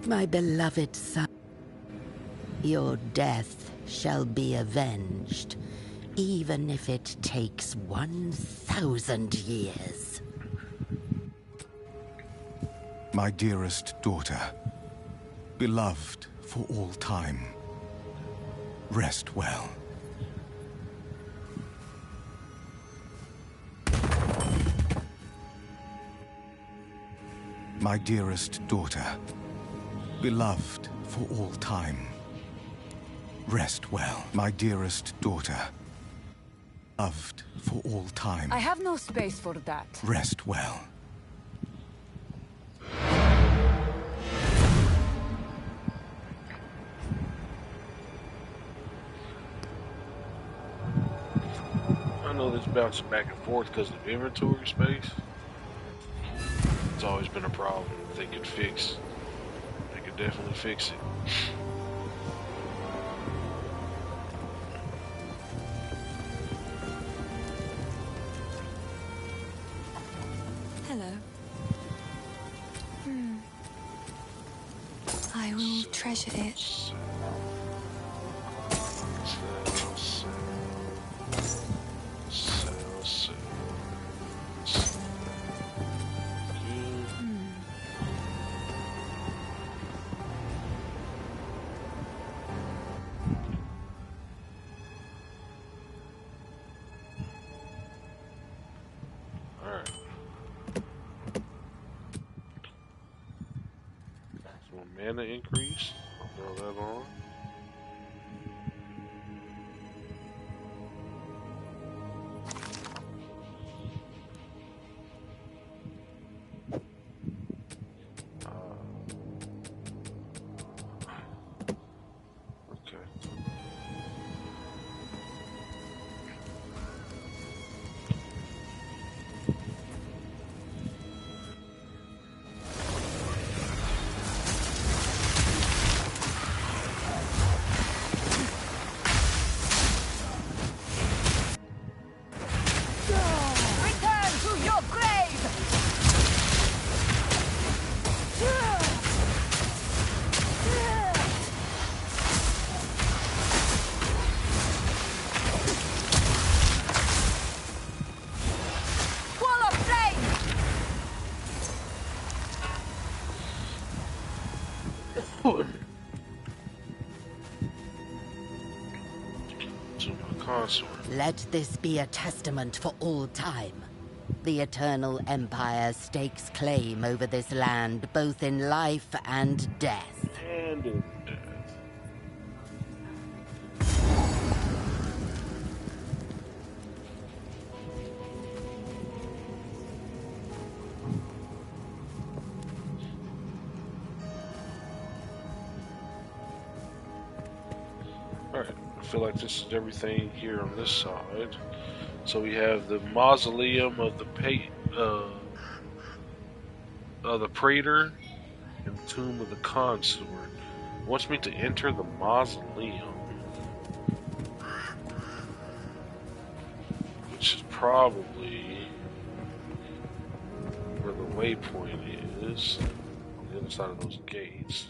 My beloved son, your death shall be avenged, even if it takes 1,000 years. My dearest daughter, beloved for all time, rest well. My dearest daughter, beloved for all time, rest well. My dearest daughter, loved for all time. I have no space for that. Rest well. I know this bouncing back and forth because of inventory space. It's always been a problem they could fix. They could definitely fix it. Hello. I will treasure it. Mana increase. I'll throw that on. Let this be a testament for all time. The Eternal Empire stakes claim over this land, both in life and death. And in death. Alright, I feel like this is everything here on this side. So we have the mausoleum of the Praetor and the tomb of the consort. Wants me to enter the mausoleum, which is probably where the waypoint is, on the other side of those gates.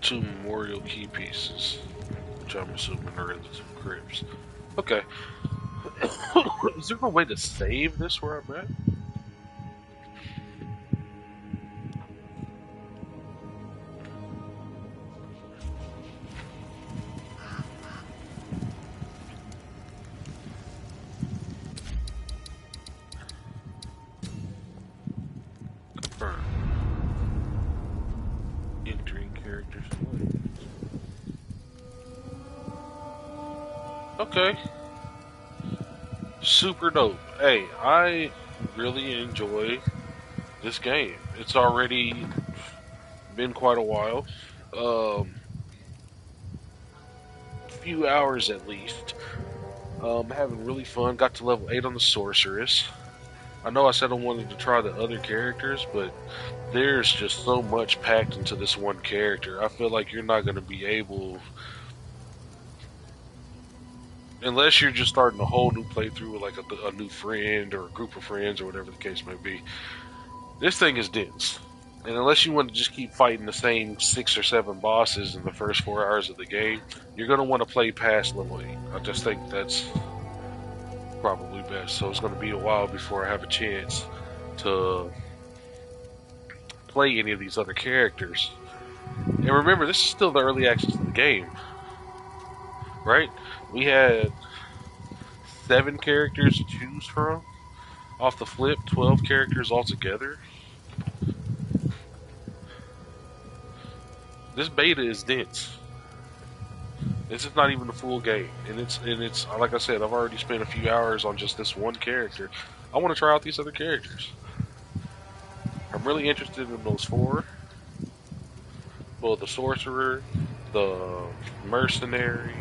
2 memorial key pieces, which I'm assuming are in the 2 crypts. Okay. Is there a way to save this where I'm at? Confirm. Entering characters. Okay. Super dope. Hey, I really enjoy this game. It's already been quite a while. Few hours at least. Having really fun. Got to level 8 on the sorceress. I know I said I wanted to try the other characters, but there's just so much packed into this one character. I feel like you're not going to be able, unless you're just starting a whole new playthrough with like a new friend or a group of friends or whatever the case may be. This thing is dense. And unless you want to just keep fighting the same 6 or 7 bosses in the first 4 hours of the game, you're going to want to play past level 8. I just think that's probably best. So it's going to be a while before I have a chance to play any of these other characters. And remember, this is still the early access to the game, right? We had 7 characters to choose from. Off the flip, 12 characters altogether. This beta is dense. This is not even the full game, and it's like I said, I've already spent a few hours on just this one character. I want to try out these other characters. I'm really interested in those 4. Well, the sorcerer, the mercenary,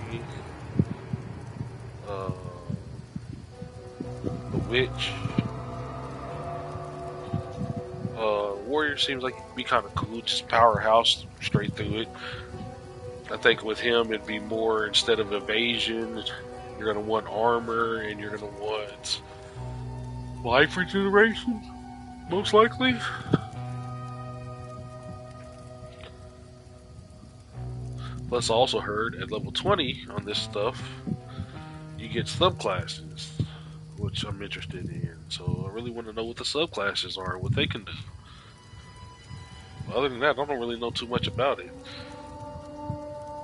the witch. Warrior seems like he'd be kind of cool, just powerhouse straight through it. I think with him it'd be more, instead of evasion, you're going to want armor and you're going to want life regeneration, most likely. Plus, I also heard at level 20 on this stuff, you get subclasses, which I'm interested in. So I really want to know what the subclasses are and what they can do. Other than that, I don't really know too much about it.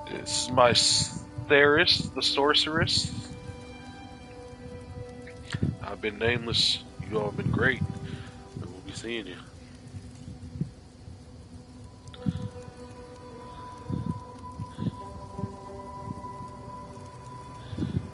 It's my Theris, the sorceress. I've been nameless. You all have been great. And we'll be seeing you.